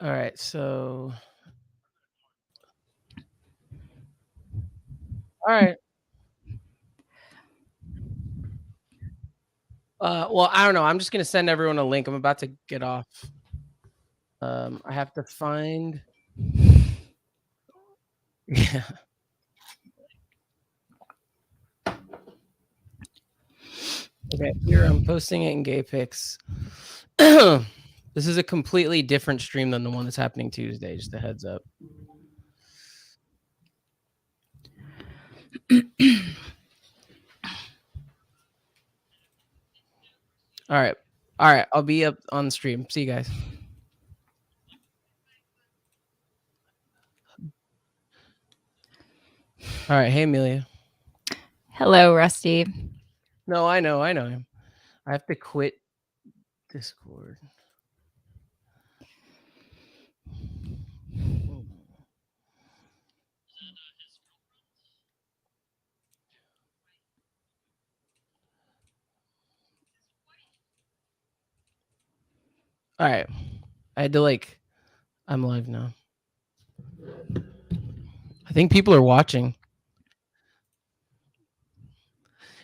All right, so all right. Well, I don't know. I'm just gonna send everyone a link. I'm about to get off. I have to find. Yeah. Okay, here I'm posting it in Gay Pics. This is a completely different stream than the one that's happening Tuesday. Just a heads up. All right. All right. I'll be up on the stream. See you guys. All right. Hey, Amelia. Hello, Rusty. No, I know him. I have to quit Discord. All right. I had to I'm live now. I think people are watching.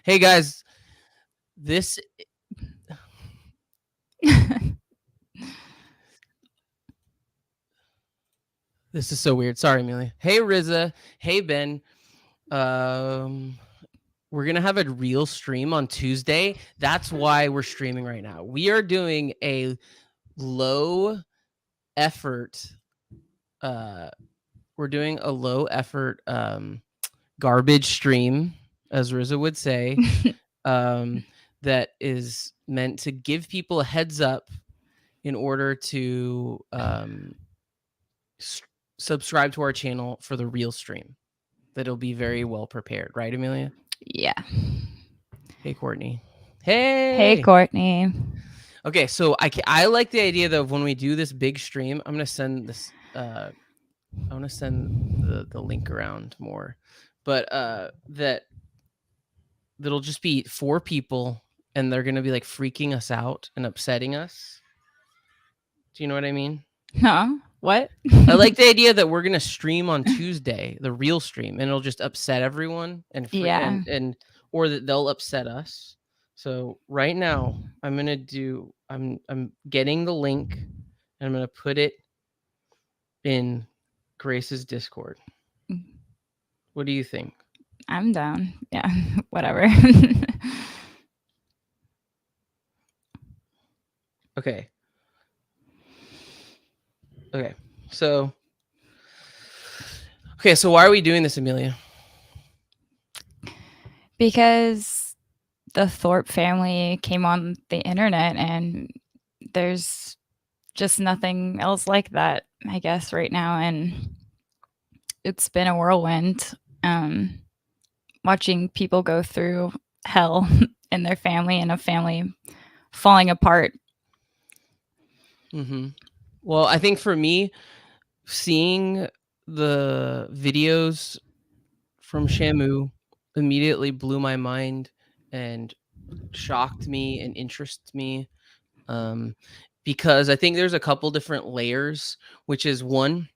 Hey guys, this this is so weird. Sorry, Amelia. Hey Riza. Hey Ben. We're gonna have a real stream on Tuesday. That's why we're streaming right now. We are doing a low effort. We're doing a low effort garbage stream, as Riza would say. That is meant to give people a heads up in order to subscribe to our channel for the real stream. That'll be very well prepared, right, Amelia? Yeah. Hey, Courtney. Hey. Hey, Courtney. Okay, so I like the idea that when we do this big stream, I'm gonna send this. I want to send the link around more, but that'll just be 4 people, and they're gonna be like freaking us out and upsetting us. Do you know what I mean? Huh? What? I like the idea that we're gonna stream on Tuesday, the real stream, and it'll just upset everyone and Yeah. and or that they'll upset us. So right now, I'm getting the link, and I'm gonna put it in Grace's Discord. What do you think? I'm down. Yeah. Whatever. Okay. Okay. So why are we doing this, Amelia? Because the Thorp family came on the internet and there's just nothing else like that, I guess, right now. And it's been a whirlwind. Watching people go through hell in their family and a family falling apart. Mm-hmm. Well, I think for me, seeing the videos from Shamu immediately blew my mind and shocked me and interests me, because I think there's a couple different layers, which is one,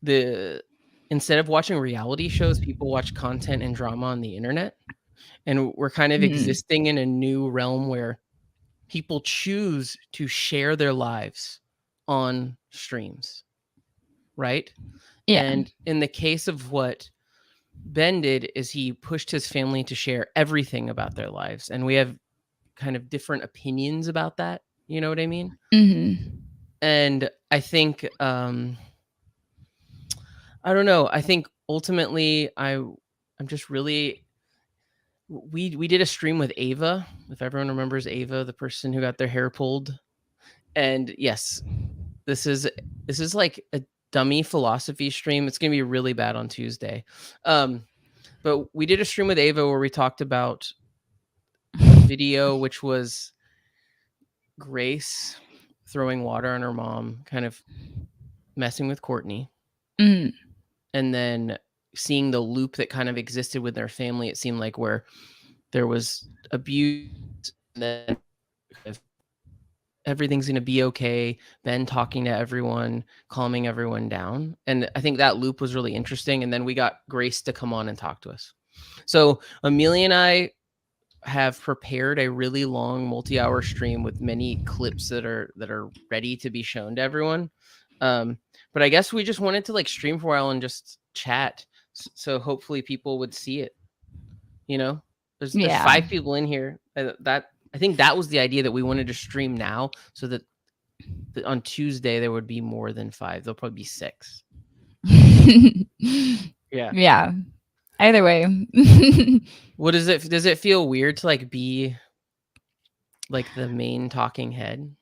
instead of watching reality shows, people watch content and drama on the internet, and we're kind of existing in a new realm where people choose to share their lives on streams, right? Yeah. And in the case of what Ben did is he pushed his family to share everything about their lives, and we have kind of different opinions about that. You know what I mean? Mm-hmm. And I think I don't know. I think ultimately I'm just really we did a stream with Ava, if everyone remembers Ava, the person who got their hair pulled. And yes, this is like a dummy philosophy stream. It's going to be really bad on Tuesday. But we did a stream with Ava where we talked about a video which was Grace throwing water on her mom, kind of messing with Courtney. Mm. And then seeing the loop that kind of existed with their family, it seemed like, where there was abuse and then everything's going to be okay. Ben talking to everyone, calming everyone down. And I think that loop was really interesting. And then we got Grace to come on and talk to us. So Amelia and I have prepared a really long multi-hour stream with many clips that are ready to be shown to everyone. But I guess we just wanted to like stream for a while and just chat. So hopefully people would see it. You know, there's 5 people in here. That I think that was the idea, that we wanted to stream now so that on Tuesday there would be more than 5. There'll probably be 6. Yeah. Yeah. Either way. What is it? Does it feel weird to like be like the main talking head?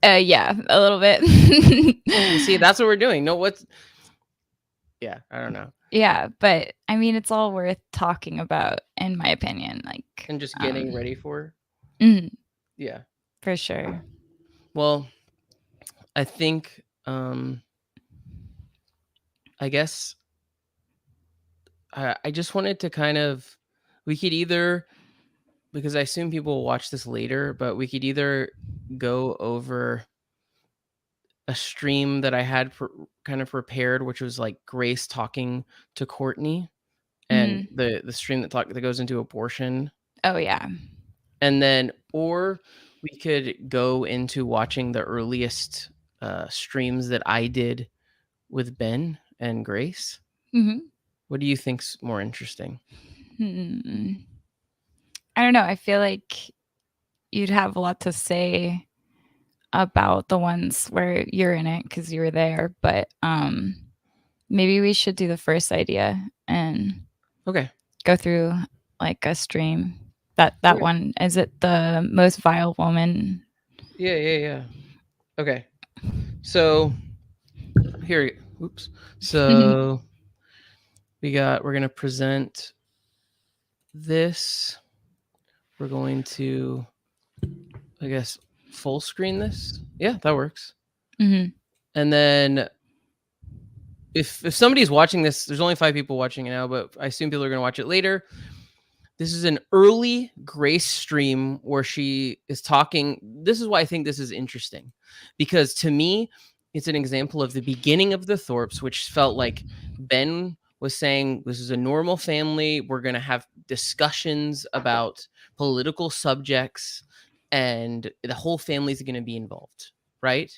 Yeah, a little bit. You see, that's what we're doing. No, what's yeah, I don't know. Yeah, but I mean, it's all worth talking about, in my opinion. Like, And just getting ready for. Yeah, for sure. Well, I think I guess I just wanted to kind of, we could either, because I assume people will watch this later, but we could either go over a stream that I had kind of prepared, which was like Grace talking to Courtney, and the stream that goes into abortion. Oh yeah. And then, or we could go into watching the earliest streams that I did with Ben and Grace. What do you think's more interesting? I don't know. I feel like you'd have a lot to say about the ones where you're in it because you were there, but maybe we should do the first idea and go through like a stream. That one, is it the most vile woman? Yeah. Okay. So here, oops. So we're gonna present this. We're going to, I guess, full screen this. Yeah, that works. And then if somebody's watching this, there's only 5 people watching it now, but I assume people are going to watch it later. This is an early Grace stream where she is talking. This is why I think this is interesting, because to me, it's an example of the beginning of the Thorps, which felt like Ben was saying, this is a normal family. We're going to have discussions about political subjects and the whole family's going to be involved. Right.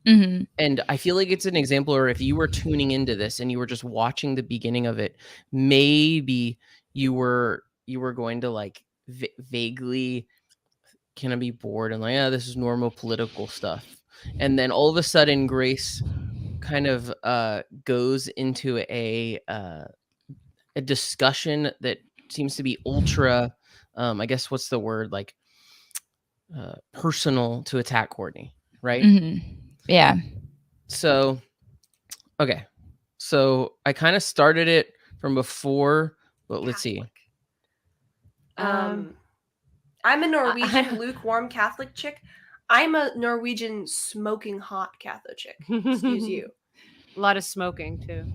And I feel like it's an example, or if you were tuning into this and you were just watching the beginning of it, maybe you were going to like vaguely kind of be bored and like, yeah, this is normal political stuff. And then all of a sudden Grace kind of goes into a discussion that seems to be ultra I guess what's the word, like personal to attack Courtney, right? Yeah. So okay, so I kind of started it from before, but let's see. I'm a Norwegian lukewarm Catholic chick. I'm a Norwegian smoking hot Catholic chick. Excuse you. A lot of smoking too.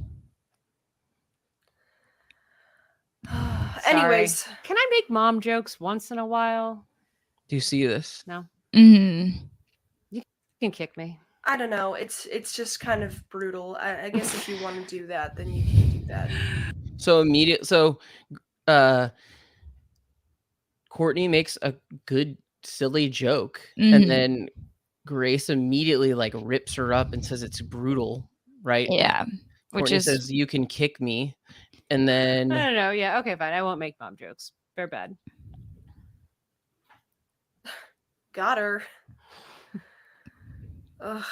Anyways, can I make mom jokes once in a while? Do you see this? No. You can kick me. I don't know. It's just kind of brutal. I guess if you want to do that, then you can do that. So Courtney makes a good silly joke, and then Grace immediately like rips her up and says it's brutal, right? Yeah. Courtney says you can kick me, and then no. Yeah, okay, fine. I won't make mom jokes. They're bad. Got her. Ugh.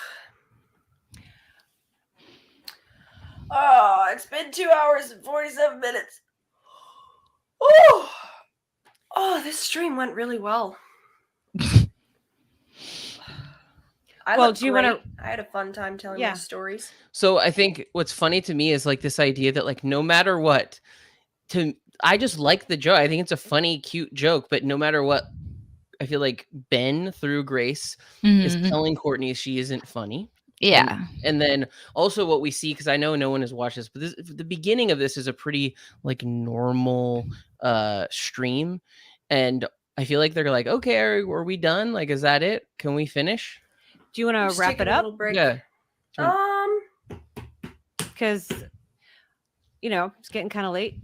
Oh, it's been 2 hours and 47 minutes. Oh, this stream went really well. Do you want to? I had a fun time telling my stories. So I think what's funny to me is like this idea that like no matter what, I just like the joke. I think it's a funny, cute joke, but no matter what, I feel like Ben through Grace is telling Courtney she isn't funny. Yeah. And then also what we see, because I know no one has watched this, but the beginning of this is a pretty like normal stream. And I feel like they're like, okay, are we done? Like, is that it? Can we finish? Do you want to Just wrap taking it a up? little break. Yeah. Because, it's getting kind of late.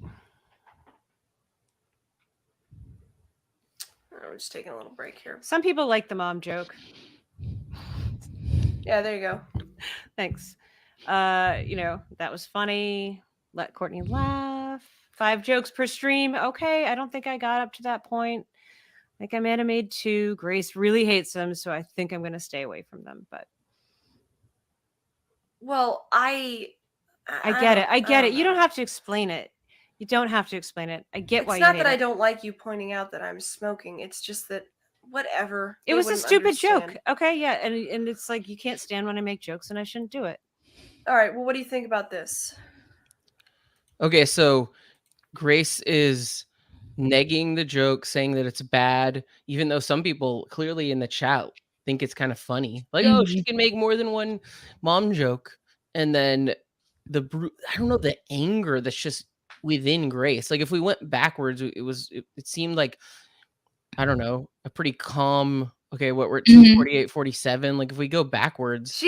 We're just taking a little break here. Some people like the mom joke. Yeah, there you go. Thanks. That was funny. Let Courtney laugh. 5 jokes per stream. Okay, I don't think I got up to that point. Like Amanda made 2. Grace really hates them, so I think I'm going to stay away from them. But Well, I get it. I get it. You don't know. have to explain it. You don't have to explain it. I get why It's you not hate that I it. don't like you pointing out that I'm smoking. It's just that whatever. It they was a wouldn't stupid joke. understand. Okay, yeah, and it's like you can't stand when I make jokes, and I shouldn't do it. All right. Well, what do you think about this? Okay, so Grace is negging the joke, saying that it's bad, even though some people clearly in the chat think it's kind of funny. Like, oh, she can make more than one mom joke. And then I don't know, the anger that's just within Grace. Like, if we went backwards, it seemed like, I don't know, a pretty calm, okay, what we're at 248, 47. Like, if we go backwards.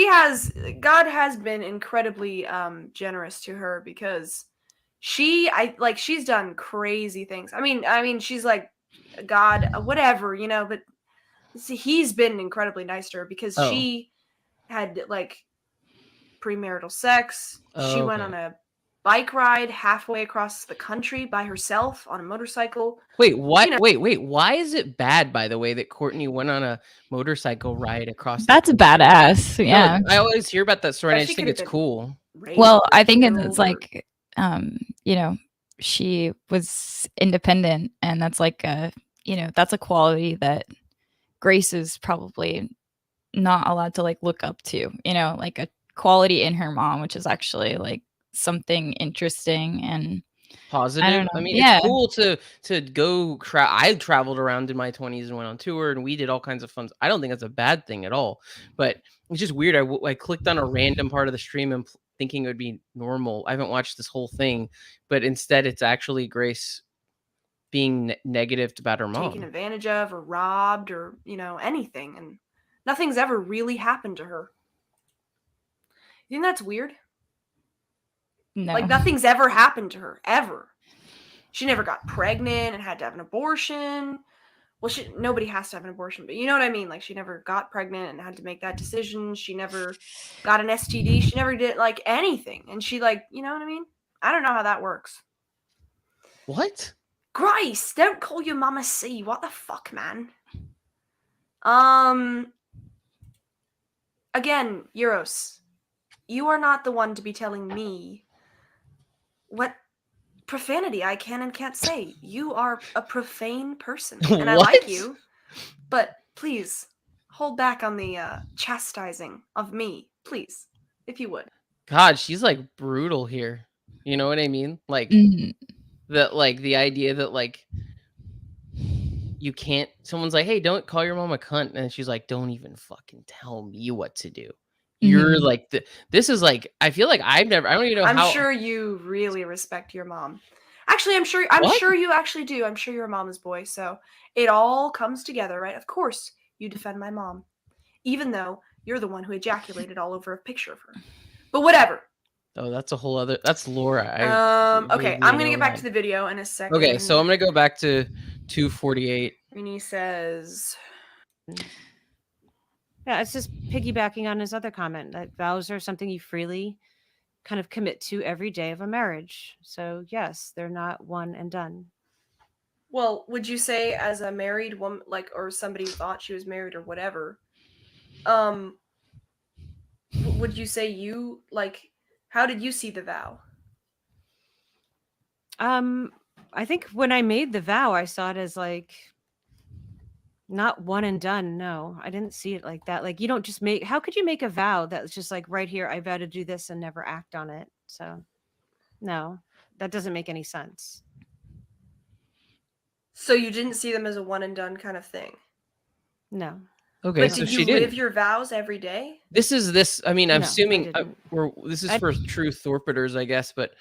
God has been incredibly generous to her because she's done crazy things. I mean, she's like God, whatever, but see, he's been incredibly nice to her because she had like premarital sex. She went on a bike ride halfway across the country by herself on a motorcycle. Wait, what? Wait. Why is it bad, by the way, that Courtney went on a motorcycle ride across? That's badass. Yeah. No, I always hear about that story, and I just think it's been cool. Well, I think it's like, she was independent, and that's like that's a quality that Grace is probably not allowed to like look up to, like a quality in her mom, which is actually like something interesting and positive. I mean, it's cool to go. I traveled around in my 20s and went on tour, and we did all kinds of fun. I don't think that's a bad thing at all, but it's just weird. I clicked on a random part of the stream and thinking it would be normal. I haven't watched this whole thing, but instead it's actually Grace being negative about her mom, taken advantage of or robbed or anything, and nothing's ever really happened to her. You think that's weird? No. Like nothing's ever happened to her ever. She never got pregnant and had to have an abortion. Well, nobody has to have an abortion, but you know what I mean? Like she never got pregnant and had to make that decision. She never got an STD. She never did like anything. And she like, you know what I mean? I don't know how that works. What? Grace, don't call your mama C. What the fuck, man? Again, Euros, you are not the one to be telling me what profanity I can and can't say. You are a profane person, and I like you, but please hold back on the chastising of me, please, if you would. God, she's like brutal here. You know what I mean? Like that, like the idea that like you can't. Someone's like, "Hey, don't call your mom a cunt," and she's like, "Don't even fucking tell me what to do." You're like this is like, I feel like I don't even know how. I'm sure you really respect your mom. Actually, I'm sure you actually do. I'm sure you're a mama's boy, so it all comes together, right? Of course, you defend my mom, even though you're the one who ejaculated all over a picture of her. But whatever. Oh, that's a whole other. That's Laura. Okay, I'm gonna get back to the video in a second. Okay, so I'm gonna go back to 248. Rini says, Yeah, it's just piggybacking on his other comment that vows are something you freely kind of commit to every day of a marriage. So yes, they're not one and done. Well, would you say as a married woman, like, or somebody who thought she was married or whatever, would you say you, like, how did you see the vow? I think when I made the vow, I saw it as like not one and done. No, I didn't see it like that. Like you don't just how could you make a vow that's just like right here, I vow to do this and never act on it? So no, that doesn't make any sense. So you didn't see them as a one and done kind of thing? No. Okay, but so did she you did live your vows every day? I mean, I'm No, assuming I didn't. this is for true Thorpiters, I guess, but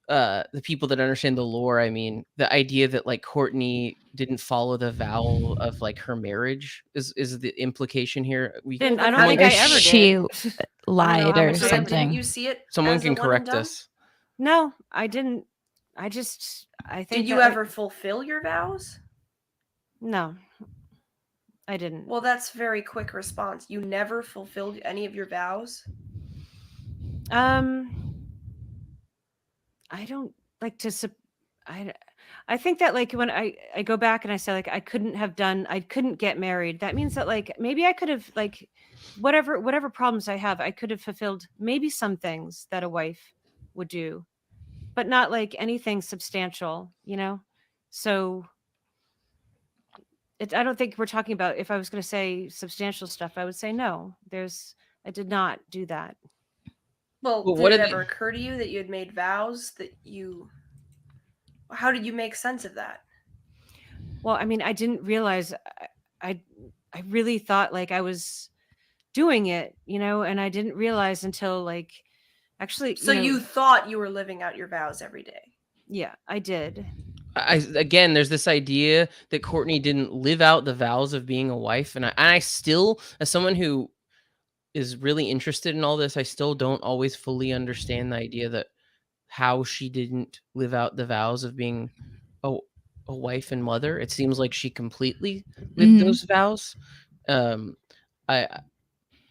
the people that understand the lore, I mean, the idea that like Courtney didn't follow the vow of like her marriage is the implication here. We Didn't Well, I then don't how think did I you ever She did. lied how or much I So ever then didn't something. you see it someone as a can one and correct done? us. No, I didn't. I think Did you that, like, ever fulfill your vows? no, I didn't. Well, that's very quick response. You never fulfilled any of your vows? I don't like to I think that, like, when I go back and I say, like, I couldn't get married, that means that, like, maybe I could have, like, whatever problems I have, I could have fulfilled maybe some things that a wife would do, but not like anything substantial, you know? So I don't think we're talking about, if I was going to say substantial stuff, I would say no. I did not do that. Well, Well, did what it did ever occur to you that you had made vows that you... How did you make sense of that? Well, I mean, I didn't realize I really thought like I was doing it, and I didn't realize until, like, actually, So you thought you were living out your vows every day? yeah, I did. again, there's this idea that Courtney didn't live out the vows of being a wife, and I still, as someone who is really interested in all this, I still don't always fully understand the idea that how she didn't live out the vows of being a, a wife and mother. It seems like she completely lived Mhm. those vows. Um, I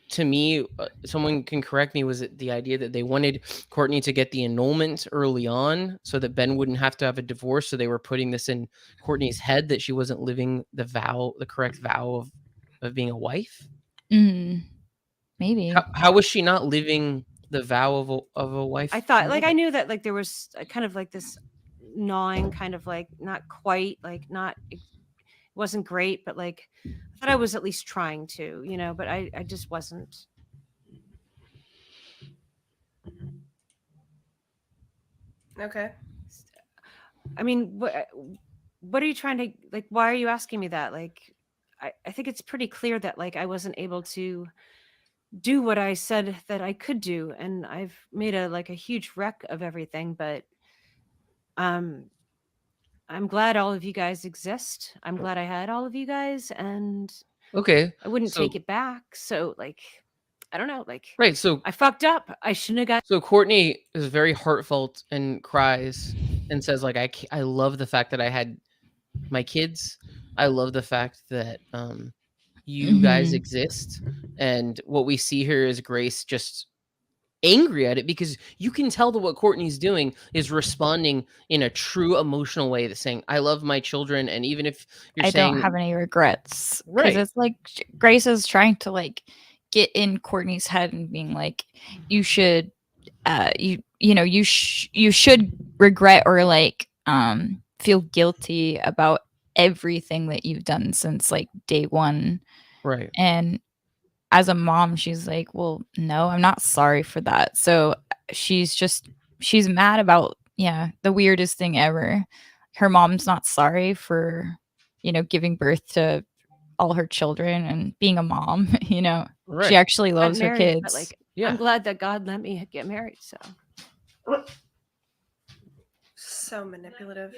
to me, someone can correct me. Was it the idea that they wanted Courtney to get the annulment early on so that Ben wouldn't have to have a divorce? So they were putting this in Courtney's head that she wasn't living the correct vow of being a wife. Maybe. How was she not living the vow of a wife? I thought, and like, mother? I knew that, like, there was kind of like this gnawing, kind of like, not quite, like, not, it wasn't great, but, like, I thought I was at least trying to, but I just wasn't. Okay. I mean, what are you trying to, like, why are you asking me that? Like, I think it's pretty clear that, like, I wasn't able to do what I said that I could do, and I've made a huge wreck of everything, but um I'm glad all of you guys exist. I'm glad I had all of you guys, and Okay, I wouldn't take so it back. So, like, I don't know, like, right, so I fucked up. I shouldn't have got. so Courtney is very heartfelt and cries and says, like, I love the fact that I had my kids. I love the fact that you guys Mhm. exist. And what we see here is Grace just angry at it because you can tell that what Courtney's doing is responding in a true emotional way, that's saying, I love my children. And even if you're I don't have saying any regrets because right, it's like Grace is trying to like get in Courtney's head and being like, you should, you should regret or like feel guilty about everything that you've done since like day one. right, And as a mom, she's like, well, no, I'm not sorry for that. So she's mad about, yeah, the weirdest thing ever. Her mom's not sorry for, giving birth to all her children and being a mom, She right. actually Got loves her married, but, kids. like, Yeah. I'm glad that God let me get married. So So manipulative.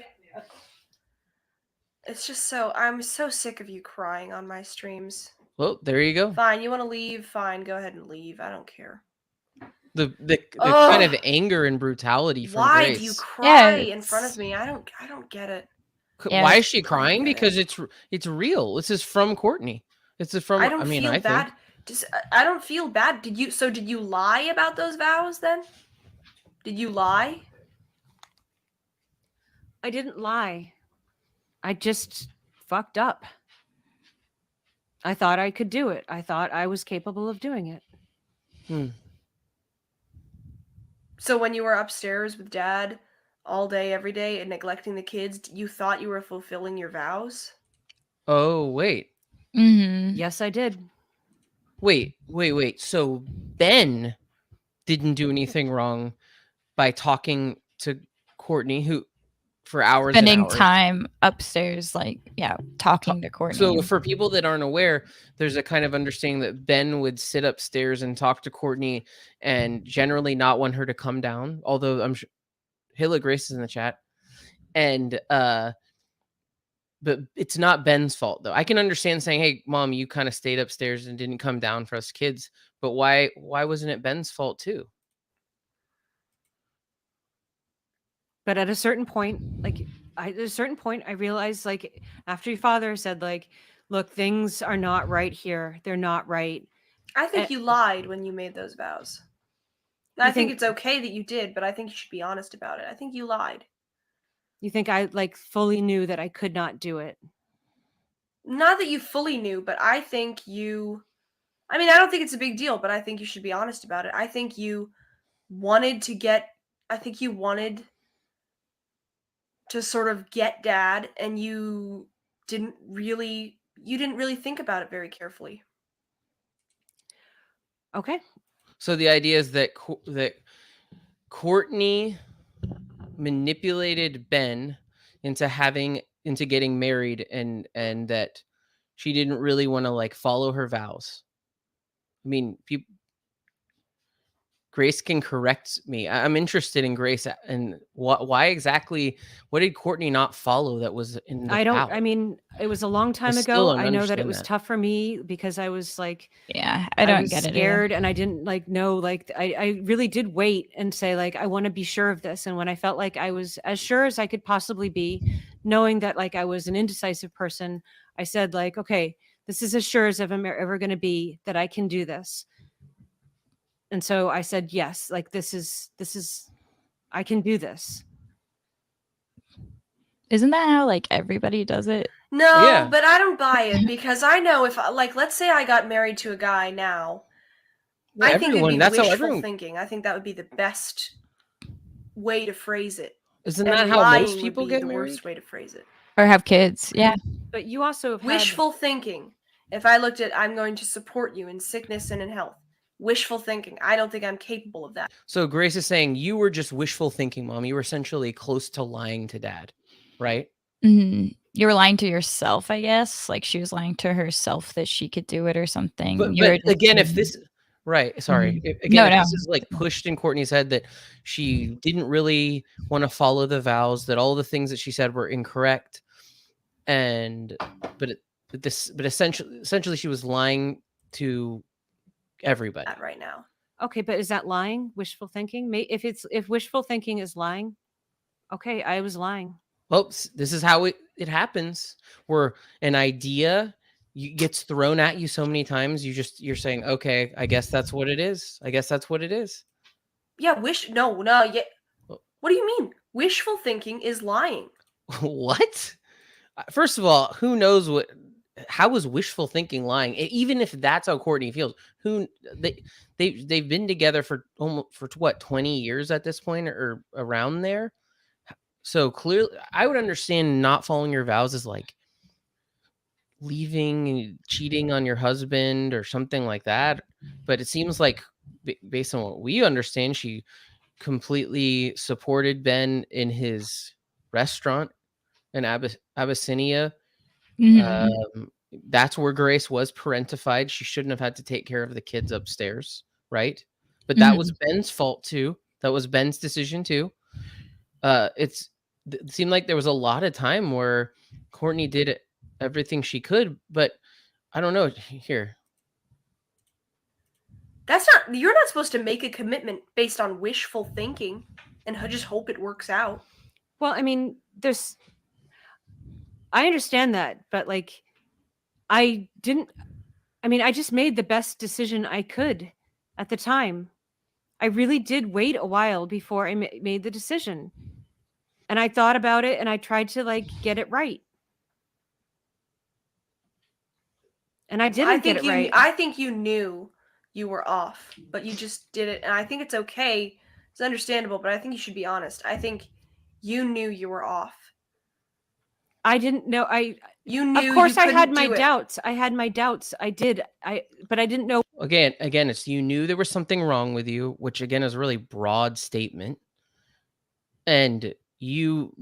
It's just I'm so sick of you crying on my streams. Well, there you go. Fine, you want to leave? Fine, go ahead and leave. I don't care. The Ugh. kind of anger and brutality from Why Grace. do you cry in it's- front of me? I don't get it. Yeah, Why is she I don't crying? get it. Because it's real. This is from Courtney. This is from. I don't mean, feel I bad. think. Just I don't feel bad. Did you lie about those vows then? Did you lie? I didn't lie. I just fucked up. I thought I could do it. I thought I was capable of doing it. So when you were upstairs with Dad all day, every day, and neglecting the kids, you thought you were fulfilling your vows? Oh wait, Yes, I did. wait. So Ben didn't do anything wrong by talking to Courtney, who for hours and spending hours. time upstairs, like, yeah, talking to Courtney. So for people that aren't aware, there's a kind of understanding that Ben would sit upstairs and talk to Courtney and generally not want her to come down. Although Hilla Grace is in the chat, and but it's not Ben's fault though. I can understand saying, "Hey, mom, you kind of stayed upstairs and didn't come down for us kids," but why wasn't it Ben's fault too? But at a certain point, like at a certain point, I realized, like, after your father said, like, look, things are not right here. They're not right. I think you lied when you made those vows. I think it's okay that you did, but I think you should be honest about it. I think you lied. You think I like fully knew that I could not do it? Not that you fully knew, but I think you. I mean, I don't think it's a big deal, but I think you should be honest about it. I think you wanted to get. I think you wanted to sort of get dad, and you didn't really think about it very carefully. Okay. So the idea is that that Courtney manipulated Ben into getting married, and that she didn't really want to like follow her vows. I mean, Grace can correct me. I'm interested in Grace and why exactly. What did Courtney not follow that was in the vow? I mean, it was a long time still ago. don't I know that it understand was that. tough for me because I was like, Yeah, I don't was get it. scared, and I didn't like know. Like, I really did wait and say, like, I want to be sure of this. And when I felt like I was as sure as I could possibly be, knowing that like I was an indecisive person, I said, like, okay, this is as sure as I'm ever going to be that I can do this. And so I said, yes, like this is I can do this. Isn't that how like everybody does it? No, Yeah. but I don't buy it because I know if, like, let's say I got married to a guy now, Yeah, I think it'd be that's how wishful everyone. thinking. I think that would be the best way to phrase it. Isn't And that how lying most people would be get the married? worst way to phrase it. Or have kids? Yeah. But you also have Wishful thinking. If I looked at, I'm going to support you in sickness and in health. Wishful thinking. I don't think I'm capable of that. So Grace is saying you were just wishful thinking, Mom. You were essentially close to lying to Dad, right? Mm-hmm. You were lying to yourself, I guess. Like she was lying to herself that she could do it or something. But again, if this right, sorry, if this is like pushed in Courtney's head that she didn't really want to follow the vows, that all the things that she said were incorrect, but essentially she was lying to everybody That right now. Okay, but is that lying? Wishful thinking? If wishful thinking is lying, okay, I was lying. Well, this is how it happens, where an idea gets thrown at you so many times, you're saying, okay, I guess that's what it is. I guess that's what it is. Yeah, no, yeah. What do you mean? Wishful thinking is lying. What? First of all, who knows how is wishful thinking lying? Even if that's how Courtney feels, they've been together for almost 20 years at this point or around there. So clearly, I would understand not following your vows is like leaving and cheating on your husband or something like that. But it seems like, based on what we understand, she completely supported Ben in his restaurant in Abyssinia. That's where Grace was parentified. She shouldn't have had to take care of the kids upstairs, right? But that was Ben's fault too. That was Ben's decision too. It seemed like there was a lot of time where Courtney did everything she could, but I don't know. Here, you're not supposed to make a commitment based on wishful thinking and just hope it works out. Well, I mean, I understand that, but like, I just made the best decision I could at the time. I really did wait a while before I made the decision. And I thought about it and I tried to like get it right. And I didn't get it right. I think you knew you were off, but you just did it. And I think it's okay. It's understandable, but I think you should be honest. I think you knew you were off. I didn't know. You knew. Of course, I had my doubts. I had my doubts. I did. But I didn't know. Again, it's you knew there was something wrong with you, which again is a really broad statement. And you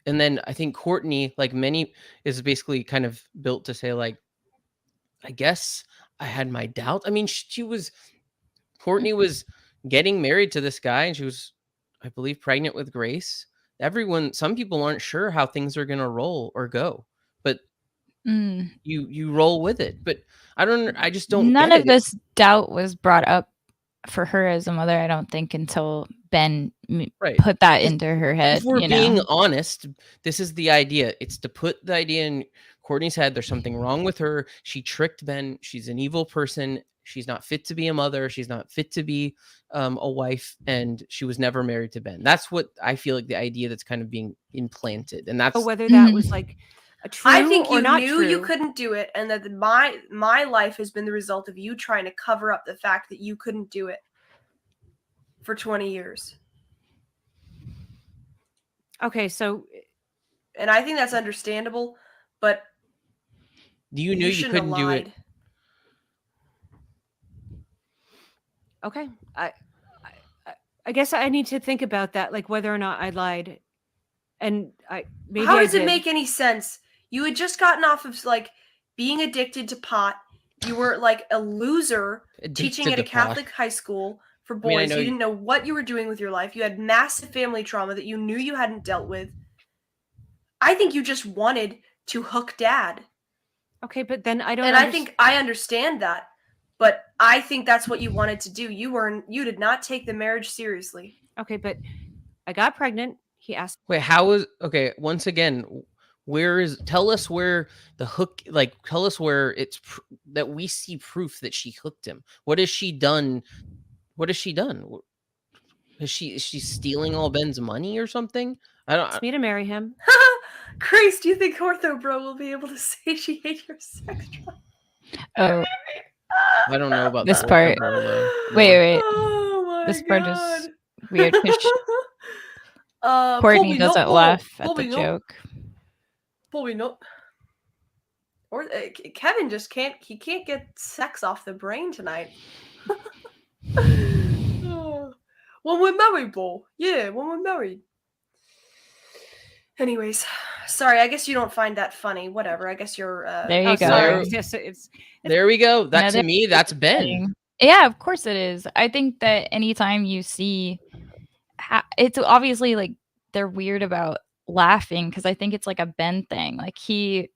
and then I think Courtney, like many, is basically kind of built to say like, I guess I had my doubts. I mean, Courtney was getting married to this guy, and she was, I believe, pregnant with Grace. Some people aren't sure how things are going to roll or go, but Mm. you roll with it. But I just don't None get of it. this doubt was brought up for her as a mother, I don't think, until Ben Right. put that into her head. If we're being honest, this is the idea. It's to put the idea in Courtney's head. There's something wrong with her. She tricked Ben. She's an evil person. She's not fit to be a mother. She's not fit to be a wife. And she was never married to Ben. That's what I feel like the idea that's kind of being implanted. And that's But whether that was like a true I think or you not knew true. you couldn't do it, and that my life has been the result of you trying to cover up the fact that you couldn't do it for 20 years. Okay, so And I think that's understandable, but you knew you shouldn't have couldn't do it. lied. okay, I guess I need to think about that, like whether or not I lied. And maybe How I does it did. make any sense? You had just gotten off of like being addicted to pot. You were like a loser teaching at a Catholic high school for boys. You didn't know what you were doing with your life. You had massive family trauma that you knew you hadn't dealt with. I think you just wanted to hook dad. Okay, but then I don't. And I think I understand that, but I think that's what you wanted to do. You did not take the marriage seriously. Okay, but I got pregnant. He asked. Wait, once again, tell us where the hook, like, tell us where it's that we see proof that she hooked him. What has she done? Is she stealing all Ben's money or something? I don't. Asked me to marry him. Grace, do you think Ortho Bro will be able to say she ate your sex drive? Oh, I don't know about this the part. Ortho Bro, though. Wait. Oh my This part God. is weird. Courtney doesn't laugh at the joke. Probably not. Or Kevin just can't. He can't get sex off the brain tonight. When we're married, Bo. Yeah, when we're married. Anyways, sorry. I guess you don't find that funny. Whatever. I guess you're. There you go. Sorry. It's There we go. That to me, that's Ben. Yeah, of course it is. I think that anytime you see, it's obviously like they're weird about laughing because I think it's like a Ben thing. Like he,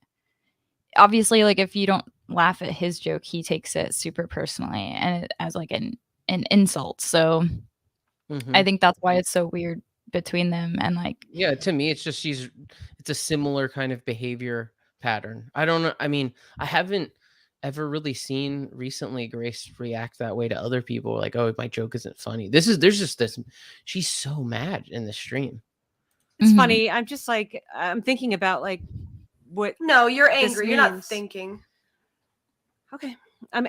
obviously, like if you don't laugh at his joke, he takes it super personally and as like an insult. So I think that's why it's so weird between them. And like, yeah, to me, it's just it's a similar kind of behavior pattern. I don't know. I mean, I haven't ever really seen recently Grace react that way to other people. Like, oh, my joke isn't funny. There's just this. She's so mad in the stream. It's funny. I'm just like, I'm thinking about like what. No, you're angry. You're not thinking. Okay. I'm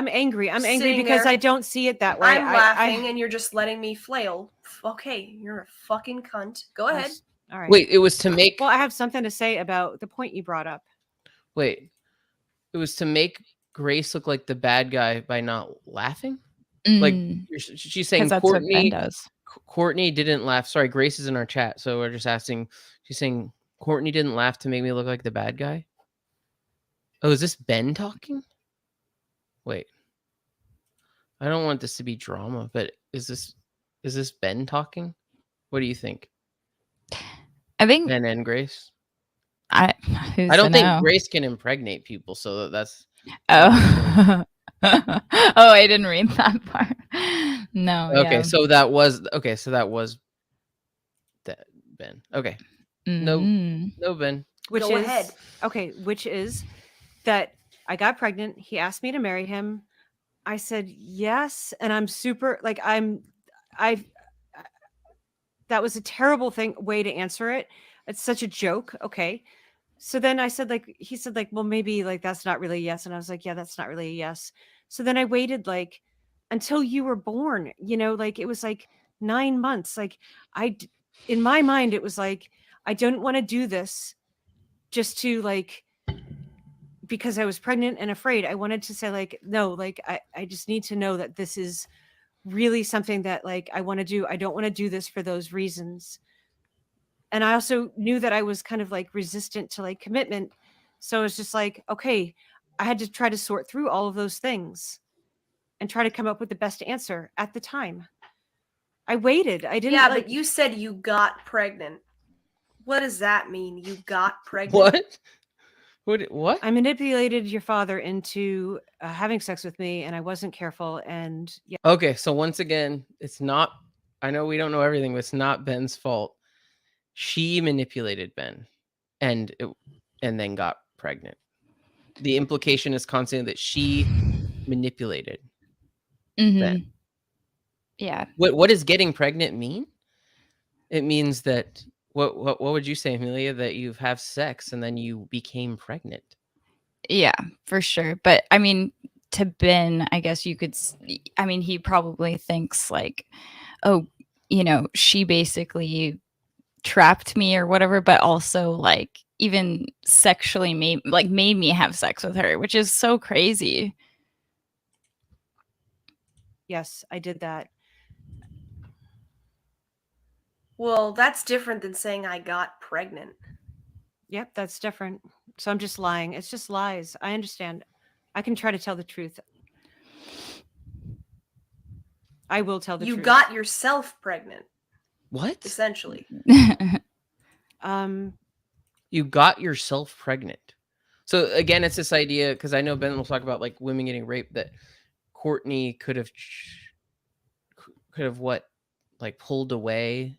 angry. I'm angry because I don't see it that way. I'm laughing and you're just letting me flail. Okay, you're a fucking cunt. Go ahead. All right. Wait, it was to make. Well, I have something to say about the point you brought up. Wait, it was to make Grace look like the bad guy by not laughing. Like she's saying Courtney didn't laugh. Sorry, Grace is in our chat, so we're just asking. She's saying Courtney didn't laugh to make me look like the bad guy. Oh, is this Ben talking? Wait, I don't want this to be drama, but is this Ben talking? What do you think? I think Ben and Grace. I don't think Grace can impregnate people, so that's. Oh, oh, I didn't read that part. No. Okay, so that was Ben. Okay. No, Ben. Go ahead. Okay, which is that I got pregnant. He asked me to marry him. I said yes, and I'm super like that was a terrible way to answer it. It's such a joke. Okay. So then I said he said well, maybe that's not really a yes. And I was like, yeah, that's not really a yes. So then I waited until you were born, it was 9 months. In my mind, it was I don't want to do this just to because I was pregnant and afraid. I wanted to say no, I just need to know that this is really something that I want to do. I don't want to do this for those reasons. And I also knew that I was kind of resistant to commitment. So it's just okay, I had to try to sort through all of those things and try to come up with the best answer at the time. I waited. I didn't Yeah, like but you said you got pregnant. What does that mean? You got pregnant? What? What? I manipulated your father into having sex with me, and I wasn't careful. And yeah, Okay, so once again, it's not. I know we don't know everything, but it's not Ben's fault. She manipulated Ben, and then got pregnant. The implication is constantly that she manipulated Ben. Mhm. Yeah. What does getting pregnant mean? It means that what would you say, Amelia? That you have sex and then you became pregnant. Yeah, for sure. But I mean, to Ben, I guess you could I mean, he probably thinks like, "Oh, she basically trapped me or whatever," but also like even sexually made me have sex with her, which is so crazy. yes, I did that. Well, that's different than saying I got pregnant. Yep, that's different. So I'm just lying. It's just lies. I understand. I can try to tell the truth. I will tell the You truth. got yourself pregnant, What? essentially. You got yourself pregnant. So again, it's this idea, because I know Ben will talk about like women getting raped, that Courtney could have what, like pulled away.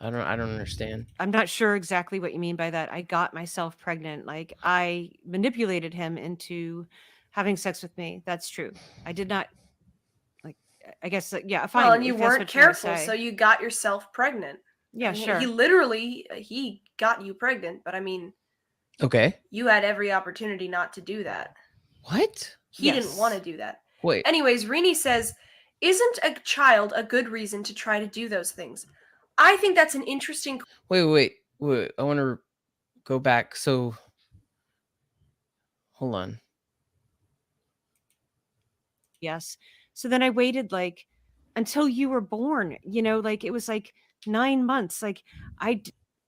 I don't understand. I'm not sure exactly what you mean by that. I got myself pregnant. Like I manipulated him into having sex with me. That's true. I did not like I guess yeah, fine. Well, and you if that's weren't what you're gonna careful, say. so you got yourself pregnant. Yeah, I mean, sure. He literally he got you pregnant, but I mean, Okay. you had every opportunity not to do that. What? He didn't Yes. want to do that. Wait. Anyways, Rini says, "Isn't a child a good reason to try to do those things?" I think that's an interesting. Wait. I want to go back. So, hold on. Yes. So then I waited like until you were born, like it was like 9 months. Like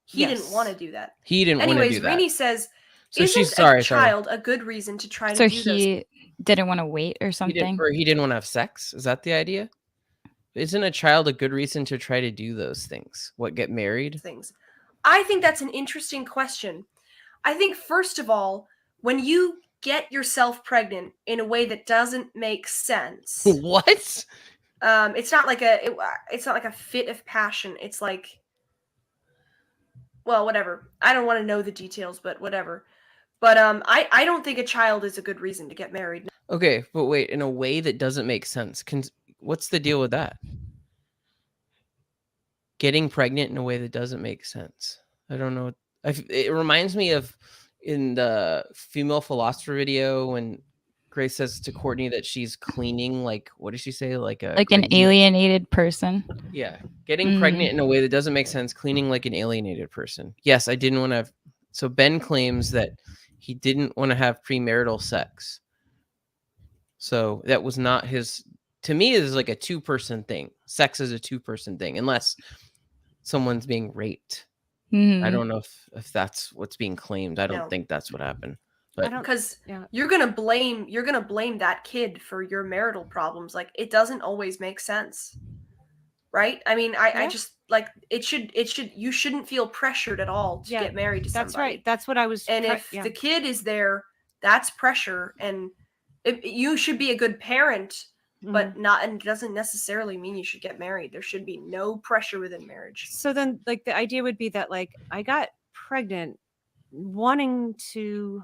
He didn't want to do that. He didn't want to Anyways, do that. Rini says, So "Isn't she's a sorry. child a good reason to try to So do those?" he didn't want to wait or something? He didn't want to have sex. Is that the idea? Isn't a child a good reason to try to do those things? What, get married? Things. I think that's an interesting question. I think first of all, when you get yourself pregnant in a way that doesn't make sense, What? it's not like a fit of passion. It's like, well, whatever. I don't want to know the details, but whatever. But I don't think a child is a good reason to get married. Okay, but wait, in a way that doesn't make sense. What's the deal with that? Getting pregnant in a way that doesn't make sense. I don't know. It reminds me of in the female philosopher video when Grace says to Courtney that she's cleaning, like, what did she say? Like Like an crazy- alienated person? Yeah. Getting pregnant in a way that doesn't make sense, cleaning like an alienated person. Yes, I didn't want to have. So Ben claims that he didn't want to have premarital sex. So that was not his. To me, it is like a two-person thing. Sex is a two-person thing, unless someone's being raped. I don't know if that's what's being claimed. I don't No. think that's what happened. But Because Yeah. you're gonna blame that kid for your marital problems. Like, it doesn't always make sense, right? I mean, I Yeah. just like it should you shouldn't feel pressured at all to Yeah, get married to somebody. That's right. That's what I was And if the kid is there, that's pressure, and you should be a good parent, but not, and it doesn't necessarily mean you should get married. There should be no pressure within marriage. So then like the idea would be that like I got pregnant wanting to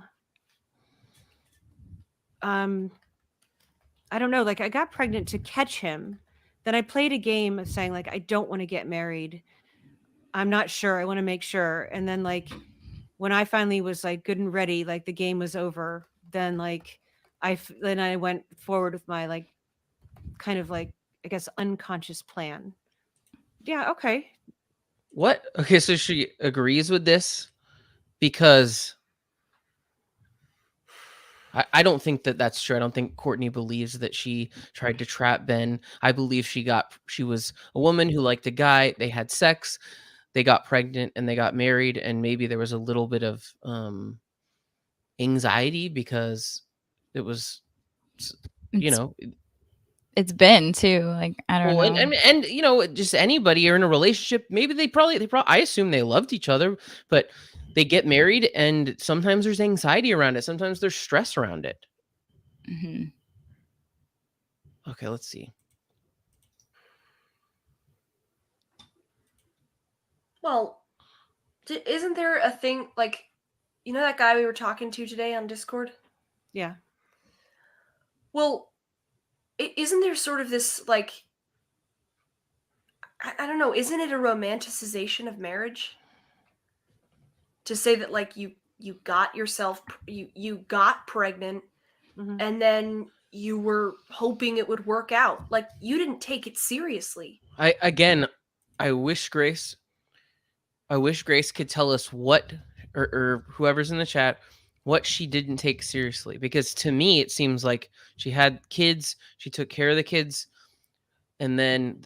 I don't know, like I got pregnant to catch him. Then I played a game of saying like I don't want to get married. I'm not sure. I want to make sure. And then like when I finally was like good and ready, like the game was over, then like then I went forward with my like kind of like I guess unconscious plan. Yeah, okay. what? Okay, so she agrees with this because I don't think that that's true. I don't think Courtney believes that she tried to trap Ben. I believe she was a woman who liked a guy. They had sex, they got pregnant, and they got married. And maybe there was a little bit of anxiety because it was, you It's know, it's been too. Like, I don't Well, know. and you know, just anybody or in a relationship, maybe they probably I assume they loved each other, but they get married and sometimes there's anxiety around it. Sometimes there's stress around it. Hmm. Okay, let's see. Well, isn't there a thing like, you know, that guy we were talking to today on Discord? Yeah. Well, isn't there sort of this like, I don't know, isn't it a romanticization of marriage to say that like you got yourself you got pregnant Hmm. and then you were hoping it would work out, like you didn't take it seriously. Again, I wish Grace could tell us what, or whoever's in the chat, what she didn't take seriously. Because to me, it seems like she had kids, she took care of the kids, and then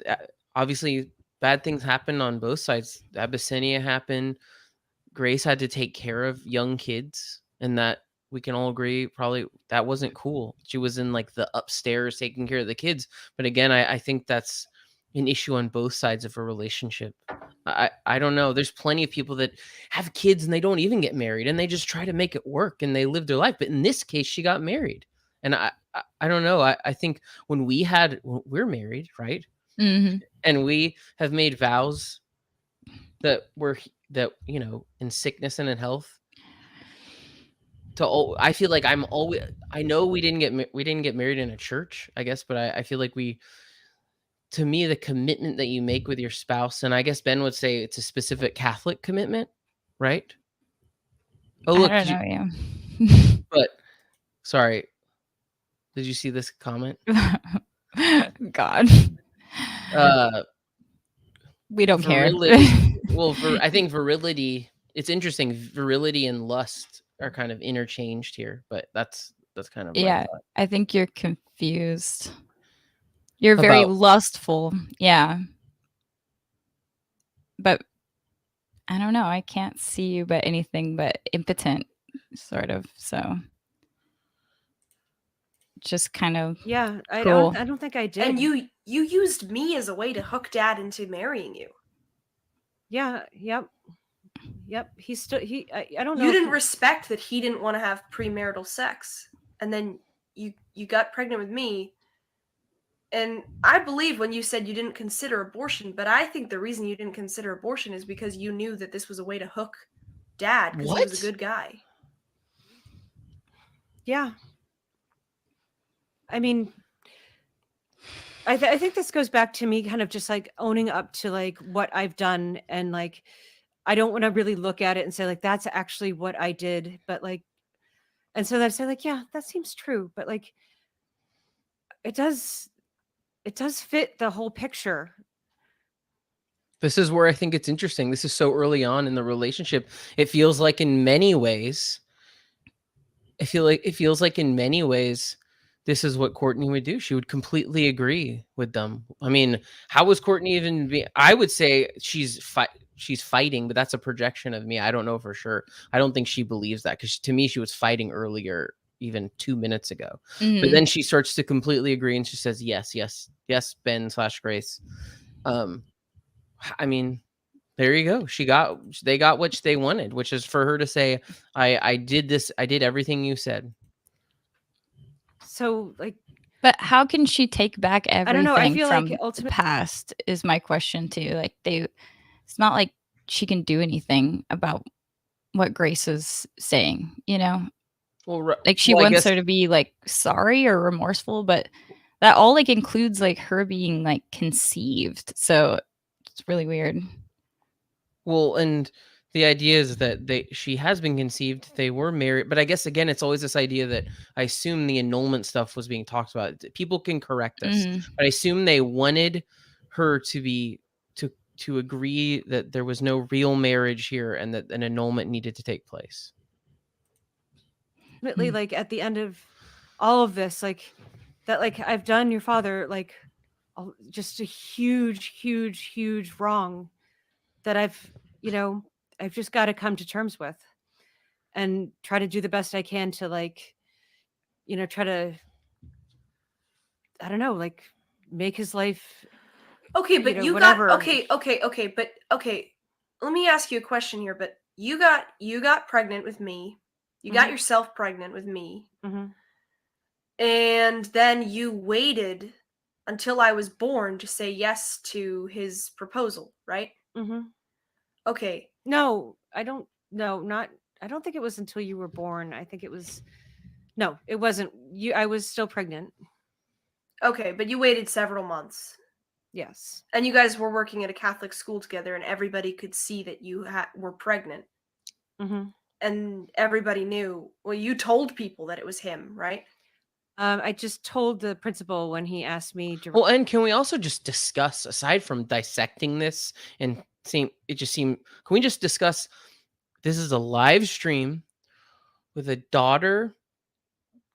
obviously bad things happened on both sides. Abyssinia happened. Grace had to take care of young kids, and that we can all agree probably that wasn't cool. She was in like the upstairs taking care of the kids. But again, I think that's an issue on both sides of a relationship. I don't know. There's plenty of people that have kids and they don't even get married and they just try to make it work and they live their life. But in this case, she got married. And I don't know. I think when we're married, right? Hmm. And we have made vows that that, you know, in sickness and in health, I feel like I'm always, I know we didn't get married in a church, I guess, but I feel like to me, the commitment that you make with your spouse, and I guess Ben would say it's a specific Catholic commitment, right? Oh, I look, don't know. Yeah. but sorry, did you see this comment? God. Uh, We don't care. Virility. Well, I think virility. It's interesting. Virility and lust are kind of interchanged here, but that's kind of my Yeah, thought I think you're confused. You're very about. lustful. Yeah. But I don't know. I can't see you but anything but impotent, sort of. So just kind of Yeah. cruel. I don't think I did. And you used me as a way to hook Dad into marrying you. Yeah. Yep. Yep. He's still I don't know. You if didn't respect that he didn't want to have premarital sex, and then you got pregnant with me. And I believe when you said you didn't consider abortion, but I think the reason you didn't consider abortion is because you knew that this was a way to hook Dad because he was a What? good guy. Yeah. I mean, I think this goes back to me kind of just like owning up to like what I've done, and like I don't want to really look at it and say like that's actually what I did, but like, and so I say like, yeah, that seems true, but like it does fit the whole picture. This is where I think it's interesting. This is so early on in the relationship. It feels like in many ways, it feels like in many ways, this is what Courtney would do. She would completely agree with them. I mean, how was Courtney even I would say she's fighting, but that's a projection of me. I don't know for sure. I don't think she believes that, because to me, she was fighting earlier, even 2 minutes ago. But then she starts to completely agree and she says, yes, yes, yes, Ben/Grace. I mean, there you go. They got what they wanted, which is for her to say, I did this. I did everything you said. So like, But how can she take back I don't know. I everything feel from like the ultimately, past is my question too. Like it's not like she can do anything about what Grace is saying, you know? Well, Like she I wants guess. her to be like sorry or remorseful, but that all like includes like her being like conceived. So it's really weird. Well, and the idea is that she has been conceived. They were married, but I guess again, it's always this idea that I assume the annulment stuff was being talked about. People can correct us, but I assume they wanted her to be to agree that there was no real marriage here and that an annulment needed to take place. like at the end of all of this, like that, like I've done your father like just a huge wrong that I've just got to come to terms with and try to do the best I can to like try to I don't know, like make his life Okay, but know, you whatever. got okay, but okay. Let me ask you a question here, but you got pregnant with me. You got Mhm. yourself pregnant with me. Mhm. And then you waited until I was born to say yes to his proposal, right? Mhm. Okay. No, I don't no, not I don't think it was until you were born. I think it was no, it wasn't. I was still pregnant. Okay, but you waited several months. Yes. And you guys were working at a Catholic school together and everybody could see that you were pregnant. Mhm. And everybody knew. Well, you told people that it was him, right? I just told the principal when he asked me to Well, and can we also just discuss, aside from dissecting this and seeing it just seem, can we just discuss this is a live stream with a daughter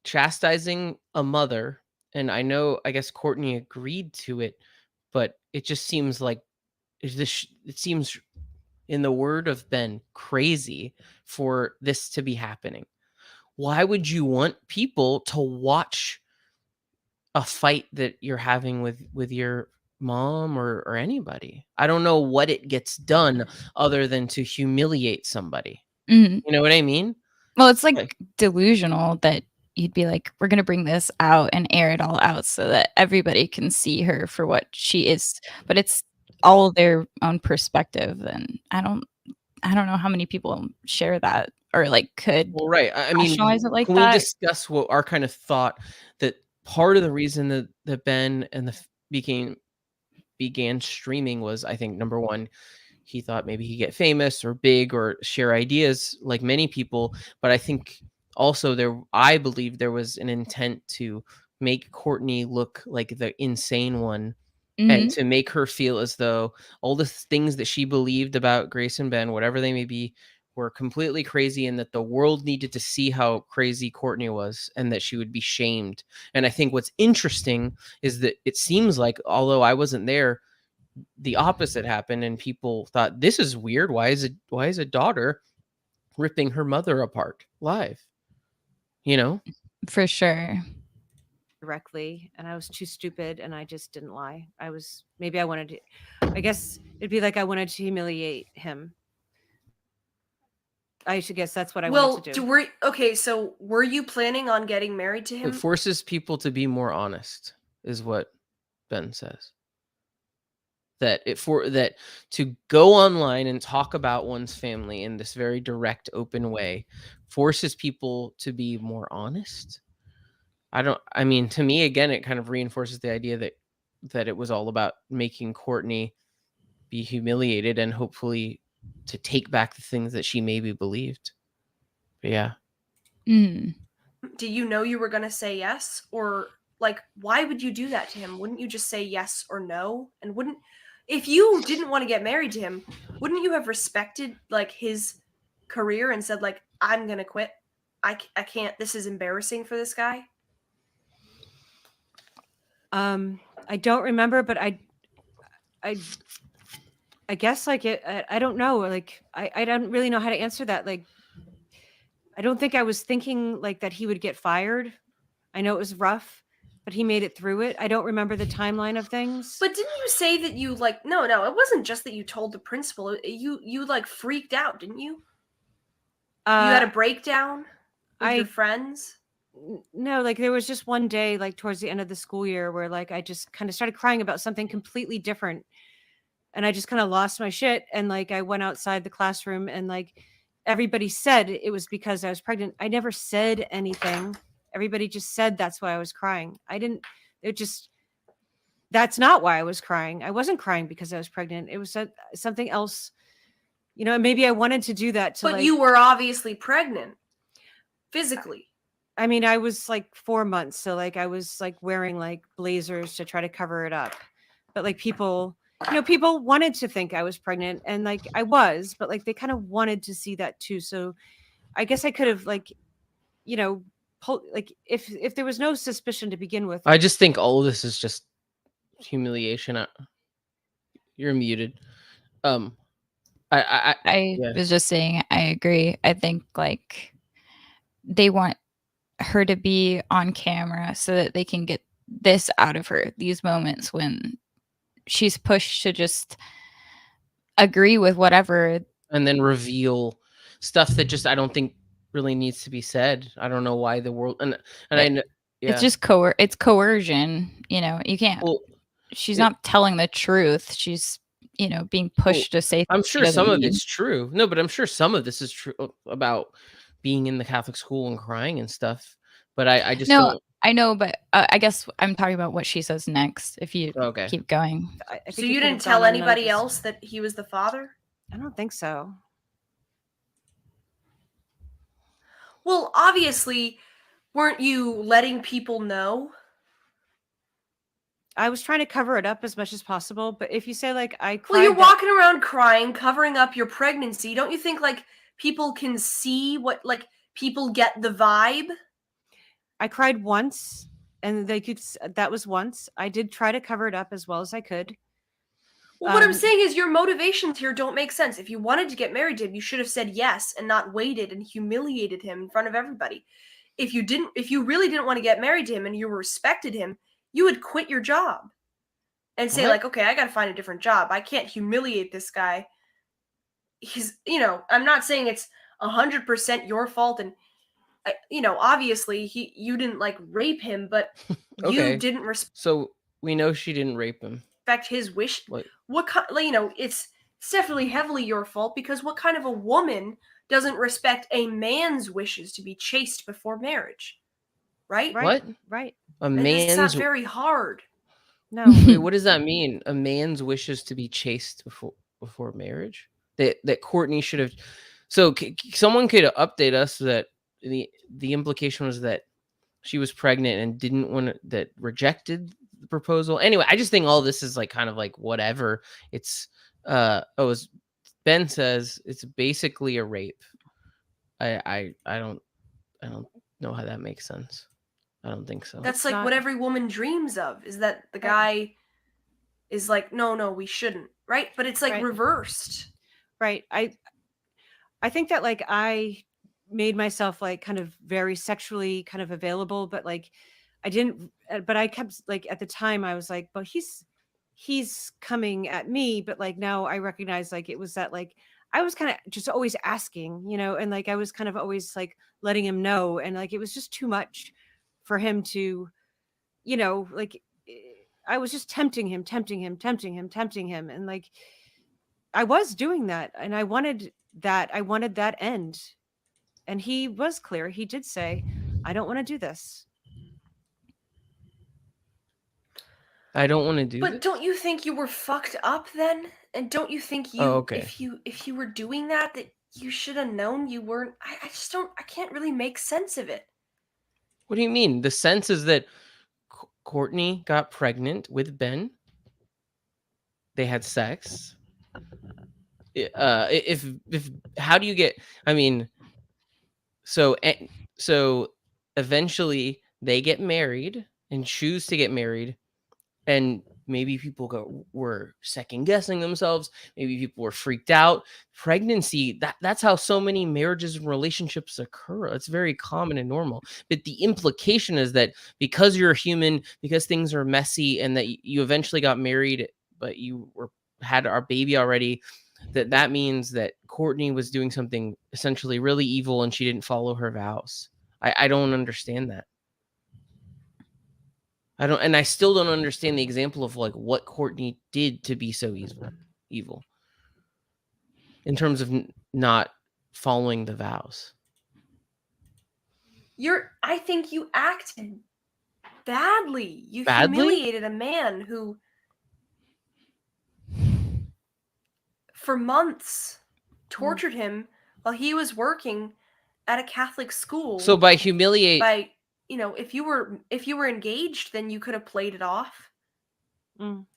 chastising a mother, and I know I guess Courtney agreed to it, but it just seems like it seems, in the word of Ben, crazy for this to be happening. Why would you want people to watch a fight that you're having with your mom or anybody? I don't know what it gets done other than to humiliate somebody. Mhm. You know what I mean? Well, it's like Like, delusional that you'd be like, we're gonna bring this out and air it all out so that everybody can see her for what she is. But it's all their own perspective, and I don't know how many people share that or like could well, right. I mean, rationalize it like can we that. discuss what our kind of thought that part of the reason that Ben and began streaming was, I think, number one, he thought maybe he'd get famous or big or share ideas like many people. But I think also I believe there was an intent to make Courtney look like the insane one and Mhm. to make her feel as though all the things that she believed about Grace and Ben, whatever they may be, were completely crazy, and that the world needed to see how crazy Courtney was and that she would be shamed. And I think what's interesting is that it seems like, although I wasn't there, the opposite happened and people thought, this is weird. Why is a daughter ripping her mother apart live? You know? For sure. directly, and I was too stupid and I just didn't lie. Maybe I wanted to, I guess it'd be like I wanted to humiliate him. I should guess that's what I wanted Well, to do. okay, so were you planning on getting married to It him? forces people to be more honest, is what Ben says. That to go online and talk about one's family in this very direct, open way forces people to be more honest. I mean, to me, again, it kind of reinforces the idea that it was all about making Courtney be humiliated and hopefully to take back the things that she maybe believed. But yeah. Mhm. Do you know you were going to say yes? Or, like, why would you do that to him? Wouldn't you just say yes or no? And if you didn't want to get married to him, wouldn't you have respected, like, his career and said, like, I'm going to quit? I can't, this is embarrassing for this guy? I don't remember, but I guess like I don't know. Like I don't really know how to answer that. Like I don't think I was thinking like that he would get fired. I know it was rough, but he made it through it. I don't remember the timeline of things. But didn't you say that you, like, no, it wasn't just that you told the principal. You like freaked out, didn't you? You had a breakdown with your I friends? no, like there was just one day like towards the end of the school year where like I just kind of started crying about something completely different, and I just kind of lost my shit, and like I went outside the classroom and like everybody said it was because I was pregnant. I never said anything. Everybody just said that's why I was crying. I didn't it just That's not why I was crying. I wasn't crying because I was pregnant. It was something else. You know, and maybe I wanted to do that to But like you were obviously pregnant physically. I mean, I was like 4 months, so like I was like wearing like blazers to try to cover it up. But like people, people wanted to think I was pregnant, and like I was, but like they kind of wanted to see that too. So I guess I could have like, like if there was no suspicion to begin with. I just think all of this is just humiliation. You're muted. I Yeah. was just saying I agree. I think like they want her to be on camera so that they can get this out of her, these moments when she's pushed to just agree with whatever. And then reveal stuff that just I don't think really needs to be said. I don't know why the world and I It- yeah. It's just it's coercion. You can't. Well, She's it, not telling the truth. She's being pushed to say I'm things she sure doesn't some of mean. it's true. No, but I'm sure some of this is true about being in the Catholic school and crying and stuff. But I just No, don't. I know, but I guess I'm talking about what she says next. If you Okay. keep going, I think So it you could have didn't tell gone anybody unnoticed. else that he was the father? I don't think so. Well, obviously, weren't you letting people know? I was trying to cover it up as much as possible, but if you say like I cried, Well, you're walking around crying, covering up your pregnancy. Don't you think like people can see what like people get the vibe? I cried once, and they could. That was once. I did try to cover it up as well as I could. Well, what I'm saying is your motivations here don't make sense. If you wanted to get married to him, you should have said yes and not waited and humiliated him in front of everybody. If you really didn't want to get married to him and you respected him, you would quit your job and say What? like, okay, I got to find a different job. I can't humiliate this guy. He's, I'm not saying it's 100% your fault, and obviously you didn't like rape him, but Okay. you didn't respect So we know she didn't rape him. his wish. What? What kind? It's definitely heavily your fault, because what kind of a woman doesn't respect a man's wishes to be chaste before marriage, right? What? Right. A And it's not man's very hard. No. Wait, what does that mean? A man's wishes to be chaste before marriage? That Courtney should have. So someone could update us that the implication was that she was pregnant and didn't want that rejected the proposal. Anyway, I just think all this is like kind of like whatever. It's as Ben says, it's basically a rape. I don't know how that makes sense. I don't think so. That's like what every woman dreams of, is that the guy is like, no, we shouldn't, right? But it's like reversed. Right. I think that like I made myself like kind of very sexually kind of available, but like I didn't, but I kept like at the time I was like, but he's coming at me, but like now I recognize like it was that like I was kind of just always asking, and like I was kind of always like letting him know, and like it was just too much for him to, like I was just tempting him, and like I was doing that, and I wanted that end. And he was clear. He did say, I don't want to do this. I don't want to do But this. don't you think you were fucked up then? And don't you think if you were doing that you should have known you weren't? I just don't. I can't really make sense of it. What do you mean? The sense is that Courtney got pregnant with Ben. They had sex. If how do you get? I mean, so eventually they get married and choose to get married, and maybe people were second guessing themselves. Maybe people were freaked out. Pregnancy, that's how so many marriages and relationships occur. It's very common and normal. But the implication is that because you're a human, because things are messy, and that you eventually got married, but you had our baby already, that means that Courtney was doing something essentially really evil and she didn't follow her vows. I don't understand that. I still don't understand the example of like what Courtney did to be so evil in terms of not following the vows. I think you acted badly. You Badly? humiliated a man who for months tortured him while he was working at a Catholic school. So by humiliate, if you were engaged, then you could have played it off.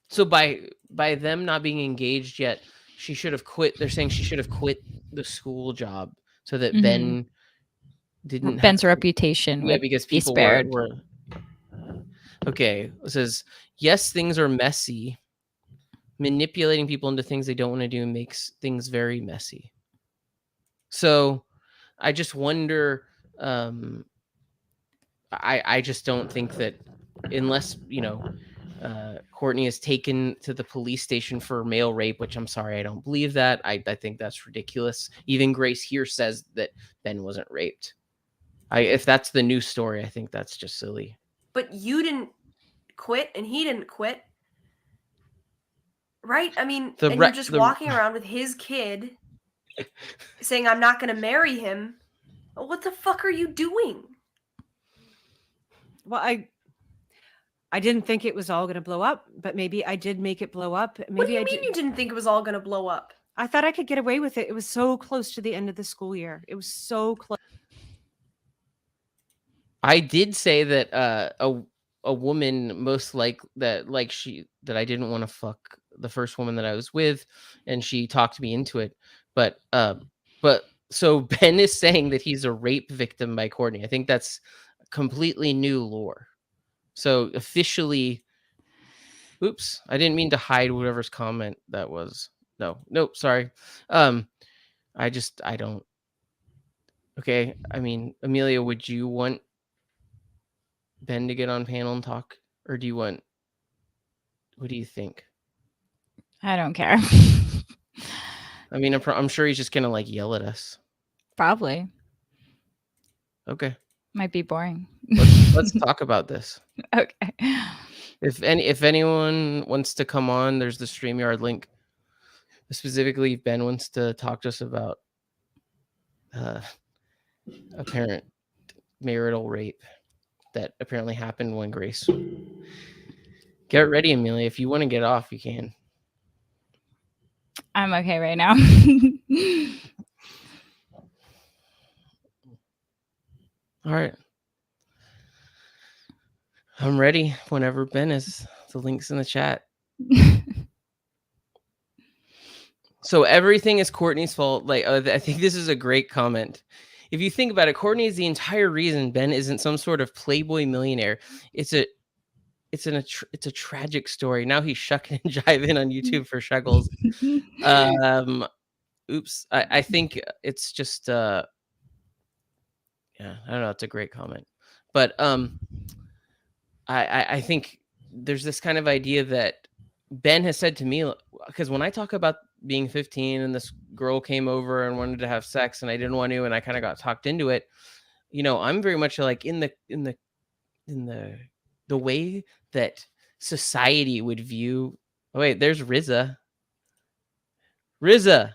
So by them not being engaged yet, she should have quit. They're saying she should have quit the school job so that Ben didn't Ben's reputation would because be people spared. were okay. It says yes, things are messy. Manipulating people into things they don't want to do makes things very messy. So I just wonder, I just don't think that unless Courtney is taken to the police station for male rape, which I'm sorry, I don't believe that. I think that's ridiculous. Even Grace here says that Ben wasn't raped. If that's the new story, I think that's just silly. But you didn't quit and he didn't quit. Right? I mean, you're just walking around with his kid saying, I'm not going to marry him. What the fuck are you doing? Well, I didn't think it was all going to blow up, but maybe I did make it blow up. Maybe what do you mean you didn't think it was all going to blow up? I thought I could get away with it. It was so close to the end of the school year. It was so close. I did say that a woman most like that I didn't want to fuck the first woman that I was with, and she talked me into it. But so Ben is saying that he's a rape victim by Courtney. I think that's completely new lore. So officially, oops, I didn't mean to hide whatever's comment that was. Nope, sorry. I don't. Okay, I mean, Amelia, would you want Ben to get on panel and talk, or do you want? What do you think? I don't care. I mean, I'm sure he's just gonna like yell at us. Probably. Okay. Might be boring. Let's talk about this. Okay. If anyone wants to come on, there's the StreamYard link. Specifically, if Ben wants to talk to us about apparent marital rape that apparently happened when Grace. Get ready, Amelia. If you want to get off, you can. I'm okay right now. All right. I'm ready whenever Ben is. The link's in the chat. So everything is Courtney's fault. Like, I think this is a great comment. If you think about it, Courtney is the entire reason Ben isn't some sort of playboy millionaire. It's a tragic story. Now he's shucking and jiving on YouTube for Shuggles. Oops. I think it's just yeah, I don't know. It's a great comment. But I think there's this kind of idea that Ben has said to me, because when I talk about being 15 and this girl came over and wanted to have sex and I didn't want to, and I kind of got talked into it, I'm very much like in the way that society would view. Oh wait, there's Riza. Yeah,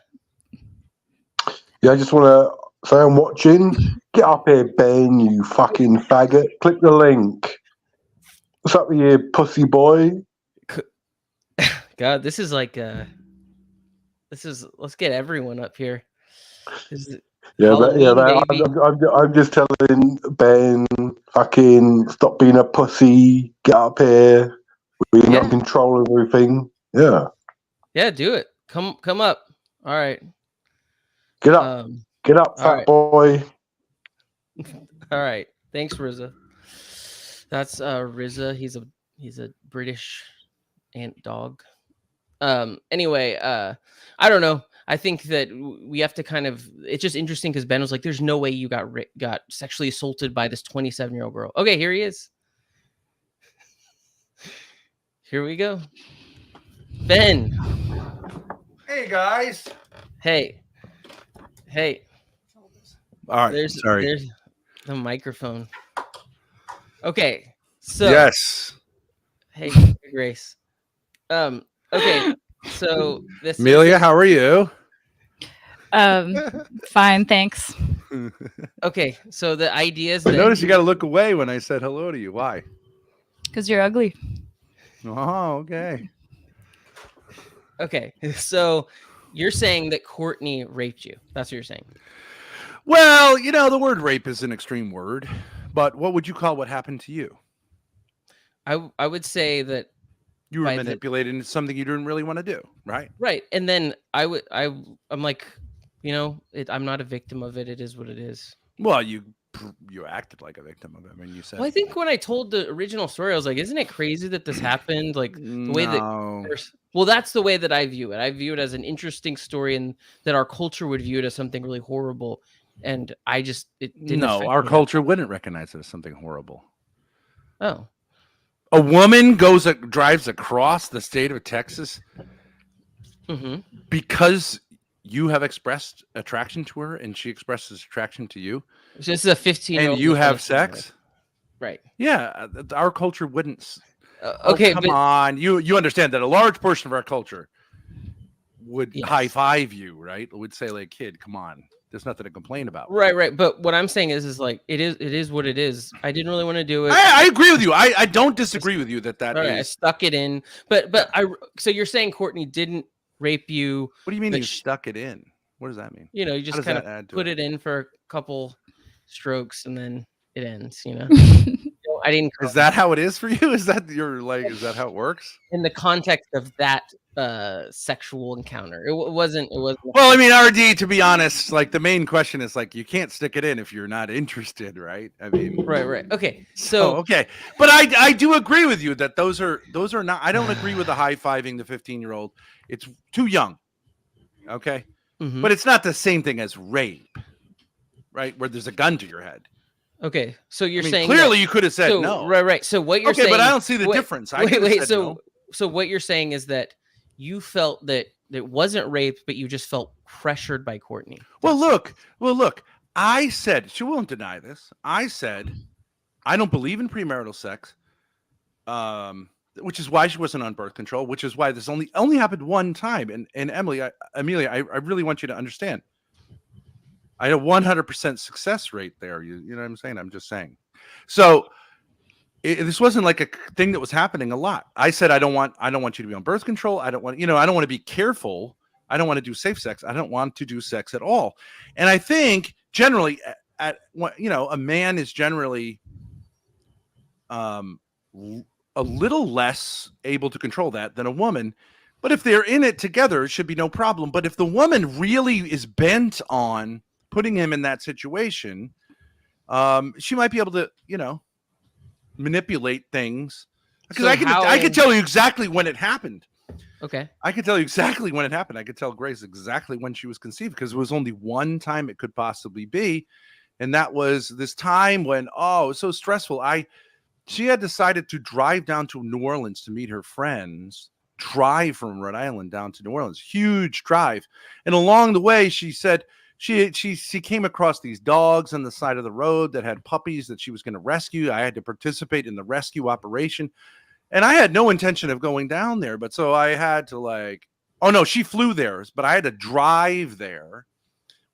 I just want to say I'm watching. Get up here, Ben, you fucking faggot. Click the link. What's up with you, pussy boy? God, this is like let's get everyone up here. I'm just telling Ben, fucking stop being a pussy. Get up here. We're not in control of everything. Yeah. Yeah, do it. Come up. All right. Get up. Get up, fat boy. All right. Thanks, Riza. That's Riza. He's a British ant dog. Anyway, I don't know. I think that we have to kind of. It's just interesting because Ben was like, "There's no way you got sexually assaulted by this 27-year-old girl." Okay, here he is. Here we go. Ben. Hey guys. Hey. All right. There's the microphone. Okay. So yes. Hey, Grace. Okay. So this Amelia, how are you? Fine, thanks. Okay. So the idea is I noticed you got to look away when I said hello to you. Why? Because you're ugly. Oh, okay. Okay. So you're saying that Courtney raped you. That's what you're saying. Well, the word rape is an extreme word, but what would you call what happened to you? I would say that you were manipulated into something you didn't really want to do, right? Right. And then I'm like, I'm not a victim of it. It is what it is. Well, you acted like a victim of it. I mean, you said. Well, I think when I told the original story, I was like, isn't it crazy that this happened? Like the way that. Well, that's the way that I view it. I view it as an interesting story, and that our culture would view it as something really horrible. And it didn't. No, our culture wouldn't recognize it as something horrible. Oh. A woman drives across the state of Texas because you have expressed attraction to her and she expresses attraction to you. So this is a 15-year-old. And you have sex? Right. Yeah. Our culture wouldn't. Okay. Come on. You understand that a large portion of our culture would high five you, right? Would say like, kid, come on. There's nothing to complain about. Right. But what I'm saying is like, it is what it is. I didn't really want to do it. I agree with you. I don't disagree with you that right, I stuck it in, but so you're saying Courtney didn't rape you? What do you mean you stuck it in? What does that mean? You just kind of put it in for a couple strokes and then it ends, I didn't. Is that how it is for you? Is that is that how it works? In the context of that sexual encounter, it wasn't. Well, I mean, RD, to be honest, like the main question is like, you can't stick it in if you're not interested, right? I mean, right. Okay. So okay. But I do agree with you that those are not, I don't agree with the high-fiving the 15-year-old. It's too young. Okay. But it's not the same thing as rape, right? Where there's a gun to your head. Okay, so you're saying clearly you could have said no. Right. So what you're saying? Okay, but I don't see the difference. Wait. So what you're saying is that you felt that it wasn't rape, but you just felt pressured by Courtney. Well, look. I said, she won't deny this. I said, I don't believe in premarital sex, which is why she wasn't on birth control. Which is why this only happened one time. And Amelia, I really want you to understand. I had a 100% success rate there. You know what I'm saying? I'm just saying. So this wasn't like a thing that was happening a lot. I said, I don't want you to be on birth control. I don't want to be careful. I don't want to do safe sex. I don't want to do sex at all. And I think generally a man is generally a little less able to control that than a woman. But if they're in it together, it should be no problem. But if the woman really is bent on putting him in that situation, she might be able to, manipulate things. Because I can tell you exactly when it happened. Okay. I can tell you exactly when it happened. I could tell Grace exactly when she was conceived because it was only one time it could possibly be. And that was this time when, it was so stressful. She had decided to drive down to New Orleans to meet her friends, drive from Rhode Island down to New Orleans, huge drive. And along the way, she said, she came across these dogs on the side of the road that had puppies that she was going to rescue. I had to participate in the rescue operation. And I had no intention of going down there. But so I had to she flew there, but I had to drive there,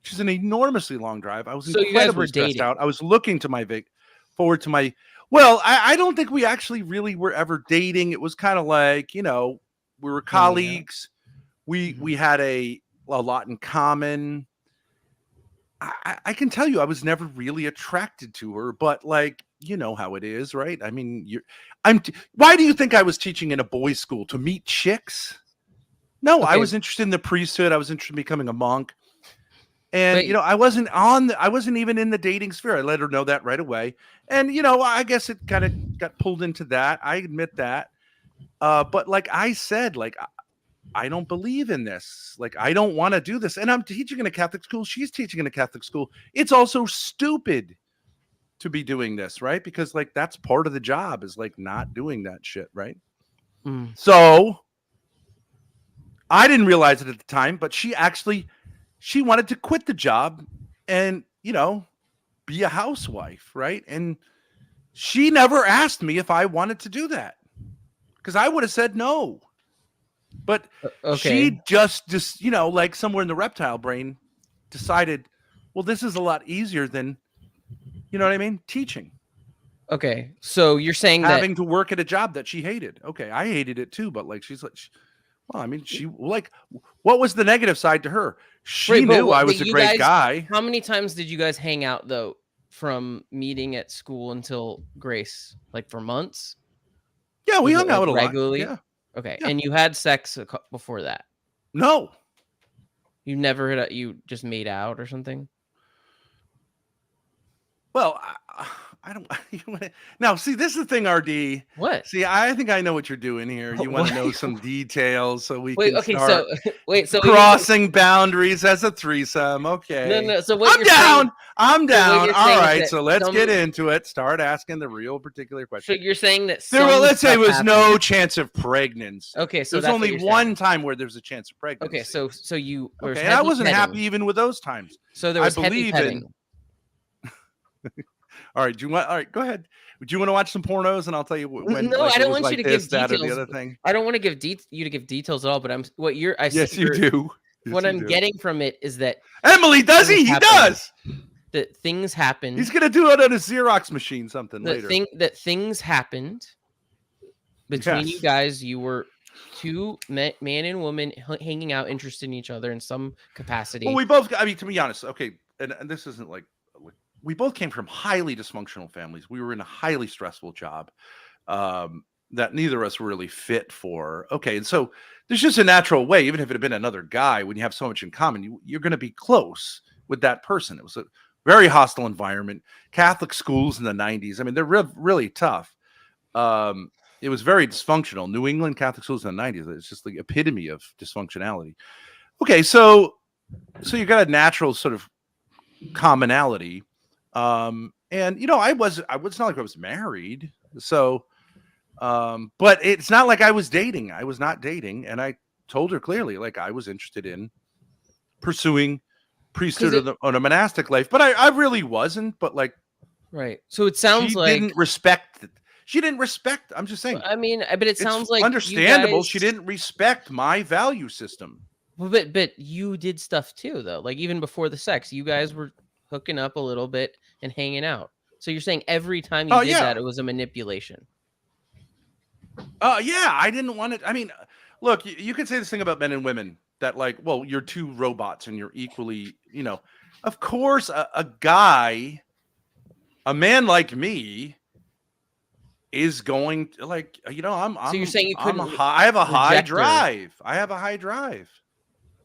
which is an enormously long drive. I was incredibly stressed out. I was looking to forward to my, I don't think we actually really were ever dating. It was kind of like, we were colleagues. We had a lot in common. I can tell you I was never really attracted to her, but you know how it is, right? I mean, why do you think I was teaching in a boys' school? To meet chicks? No, okay. I was interested in the priesthood. I was interested in becoming a monk. And, I wasn't even in the dating sphere. I let her know that right away. And, I guess it kind of got pulled into that. I admit that. But like I said, I don't believe in this. I don't want to do this. And I'm teaching in a Catholic school. She's teaching in a Catholic school. It's also stupid to be doing this, right? Because that's part of the job is not doing that shit, right? So I didn't realize it at the time, but she wanted to quit the job and, be a housewife, right? And she never asked me if I wanted to do that because I would have said no. But she just somewhere in the reptile brain decided, well, this is a lot easier than, you know what I mean? Teaching. Okay. So you're saying having to work at a job that she hated. Okay. I hated it too, but what was the negative side to her? She knew I was a great guy. How many times did you guys hang out though from meeting at school until Grace? For months? Yeah, we hung out regularly. Yeah. Okay. Yeah. And you had sex before that? No. You never you just made out or something? Well, I don't. Now, see, this is the thing, RD. What? See, I think I know what you're doing here. You want to know some details so we Wait, can okay, start so wait, so crossing boundaries as a threesome. Okay. no, so what I'm you're saying, down. I'm so what down. you're All saying is right. that So let's some- get into it. Start asking the real particular so question. you're saying that There, well, some let's say stuff was no happened. chance of pregnancy. Okay, so There's that's what only you're one saying. time where there's a chance of pregnancy. Okay, so you Okay, and I wasn't happy even with those times. So there I was heavy believe petting. in. All right, do you want? All right, go ahead. Do you want to watch some pornos, and I'll tell you when? No, like, I it don't was want you like to this, give that, or the details. other thing. I don't want to give you to give details at all. But Yes, you do. What Yes, I'm you do. getting from it is that Emily, does he? things He happen. does. that things happened. He's gonna do it on a Xerox machine something later. That things happened between you Yes. guys. You were two man and woman hanging out, interested in each other in some capacity. Well, we both. I mean, to be honest, okay, and this isn't like we both came from highly dysfunctional families. We were in a highly stressful job that neither of us were really fit for. Okay, and so there's just a natural way, even if it had been another guy, when you have so much in common, you're going to be close with that person. It was a very hostile environment. Catholic schools in the 90s. I mean, they're really tough. It was very dysfunctional. New England Catholic schools in the 90s. It's just the epitome of dysfunctionality. Okay, so you got a natural sort of commonality. And I was not like I was married. So but it's not like I was dating. I was not dating, and I told her clearly, like, I was interested in pursuing priesthood on a monastic life, but I really wasn't. But like, right. So it sounds she like didn't respect it. She didn't respect. I'm just saying. I mean, but it sounds like understandable. you guys, She didn't respect my value system. But you did stuff too, though. Like even before the sex, you guys were hooking up a little bit and hanging out. So you're saying every time you did that, it was a manipulation. Yeah, I didn't want it. I mean, look, you could say this thing about men and women that, like, well, you're two robots and you're equally, of course, a man like me is going to, like, I'm. So you're saying you couldn't? I have a high drive. I have a high drive.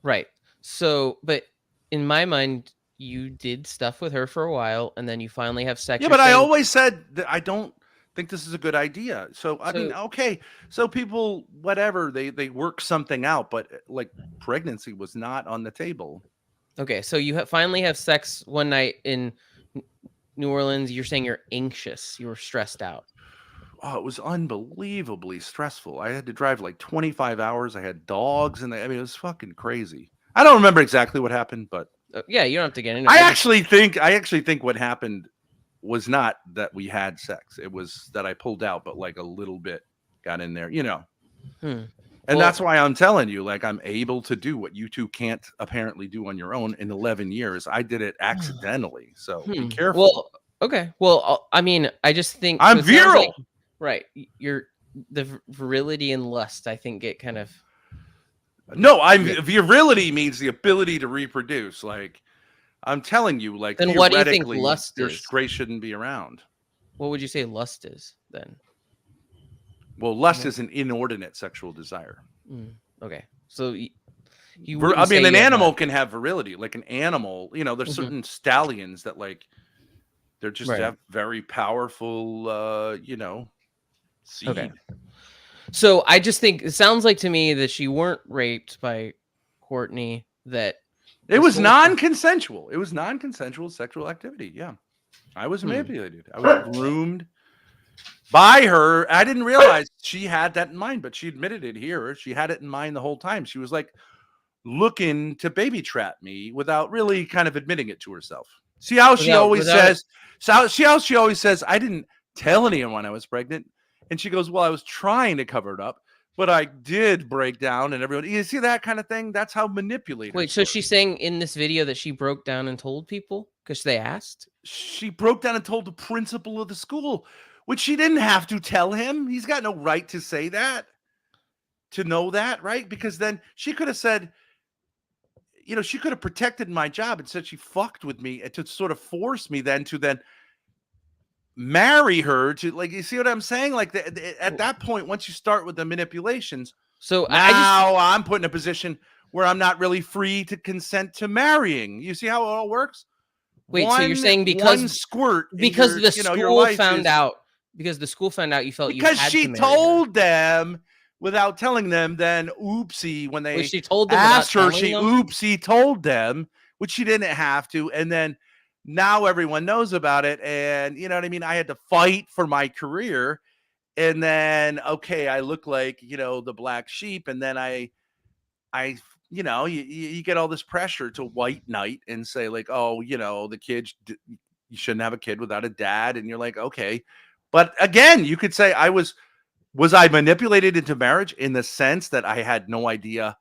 Right. So, but in my mind, you did stuff with her for a while, and then you finally have sex. Yeah, but I always said that I don't think this is a good idea. So I mean, okay, so people, whatever, they work something out, but like pregnancy was not on the table. Okay, so you finally have sex one night in New Orleans. You're saying you're anxious, you were stressed out. Oh, it was unbelievably stressful. I had to drive like 25 hours. I had dogs, and it was fucking crazy. I don't remember exactly what happened, but yeah, you don't have to get into it. I actually think what happened was not that we had sex. It was that I pulled out, but like a little bit got in there, And that's why I'm telling you, like, I'm able to do what you two can't apparently do on your own in 11 years. I did it accidentally. So be careful. Well, okay. Well, I mean, I just think I'm virile. Right. The virility and lust, I think, get kind of. No, virility means the ability to reproduce. Like, I'm telling you, like, then what do you think lust is? Grace shouldn't be around. What would you say lust is then? Well, lust is an inordinate sexual desire. Okay, so I mean, an animal can have virility. Like an animal, there's certain stallions that, like, they're just have very powerful, seed. Okay. So I just think it sounds like to me that you weren't raped by Courtney. That it was non-consensual. It was non-consensual sexual activity. Yeah, I was manipulated. I was groomed by her. I didn't realize she had that in mind, but she admitted it here. She had it in mind the whole time. She was like looking to baby trap me without really kind of admitting it to herself. See how she always says, I didn't tell anyone I was pregnant. And she goes, well, I was trying to cover it up, but I did break down, and everyone, you see that kind of thing? That's how manipulated. Wait, so she's saying in this video that she broke down and told people because they asked? She broke down and told the principal of the school, which she didn't have to tell him. He's got no right to say that, to know that, right? Because then she could have said, she could have protected my job and said she fucked with me and to sort of force me then to marry her to, like, you see what I'm saying? Like, at that point, once you start with the manipulations, so I'm put in a position where I'm not really free to consent to marrying. You see how it all works? Wait, so you're saying one because squirt in because your, the you know, your school life found is- out because the school found out you felt you because had she to marry her. told them without telling them, then oopsie, when they Wait, she told them without asked her, telling she them? oopsie told them, which she didn't have to. And then now everyone knows about it. And you know what I mean? I had to fight for my career. And then, okay, I look like, you know, the black sheep. And then I, you know, you get all this pressure to white knight and say like, oh, you know, the kid, you shouldn't have a kid without a dad. And you're like, okay. But again, you could say was I manipulated into marriage in the sense that I had no idea,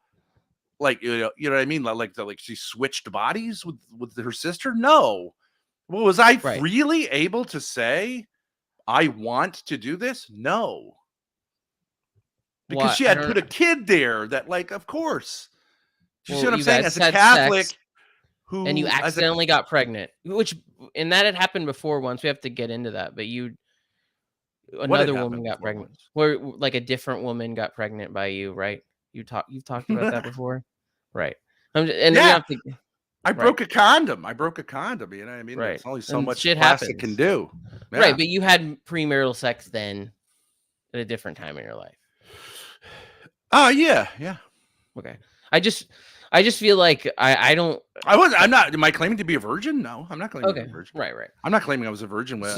like, you know what I mean? Like she switched bodies with her sister? No. Well, was I Right. really able to say, I want to do this? No. Because Why? she I had don't- put a kid there that, like, of course. Do you see Well, what I'm you saying? guys As a had Catholic sex, who and you as a accidentally got pregnant, and that had happened before once. We have to get into that, but What had another happened woman got before pregnant, once? where like a different woman got pregnant by you, right? You've talked about that before, right? And we Yeah. have to, I right, broke a condom. You know what I mean? right, There's only so and much shit plastic can happens, do. right? Yeah. But you had premarital sex then at a different time in your life. Oh, yeah. Yeah. Okay, I just feel like I'm not. Am I claiming to be a virgin? No, I'm not claiming to okay, be a virgin. right. I'm not claiming I was a virgin when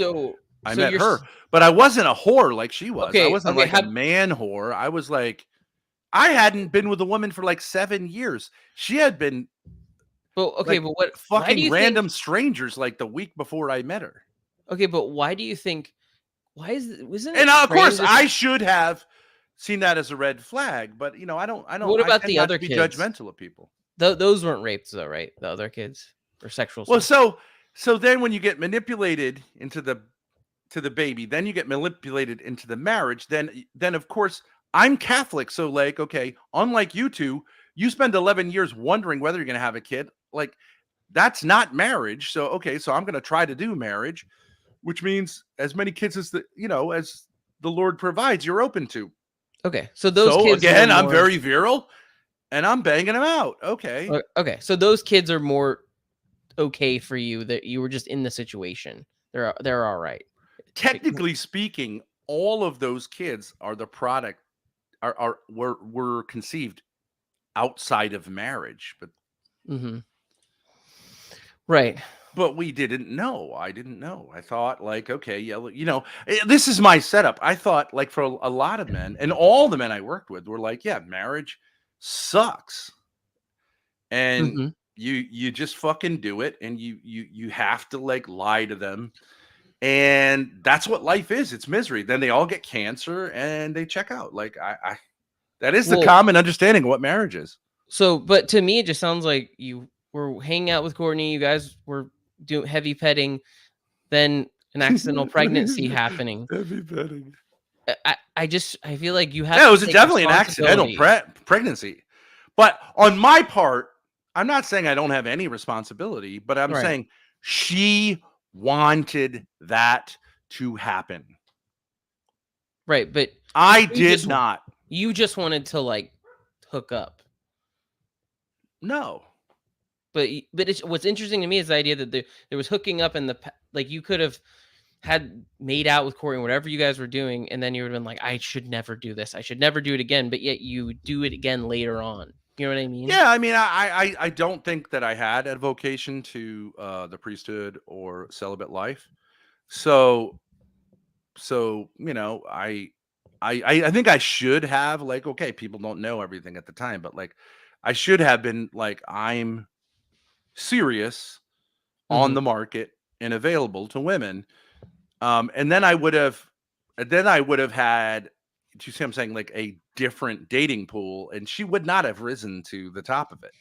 I met you're her, but I wasn't a whore like she was. I okay. wasn't Okay, like a man whore. I was like, I hadn't been with a woman for like 7 years. She had been but okay, like but why do fucking you random think? strangers like the week before I met her. Okay, but why do you think? Wasn't it And of course, strange I should have seen that as a red flag, but you know, I don't. What I about tend the not other to be kids? judgmental of people. Those weren't rapes though, right? The other kids or sexual Well, stuff. so then when you get manipulated into the baby, then you get manipulated into the marriage. Then of course I'm Catholic, so like, okay, unlike you two, you spend 11 years wondering whether you're going to have a kid. Like that's not marriage. So okay, so I'm going to try to do marriage, which means as many kids as as the Lord provides, you're open to. Okay, so those So kids again, were I'm more, very virile, and I'm banging them out. Okay. okay. So those kids are more okay for you that you were just in the situation. They're all right. Technically speaking, all of those kids are the product were conceived outside of marriage, Mm-hmm. Right. but we didn't know. I didn't know. I thought like, okay, yeah, this is my setup. I thought like for a lot of men, and all the men I worked with were like, yeah, marriage sucks, and Mm-hmm. you just fucking do it, and you have to like lie to them. And that's what life is. It's misery. Then they all get cancer and they check out. Like that is the Well, common understanding of what marriage is. So, but to me, it just sounds like you were hanging out with Courtney. You guys were doing heavy petting, then an accidental pregnancy happening. Heavy petting. I feel like you have. Yeah, it to was take definitely an accidental responsibility. pregnancy. But on my part, I'm not saying I don't have any responsibility, but I'm Right. saying she wanted that to happen. Right, but I you did not. You just wanted to like hook up. No. But what's interesting to me is the idea that there was hooking up, and like you could have had made out with Corey, whatever you guys were doing, and then you would have been like, I should never do this. I should never do it again. But yet you do it again later on. You know what I mean? Yeah, I mean, I don't think that I had a vocation to the priesthood or celibate life. So I think I should have like, okay, people don't know everything at the time, but like I should have been like, I'm serious on the market and available to women. And then I would have had, do you see what I'm saying? Like a different dating pool, and she would not have risen to the top of it.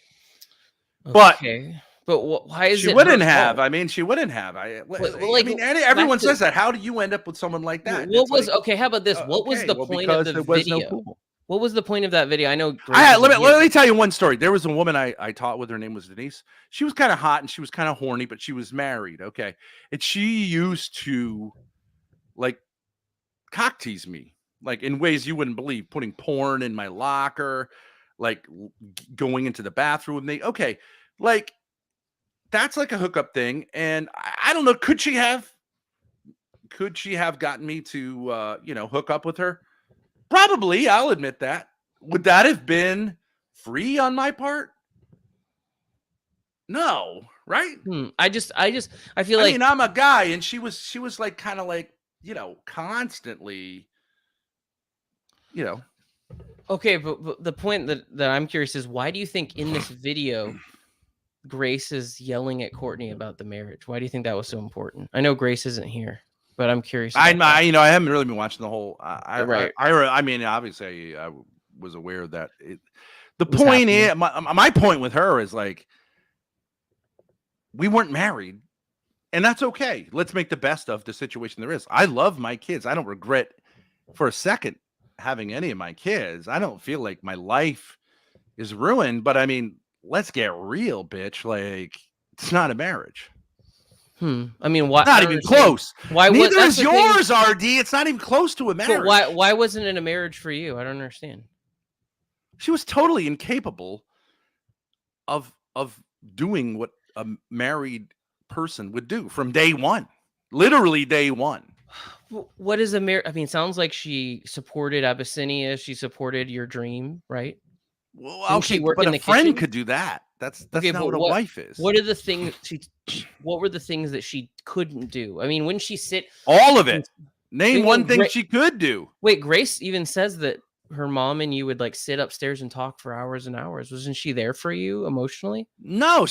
Okay. But why is she it wouldn't her have? fault? I mean, she wouldn't have. I like, mean, everyone back to- says that. How do you end up with someone like that? And What it's was like, okay? How about this? What was okay, the well, point of because the there was no video? pool. What was the point of that video? I know. Let me tell you one story. There was a woman I taught with. Her name was Denise. She was kind of hot and she was kind of horny, but she was married. Okay, and she used to like cock tease me, like in ways you wouldn't believe. Putting porn in my locker, like going into the bathroom with me. Okay, like that's like a hookup thing, and I don't know. Could she have gotten me to hook up with her? Probably. I'll admit that. Would that have been free on my part? No, right? I feel I like mean, I'm a guy, and she was like kind of like constantly, okay, but the point that I'm curious is, why do you think in this video Grace is yelling at Courtney about the marriage? Why do you think that was so important? I know Grace isn't here, but I'm curious. I about that. I haven't really been watching the whole. Right. I mean, obviously, I was aware that the was point happening. is, my point with her is like, we weren't married, and that's okay. Let's make the best of the situation there is. I love my kids. I don't regret for a second having any of my kids. I don't feel like my life is ruined, but I mean, let's get real, bitch. Like, it's not a marriage. I mean, why? Not even close. Why? Neither is yours, RD. It's not even close to a marriage. But why wasn't it a marriage for you? I don't understand. She was totally incapable of doing what a married person would do from day one. Literally day one. What is a marriage? I mean, it sounds like she supported Abyssinia. She supported your dream, right? Well, Didn't she work but in a the friend kitchen? could do that. That's Okay, not but what a wife is. What are the things what were the things that she couldn't do? I mean, wouldn't she sit? All of it. Name Wait, one thing she could do. Wait, Grace even says that her mom and you would like sit upstairs and talk for hours and hours. Wasn't she there for you emotionally? No,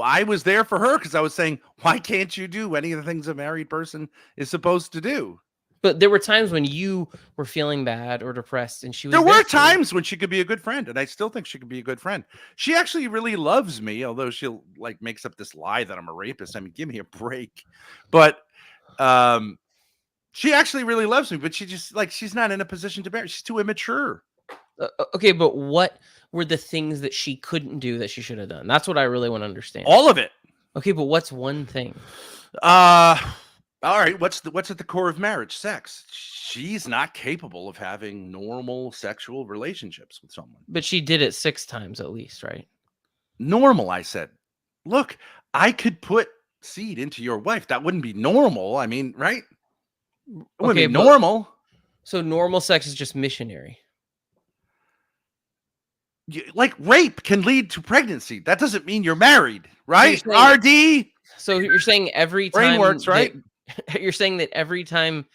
I was there for her because I was saying, why can't you do any of the things a married person is supposed to do? But there were times when you were feeling bad or depressed, and she was. There were times when she could be a good friend, and I still think she could be a good friend. She actually really loves me, although she'll like makes up this lie that I'm a rapist. I mean, give me a break. But she actually really loves me, but she just she's not in a position to marry. She's too immature. Okay, but what were the things that she couldn't do that she should have done? That's what I really want to understand. All of it. Okay, but what's one thing? All right, what's at the core of marriage? Sex. She's not capable of having normal sexual relationships with someone. But she did it 6 times at least, right? Normal, I said. Look, I could put seed into your wife. That wouldn't be normal. I mean, right? It wouldn't be normal. So normal sex is just missionary. Like rape can lead to pregnancy. That doesn't mean you're married, right? RD. So you're saying every time brain works, right? You're saying that every time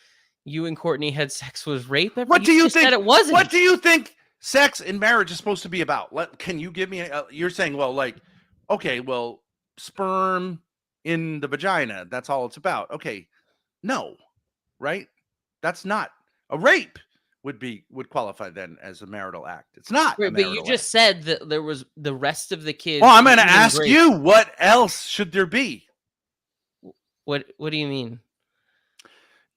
you and Courtney had sex was rape? What do you think? Said it wasn't. What do you think sex in marriage is supposed to be about? Can you give me? You're saying, well, okay, well, sperm in the vagina. That's all it's about. Okay, no, right? That's not a rape. Would qualify then as a marital act. It's not. Right, but you just said that there was the rest of the kids. Well, I'm going to ask you, what else should there be? What do you mean?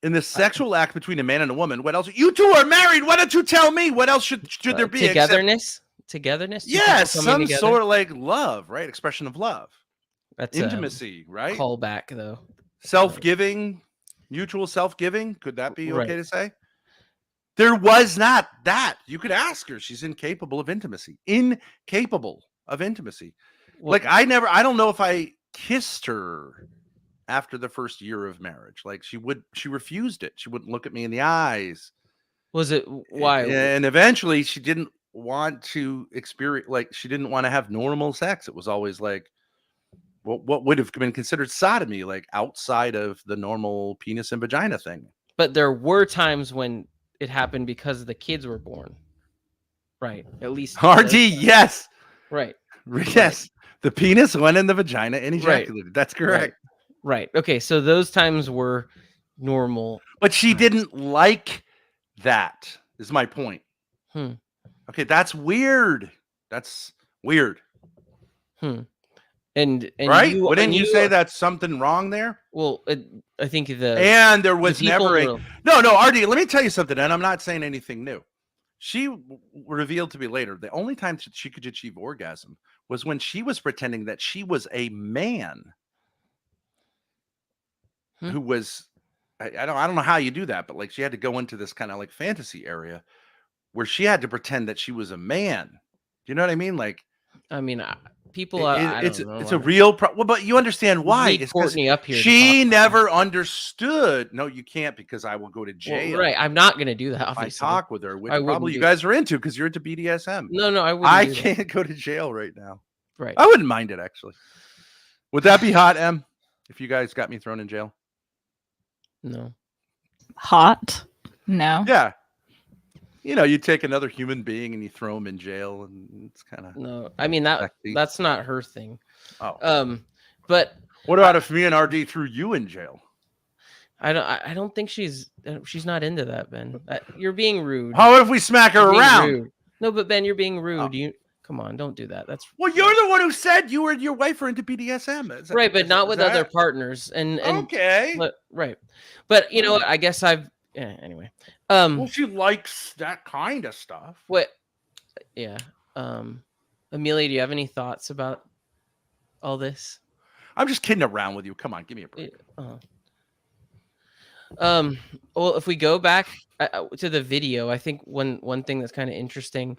In the sexual act between a man and a woman, what else? You two are married. Why don't you tell me what else should there be? Togetherness? Togetherness? Yes, some sort of like love, right? Expression of love. That's intimacy, right? Call back though. Self-giving, mutual self-giving. Could that be okay to say? There was not that. You could ask her. She's incapable of intimacy. Incapable of intimacy. Well, I don't know if I kissed her after the first year of marriage. She refused it. She wouldn't look at me in the eyes. Was it why? And eventually she didn't want to experience, she didn't want to have normal sex. It was always like, what would have been considered sodomy, outside of the normal penis and vagina thing. But there were times when it happened because the kids were born, right? At least RD, yes, right, yes. Right. The penis went in the vagina and ejaculated. Right. That's correct. Right. Okay, so those times were normal, but she didn't like that. Is my point. Okay, that's weird. That's weird. And right? Wouldn't you say that's something wrong there? Well, I think and there was never a no, RD. Let me tell you something, and I'm not saying anything new. She revealed to me later the only time she could achieve orgasm was when she was pretending that she was a man who was. I don't know how you do that, but she had to go into this kind of fantasy area where she had to pretend that she was a man. Do you know what I mean? people, I it's don't know. it's a real problem. Well, but you understand why? Need It's 'cause Courtney up here. to she talk. never understood. No, you can't because I will go to Well, jail. right. I'm not going to do that. If I Obviously, talk with her, which I wouldn't probably you do guys are into because you're into BDSM. no, I wouldn't. I do that. can't go to jail right now. Right. I wouldn't mind it actually. Would that be hot, Em? If you guys got me thrown in jail? No. Hot? No. Yeah. You know, you take another human being and you throw him in jail, and it's kind of No. I mean that's not her thing. Oh. But What about if me and RD threw you in jail? I don't think she's not into that, Ben. You're being rude. How if we smack her You're being around? rude. No, but Ben, you're being rude. Oh. You come on, don't do that. That's Well, you're the one who said you and your wife are into BDSM. right, but not with other partners. And okay. Right. But you know what? I guess anyway. Well, she likes that kind of stuff. What? Yeah. Amelia, do you have any thoughts about all this? I'm just kidding around with you. Come on, give me a break. Well, if we go back to the video, I think one thing that's kind of interesting.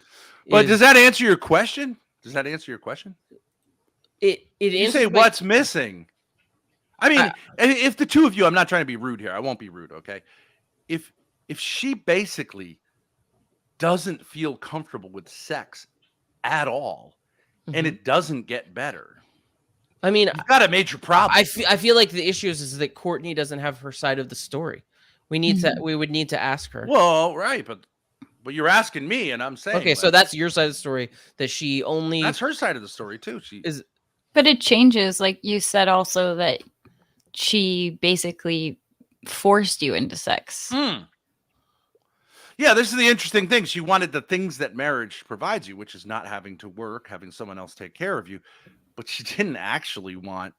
But does that answer your question? Does that answer your question? You say what's missing. I mean, if the two of you, I'm not trying to be rude here. I won't be rude, okay? If she basically doesn't feel comfortable with sex at all, and it doesn't get better, I mean, you've got a major problem. I feel like the issue is that Courtney doesn't have her side of the story. We would need to ask her. Well, right, but you're asking me, and I'm saying okay. So that's your side of the story. That she only that's her side of the story too. But it changes, like you said, also that she basically forced you into sex. Yeah, this is the interesting thing. She wanted the things that marriage provides you, which is not having to work, having someone else take care of you. But she didn't actually want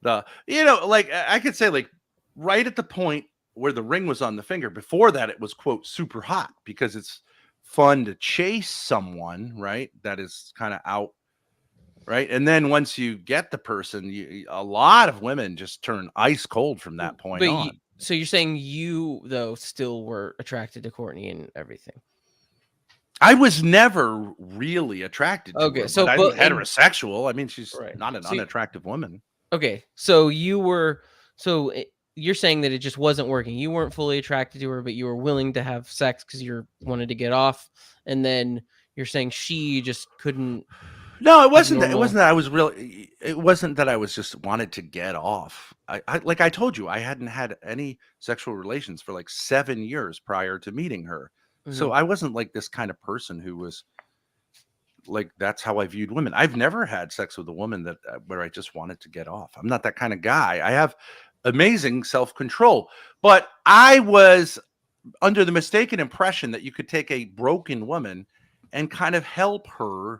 like I could say, like, right at the point where the ring was on the finger. Before that, it was, quote, super hot because it's fun to chase someone, right? That is kind of out, right? And then once you get the person, a lot of women just turn ice cold from that point on. So you're saying you, though, still were attracted to Courtney and everything? I was never really attracted to her. So I'm heterosexual. I mean, she's not an unattractive woman. Okay, so you're saying that it just wasn't working. You weren't fully attracted to her, but you were willing to have sex because you wanted to get off. And then you're saying she just couldn't. No, it wasn't that. It wasn't that I was really. It wasn't that I was just wanted to get off. I like I told you, I hadn't had any sexual relations for like 7 years prior to meeting her. So I wasn't like this kind of person who was like, that's how I viewed women. I've never had sex with a woman that where I just wanted to get off. I'm not that kind of guy. I have amazing self-control, but I was under the mistaken impression that you could take a broken woman and kind of help her,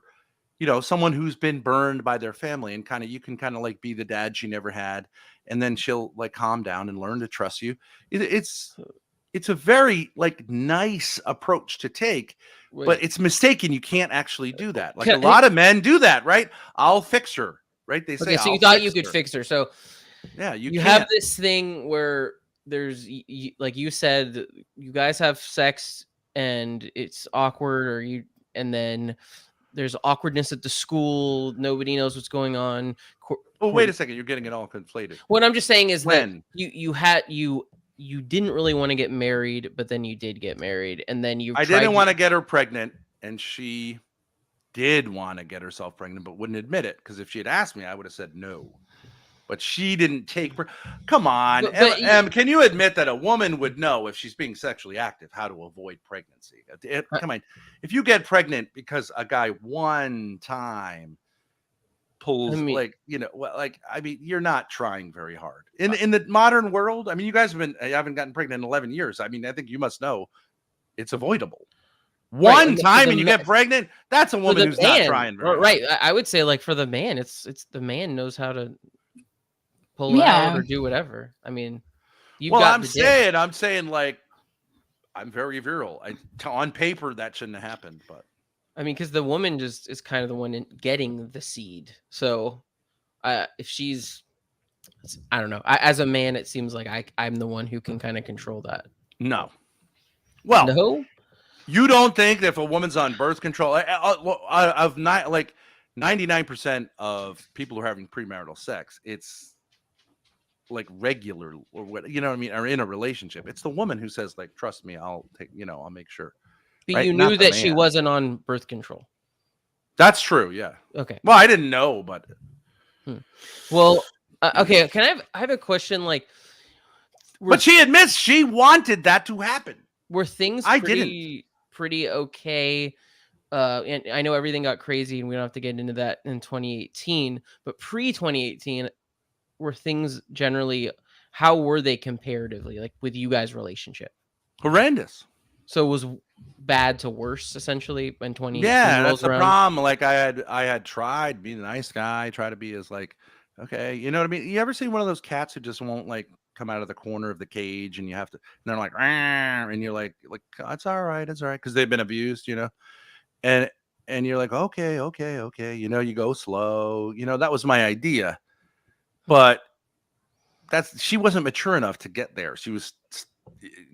you know, someone who's been burned by their family, and you can kind of like be the dad she never had. And then she'll like calm down and learn to trust you. It's a very like nice approach to take, but it's mistaken. You can't actually do that. Like a lot of men do that, right? I'll fix her, right? They say. Okay, so you thought you could fix her. So yeah, you have this thing where there's like you said, you guys have sex and it's awkward, and then there's awkwardness at the school. Nobody knows what's going on. Well, wait a second. You're getting it all conflated. What I'm just saying is that you didn't really want to get married, but then you did get married, and then I didn't want to get her pregnant, and she did want to get herself pregnant, but wouldn't admit it, because if she had asked me, I would have said no. But she didn't take her. Come on, Em, can you admit that a woman would know if she's being sexually active how to avoid pregnancy? Come on, if you get pregnant because a guy one time pulls, you're not trying very hard in the modern world. I mean, you guys haven't gotten pregnant in 11 years. I mean, I think you must know it's avoidable. One time and you get pregnant, that's a woman who's not trying very hard. Right. I would say, like, for the man, it's the man knows how to pull out or do whatever. I mean, I'm saying like, I'm very virile. On paper that shouldn't have happened, but I mean, because the woman just is kind of the one getting the seed. So if she's, I don't know. As a man, it seems like I'm the one who can kind of control that. No. Well, no. You don't think that if a woman's on birth control, of not like 99% of people who are having premarital sex, it's like regular or what, you know what I mean, are in a relationship. It's the woman who says like, trust me, I'll take, I'll make sure. But Right? you Not knew the that she man. wasn't on birth control. That's true. Yeah. Okay. Well, I didn't know, but Well, okay. I have a question. Like, but she admits she wanted that to happen. were things I pretty okay? And I know everything got crazy, and we don't have to get into that in 2018. But pre 2018, were things generally? How were they comparatively, like with you guys' relationship? Horrendous. So it was bad to worse, essentially, when 2018 Yeah, rolls that's the around. problem. Like I had tried being a nice guy, try to be as like, okay, you know what I mean? You ever see one of those cats who just won't like come out of the corner of the cage, and you have to, and they're like, "Rah," and you're like, it's all right, because they've been abused, and you're like, okay, you go slow, that was my idea, but she wasn't mature enough to get there. She was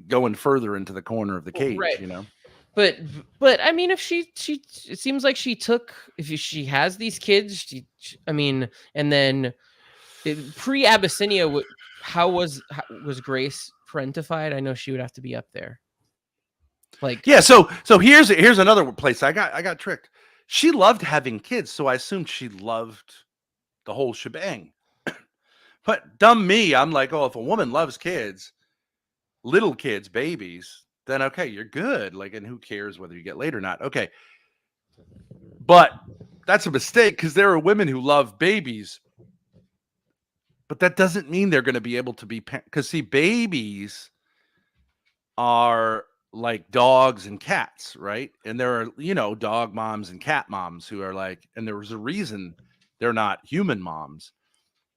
going further into the corner of the cage, Right. But I mean, if she it seems like she took, if she has these kids, I mean, and then pre Abyssinia, how was Grace parentified? I know she would have to be up there. Like, yeah. So here's another place I got tricked. She loved having kids, so I assumed she loved the whole shebang. But dumb me, I'm like, oh, if a woman loves kids, little kids, babies, then okay, you're good. Like, and who cares whether you get laid or not? Okay. But that's a mistake, because there are women who love babies, but that doesn't mean they're going to be able to be, because see, babies are like dogs and cats, right? And there are, dog moms and cat moms who are like, and there's a reason they're not human moms.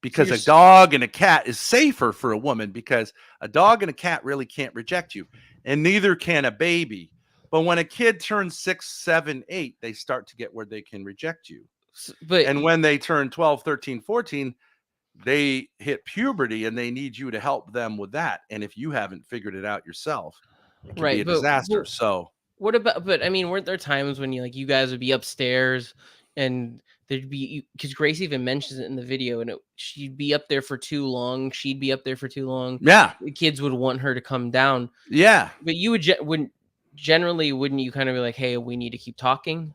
Because a dog and a cat is safer for a woman, because a dog and a cat really can't reject you, and neither can a baby. But when a kid turns 6, 7, 8, they start to get where they can reject you. And when they turn 12, 13, 14, they hit puberty, and they need you to help them with that. And if you haven't figured it out yourself, it can be a disaster. So what about, but I mean, weren't there times when you guys would be upstairs and there'd be, because Grace even mentions it in the video, and she'd be up there for too long. She'd be up there for too long. Yeah. The kids would want her to come down. Yeah. But you wouldn't you kind of be like, hey, we need to keep talking?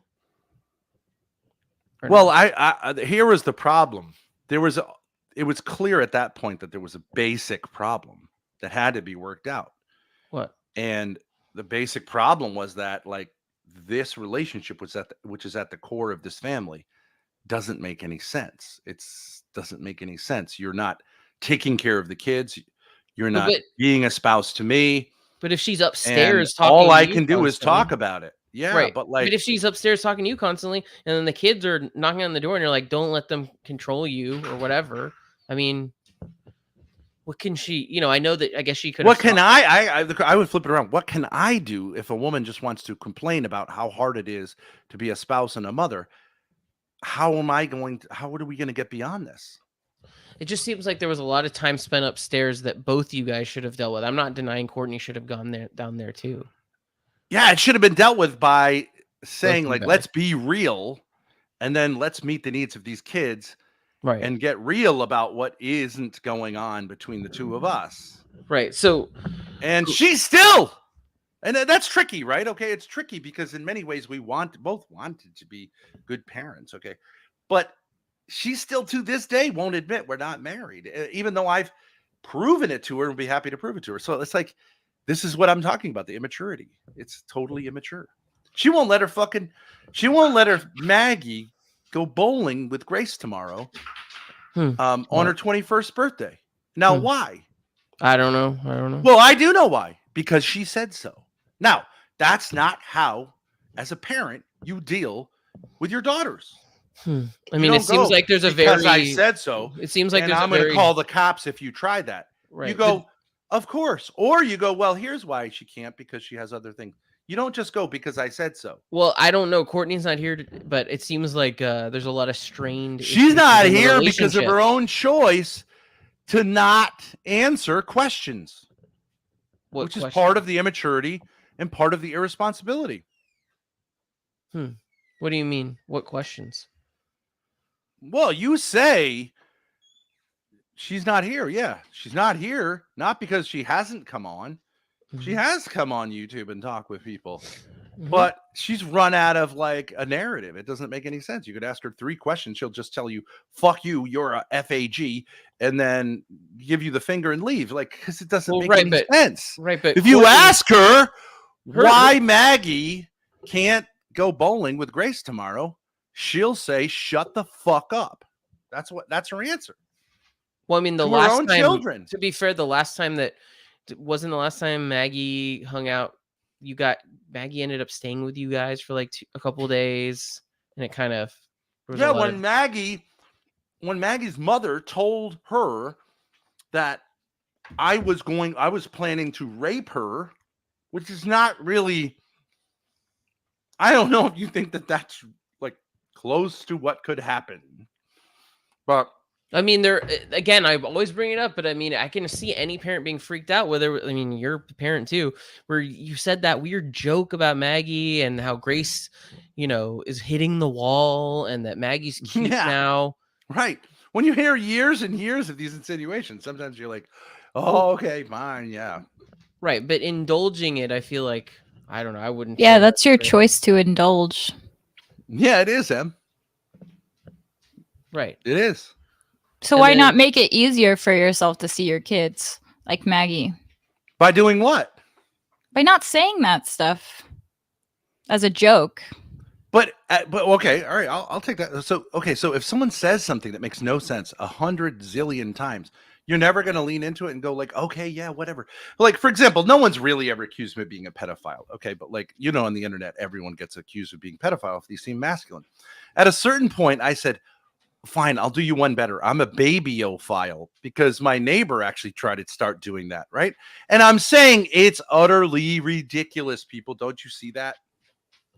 Well, no? I here was the problem. It was clear at that point that there was a basic problem that had to be worked out. What? And the basic problem was that, like, this relationship which is at the core of this family doesn't make any sense. Doesn't make any sense. You're not taking care of the kids. You're not being a spouse to me. But if she's upstairs talking, all I can do is talk about it. Yeah, right. But if she's upstairs talking to you constantly, and then the kids are knocking on the door, and you're like, don't let them control you or whatever. I mean, what can she? I know that. I guess she could. What can I would flip it around. What can I do if a woman just wants to complain about how hard it is to be a spouse and a mother? How are we going to get beyond this? It just seems like there was a lot of time spent upstairs that both you guys should have dealt with. I'm not denying Courtney should have gone down there too. Yeah, it should have been dealt with by saying, like, let's be real, and then let's meet the needs of these kids, right? And get real about what isn't going on between the two of us, right? So, and she's still, and that's tricky, right? Okay, it's tricky because in many ways we both wanted to be good parents, okay, but she still to this day won't admit we're not married, even though I've proven it to her and be happy to prove it to her. So it's like, this is what I'm talking about, the immaturity. It's totally immature. She won't let her Maggie go bowling with Grace tomorrow on her 21st birthday. Now, why? I don't know. Well, I do know why, because she said so. Now, that's not how, as a parent, you deal with your daughters. I mean, it seems like there's because I said so. It seems like I'm going to call the cops if you try that. Right. You go, of course. Or you go, well, here's why she can't, because she has other things. You don't just go because I said so. Well, I don't know. Courtney's not here, but it seems like there's a lot of strained. She's not here because of her own choice to not answer questions, which is part of the immaturity and part of the irresponsibility. What do you mean? What questions? Well, you say she's not here. Yeah, she's not here. Not because she hasn't come on. She has come on YouTube and talked with people. But she's run out of like a narrative. It doesn't make any sense. You could ask her 3 questions. She'll just tell you, fuck you, you're a FAG, and then give you the finger and leave. Like, because it doesn't make any sense. Right. But If you ask her why Maggie can't go bowling with Grace tomorrow, she'll say, shut the fuck up. That's her answer. Well, I mean, To her own children. To be fair, the last time Maggie hung out, Maggie ended up staying with you guys for like a couple of days, and it kind of when Maggie's mother told her that I was planning to rape her, which is not really. I don't know if you think that that's like close to what could happen, but. I mean, again, I always bring it up, but I mean, I can see any parent being freaked out, you're a parent too, where you said that weird joke about Maggie and how Grace, is hitting the wall and that Maggie's cute now. Right. When you hear years and years of these insinuations, sometimes you're like, oh, okay, fine. Yeah. Right. But indulging it, I feel like, I don't know. I wouldn't. Yeah, that's your choice to indulge. Yeah, it is, Em. Right. It is. So why not make it easier for yourself to see your kids, like Maggie? By doing what? By not saying that stuff as a joke. But okay, all right, I'll take that. So if someone says something that makes no sense 100 zillion times, you're never going to lean into it and go like, okay, yeah, whatever. Like, for example, no one's really ever accused me of being a pedophile. Okay, but like, on the internet, everyone gets accused of being a pedophile if they seem masculine. At a certain point, I said, fine, I'll do you one better. I'm a babyophile because my neighbor actually tried to start doing that, right? And I'm saying it's utterly ridiculous, people. Don't you see that?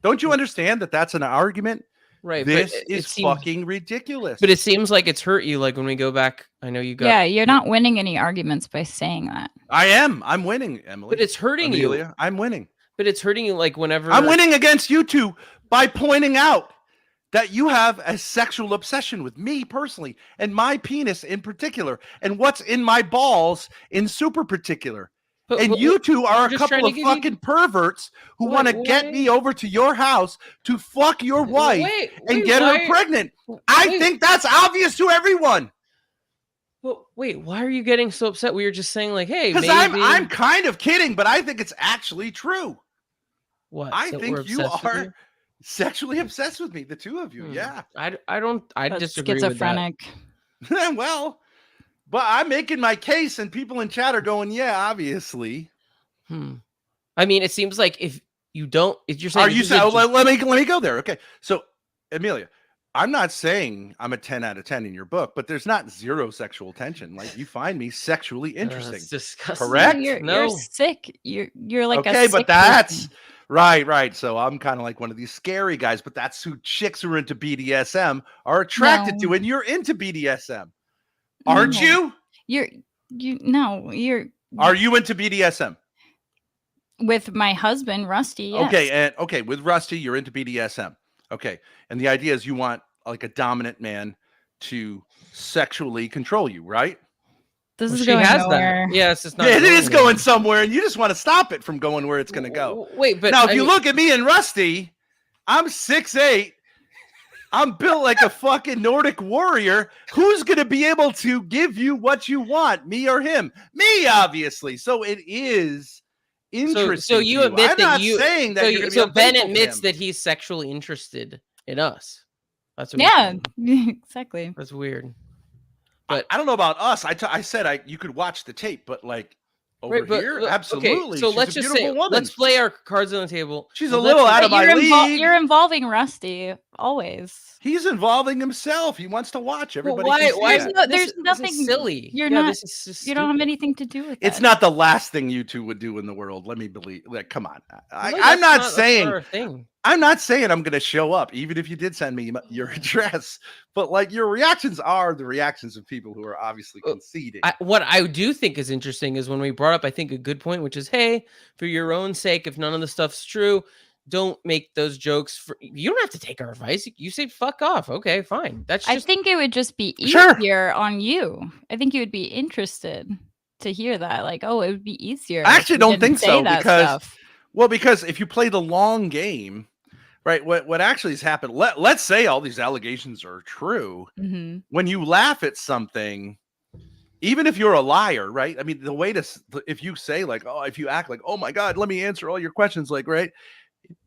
Don't you understand that that's an argument? Right. This is fucking ridiculous. But it seems like it's hurt you. Like when we go back, I know you got. Yeah, you're not winning any arguments by saying that. I am. I'm winning, Emily. But it's hurting Amelia, you. I'm winning. But it's hurting you like whenever. I'm winning against you two by pointing out that you have a sexual obsession with me personally and my penis in particular and what's in my balls in super particular. And you two are a couple of fucking perverts who want to get me over to your house to fuck your wife and get her pregnant. I think that's obvious to everyone. But wait, why are you getting so upset? We were just saying like, hey, because I'm kind of kidding, but I think it's actually true. What? I think you are sexually obsessed with me, the two of you. Yeah. I disagree schizophrenic. with that. Well, but I'm making my case and people in chat are going, yeah, obviously. I mean, it seems like if you're saying, are you saying, let me go there. Okay. So Amelia, I'm not saying I'm a 10 out of 10 in your book, but there's not zero sexual tension. Like you find me sexually interesting. That's disgusting. Correct? You're sick. You're like okay, a sick but that's person. right. So I'm kind of like one of these scary guys, but that's who chicks who are into BDSM are attracted to, and you're into BDSM, aren't you? Are you into BDSM? With my husband, Rusty. Yes. Okay, with Rusty, you're into BDSM. Okay, and the idea is you want like a dominant man to sexually control you, right? This is going nowhere. Yeah, it's just not. Yeah, it is going somewhere, and you just want to stop it from going where it's going to go. Wait, but now if you look at me and Rusty, I'm 6'8". I'm built like a fucking Nordic warrior. Who's going to be able to give you what you want, me or him? Me, obviously. So it is interesting. So you admit that you. Saying that so Ben admits that he's sexually interested in us. That's what exactly. That's weird. But I don't know about us. I said you could watch the tape, but like over here, absolutely. Okay, so let's just say, woman. let's play our cards on the table. She's a little out of my league. You're involving Rusty always. He's involving himself. He wants to watch everybody. Why? There's nothing silly. You're not. You don't have anything to do with it. It's not the last thing you two would do in the world. Let me believe. Like, come on. I'm not saying. I'm not saying I'm going to show up, even if you did send me your address. But like your reactions are the reactions of people who are obviously conceding. What I do think is interesting is when we brought up, I think, a good point, which is, hey, for your own sake, if none of the stuff's true, don't make those jokes. You don't have to take our advice. You say fuck off. Okay, fine. That's I just think it would just be Sure. easier on you. I think you would be interested to hear that. Like, oh, it would be easier. I if actually you don't didn't think say so that because stuff. because if you play the long game, right? What actually has happened? Let's say all these allegations are true. hmm When you laugh at something, even if you're a liar, right? I mean, the way to if you say like, oh, if you act like, oh my God, let me answer all your questions, like, right?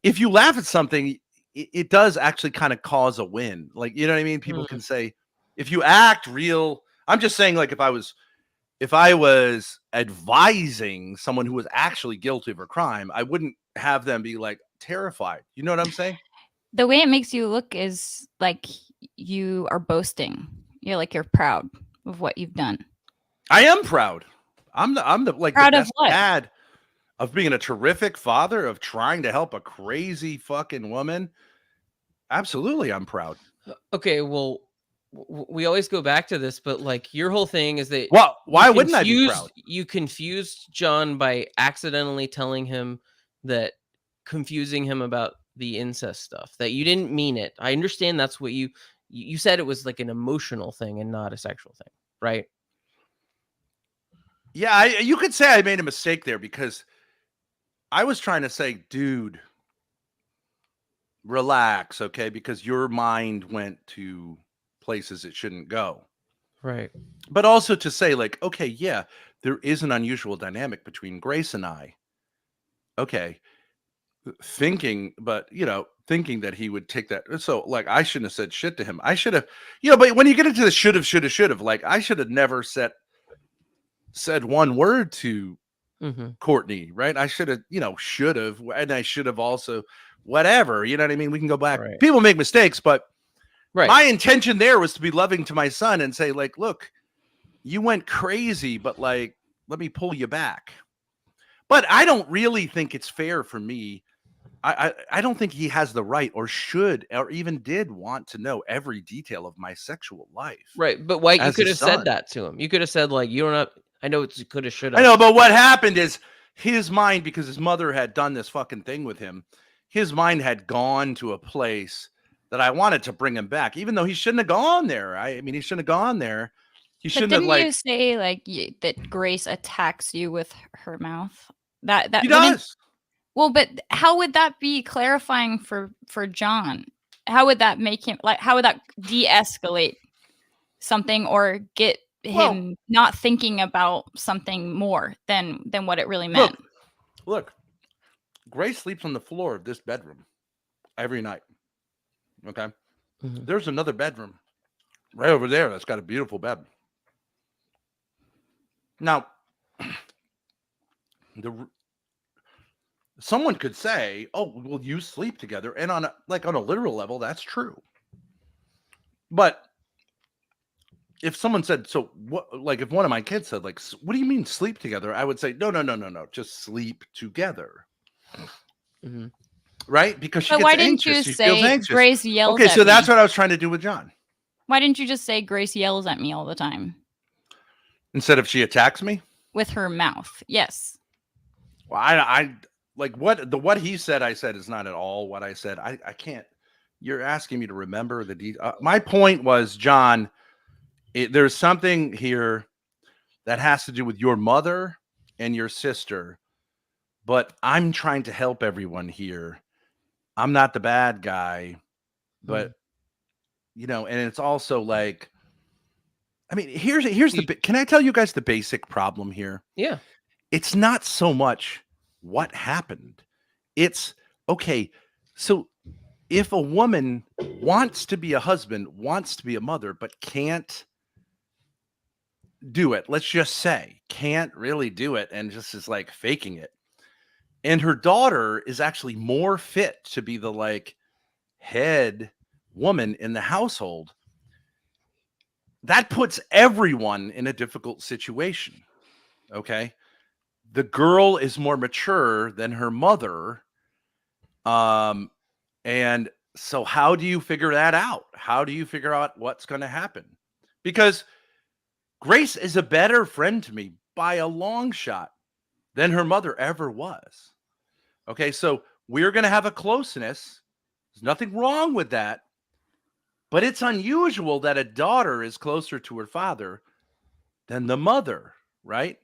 If you laugh at something, it does actually kind of cause a win. Like, you know what I mean? People can say, if you act real, I'm just saying, like, if I was advising someone who was actually guilty of a crime, I wouldn't have them be like terrified. You know what I'm saying? The way it makes you look is like you are boasting. You're proud of what you've done. I am proud. I'm the like Proud the of best what? dad, of being a terrific father, of trying to help a crazy fucking woman. Absolutely, I'm proud. okay. Well, we always go back to this, but like your whole thing is that Well, why wouldn't I be proud? You confused John by accidentally telling him that, confusing him about the incest stuff, that you didn't mean it. I understand that's what you said. It was like an emotional thing and not a sexual thing, right? Yeah, you could say I made a mistake there because I was trying to say, dude, relax, okay? Because your mind went to places it shouldn't go. Right. But also to say, like, okay, yeah, there is an unusual dynamic between Grace and I. Okay. Thinking that he would take that. So, like, I shouldn't have said shit to him. I should have, but when you get into the should have, like, I should have never said one word to Courtney, right? I should have, and I should have also, whatever, you know what I mean? We can go back. Right. People make mistakes, but Right. my intention there was to be loving to my son and say, like, look, you went crazy, but like, let me pull you back. But I don't really think it's fair for me. I don't think he has the right or should or even did want to know every detail of my sexual life. Right. But why you as could a have son. said that to him. You could have said, like, you don't have, I know it's could have, should have. I know, but what happened is his mind, because his mother had done this fucking thing with him, his mind had gone to a place that I wanted to bring him back, even though he shouldn't have gone there. I mean, he shouldn't have gone there. He But shouldn't didn't have, you like, say that Grace attacks you with her mouth? That he wouldn't. does. Well, but how would that be clarifying for John? How would that make him, like, how would that de-escalate something or get him not thinking about something more than what it really meant? Look, Grace sleeps on the floor of this bedroom every night. Okay. There's another bedroom right over there that's got a beautiful bed. Now, someone could say, oh, well, you sleep together. And on a literal level, that's true. But if someone said, so what, like if one of my kids said, like, what do you mean sleep together? I would say, no, just sleep together. Right? Because she But gets why didn't anxious. you She feels say anxious. Grace yells Okay, at so that's me? what I was trying to do with John. Why didn't you just say Grace yells at me all the time? Instead of she attacks me? With her mouth. Yes. Well, I like what he said, I said is not at all what I said. I can't. You're asking me to remember the detail. My point was, John, there's something here that has to do with your mother and your sister, but I'm trying to help everyone here. I'm not the bad guy, but and it's also like, I mean, here's the can I tell you guys the basic problem here? Yeah. It's not so much what happened. It's okay. So if a woman wants to be a husband, wants to be a mother, but can't do it, let's just say, can't really do it and just is like faking it. And her daughter is actually more fit to be the like head woman in the household. That puts everyone in a difficult situation. Okay. The girl is more mature than her mother. And so how do you figure that out? How do you figure out what's going to happen? Because Grace is a better friend to me by a long shot than her mother ever was. Okay, so we're going to have a closeness. There's nothing wrong with that. But it's unusual that a daughter is closer to her father than the mother, right?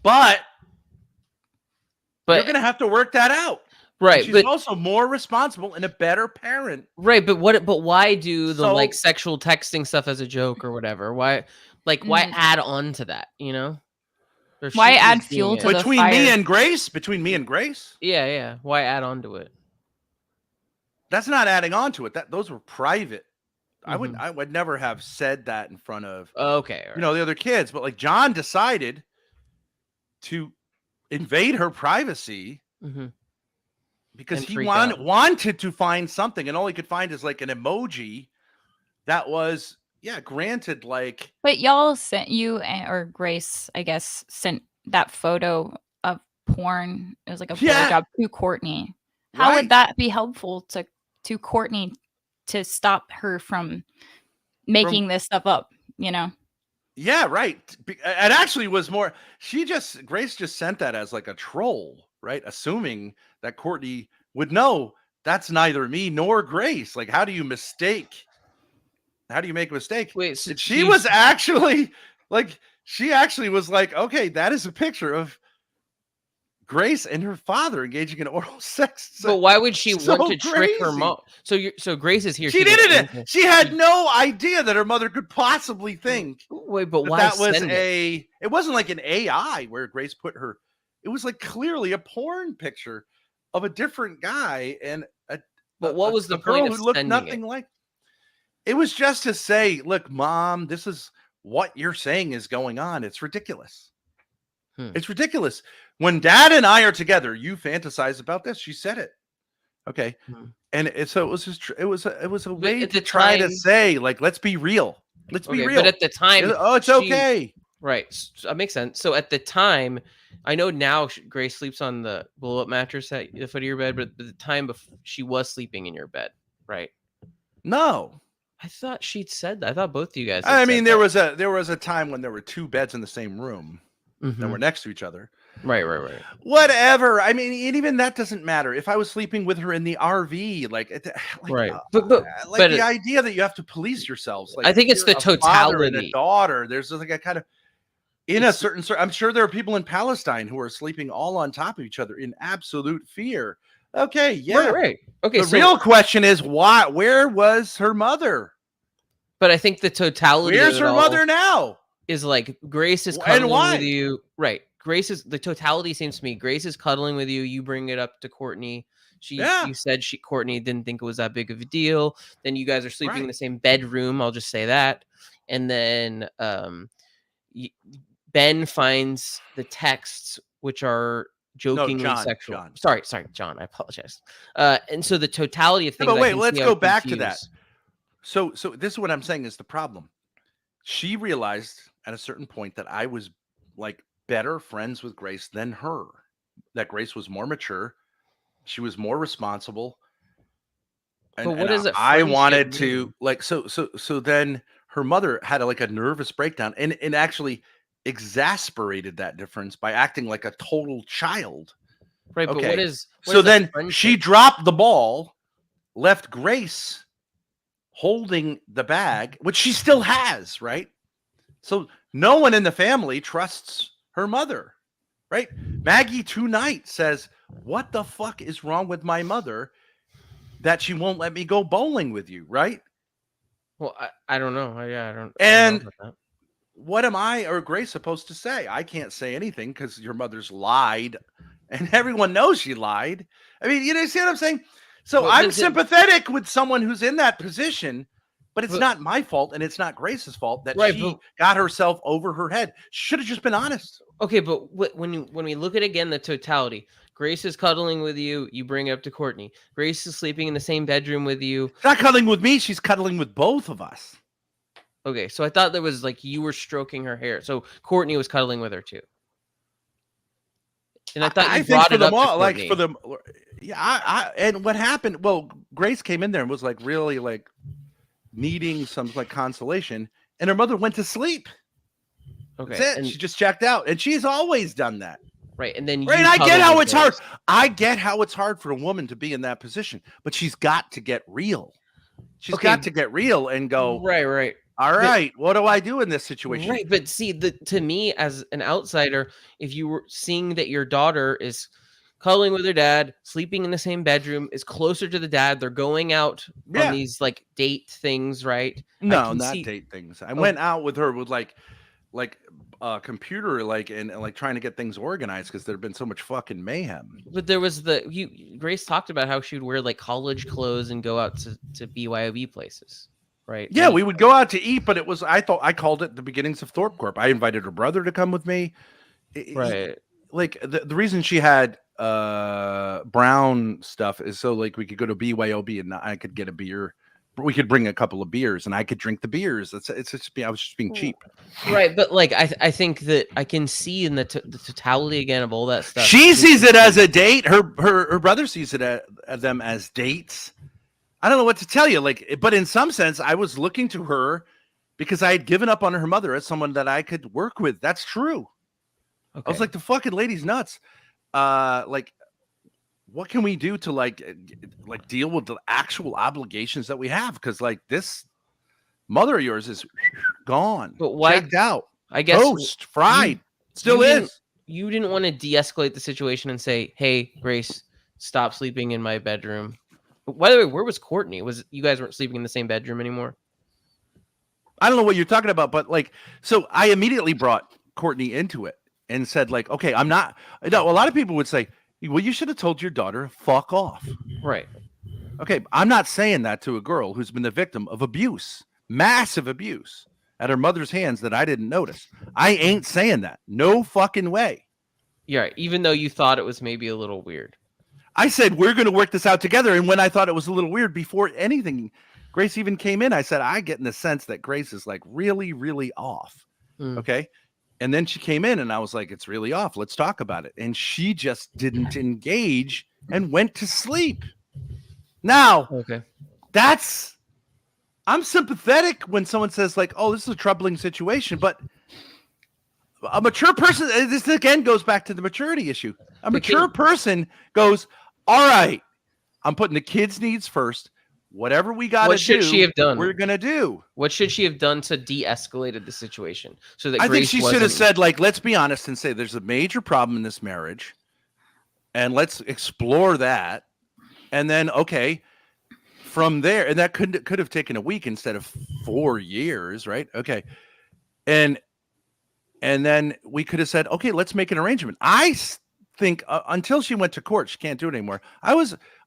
But you're going to have to work that out. Right. And she's also more responsible and a better parent. Right. But why do the like sexual texting stuff as a joke or whatever? Why add on to that, you know? Why add fuel to the fire? Between me and Grace? Yeah. Why add on to it? That's not adding on to it. Those were private. Mm-hmm. I would never have said that in front of the other kids. But like John decided to invade her privacy because he wanted to find something, and all he could find is like an emoji that was granted like. But y'all sent or Grace, I guess, sent that photo of porn. It was like a blowjob to Courtney. How would that be helpful to Courtney to stop her from making this stuff up, you know? Yeah, right. It actually was more, Grace just sent that as like a troll, right? Assuming that Courtney would know that's neither me nor Grace. Like, how do you make a mistake? Wait, so she was actually like, okay, that is a picture of Grace and her father engaging in oral sex. But why would she want to trick her mom? So Grace is here. She did it. She had no idea that her mother could possibly think. Wait, but why? That was it wasn't like an AI where Grace put her. It was like clearly a porn picture of a different guy But what was the point of who looked nothing like? It was just to say, look, Mom, this is what you're saying is going on. It's ridiculous. It's ridiculous. When Dad and I are together, you fantasize about this. She said it. Okay. And so it was just, it was a way to try to say, like, let's be real. Let's be real. But at the time, it's okay. Right. So that makes sense. So at the time, I know now Grace sleeps on the blow up mattress at the foot of your bed, but at the time before, she was sleeping in your bed, right? No. I thought she'd said that. I thought both of you guys. I mean, there was a time when there were two beds in the same room that were next to each other. Right. Whatever. I mean, even that doesn't matter. If I was sleeping with her in the RV, right. But the idea that you have to police yourselves. Like, I think it's the totality. And a daughter. There's like a kind of I'm sure there are people in Palestine who are sleeping all on top of each other in absolute fear. Okay, yeah, right. Okay, the real question is why? Where was her mother? But I think the totality. Where's her mother now? Is like Grace is cuddling with you, right? The totality seems to me. Grace is cuddling with you. You bring it up to Courtney. You said Courtney didn't think it was that big of a deal. Then you guys are sleeping in the same bedroom. I'll just say that. And then Ben finds the texts, which are jokingly sexual. John. Sorry, John. I apologize. And so the totality of things. But wait, let's go back to that. So this is what I'm saying is the problem. She realized at a certain point that I was like better friends with Grace than her. That Grace was more mature. She was more responsible. But what is it? I wanted to like so then her mother had a nervous breakdown and actually exasperated that difference by acting like a total child. Right. Okay. But what is then she dropped the ball, left Grace holding the bag, which she still has, right? So no one in the family trusts her mother, right? Maggie tonight says, what the fuck is wrong with my mother that she won't let me go bowling with you, right? Well, I don't know. I don't. And I don't know about that. What am I or Grace supposed to say? I can't say anything because your mother's lied and everyone knows she lied. I mean, you know, see what I'm saying? So I'm sympathetic with someone who's in that position, but it's not my fault and it's not Grace's fault that she got herself over her head. Should have just been honest. Okay, but when we look at again the totality, Grace is cuddling with you. You bring it up to Courtney. Grace is sleeping in the same bedroom with you. She's not cuddling with me. She's cuddling with both of us. Okay, so I thought there was like you were stroking her hair. So Courtney was cuddling with her too. And I thought you brought it up to Courtney. And what happened? Well, Grace came in there and was like really like needing some like consolation, and her mother went to sleep. Okay, that's it. And she just checked out, and she's always done that. Right, and then Right, you I get how cuddled it's hard. Grace. I get how it's hard for a woman to be in that position, but she's got to get real. She's Okay. got to get real and go, Right. all But- right, what do I do in this situation? Right, but see, to me as an outsider, if you were seeing that your daughter is cuddling with her dad, sleeping in the same bedroom, is closer to the dad, they're going out Yeah. on these like date things, right? I No, can not see- date things. I Oh. went out with her with like computer and like trying to get things organized because there'd been so much fucking mayhem. But there was Grace talked about how she would wear like college clothes and go out to BYOB places, right? Yeah, And- we would go out to eat, but I called it the beginnings of Thorp Corp. I invited her brother to come with me. right. Like the reason she had brown stuff is so like we could go to BYOB and I could get a beer. We could bring a couple of beers and I could drink the beers. It's just I was just being cheap. Right, but like I think that I can see in the totality again of all that stuff. She sees it as a date. Her brother sees it at them as dates. I don't know what to tell you. Like, but in some sense, I was looking to her because I had given up on her mother as someone that I could work with. That's true. Okay. I was like, the fucking lady's nuts. Like, what can we do to like deal with the actual obligations that we have? Because like this mother of yours is gone, But why- checked out, I guess toast, fried, still you didn't- is. you didn't want to de-escalate the situation and say, "Hey, Grace, stop sleeping in my bedroom." By the way, where was Courtney? Was you guys weren't sleeping in the same bedroom anymore? I don't know what you're talking about, but like, so I immediately brought Courtney into it and said, like, okay, I'm not. No, a lot of people would say, well, you should have told your daughter, fuck off. Right. Okay, I'm not saying that to a girl who's been the victim of abuse, massive abuse at her mother's hands that I didn't notice. I ain't saying that. No fucking way. Yeah, right. Even though you thought it was maybe a little weird. I said, we're going to work this out together. And when I thought it was a little weird before anything, Grace even came in, I said, I get in the sense that Grace is like really, really off. Mm. Okay. And then she came in and I was like, it's really off. Let's talk about it. And she just didn't engage and went to sleep. Now, Okay. I'm sympathetic when someone says like, oh, this is a troubling situation, but a mature person, this again goes back to the maturity issue. A mature person goes, all right, I'm putting the kids' needs first. Whatever we got to do, What should she have done? we're going to do. What should she have done to de-escalate the situation so that I think Grace she should have wasn't- said, like, let's be honest and say there's a major problem in this marriage and let's explore that. And then, okay, from there, and that could have taken a week instead of 4 years, right? Okay. And then we could have said, okay, let's make an arrangement. I think until she went to court, she can't do it anymore.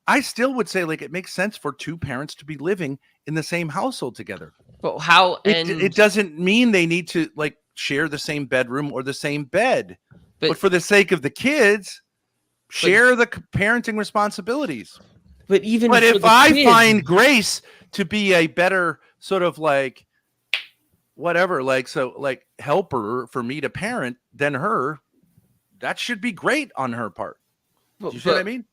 I still would say like it makes sense for two parents to be living in the same household together. But how It doesn't mean they need to like share the same bedroom or the same bed. But for the sake of the kids, share the parenting responsibilities. But even But for if the I kids- find Grace to be a better sort of like whatever, like so like helper for me to parent than her, that should be great on her part. Do you see what I mean?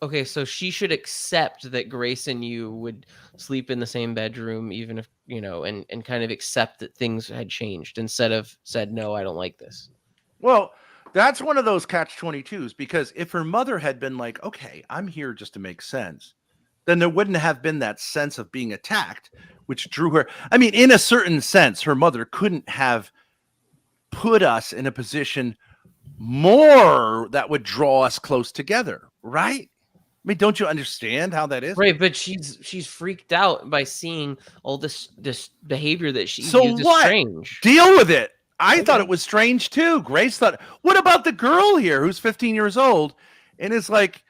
Okay, so she should accept that Grace and you would sleep in the same bedroom, even if, you know, and kind of accept that things had changed instead of said, no, I don't like this. Well, that's one of those catch-22s because if her mother had been like, okay, I'm here just to make sense, then there wouldn't have been that sense of being attacked, which drew her. I mean, in a certain sense, her mother couldn't have put us in a position more that would draw us close together, right? I mean, don't you understand how that is? Right, but she's freaked out by seeing all this behavior that she So views as what? strange. Deal with it. I thought it was strange too. Grace thought, what about the girl here who's 15 years old and is like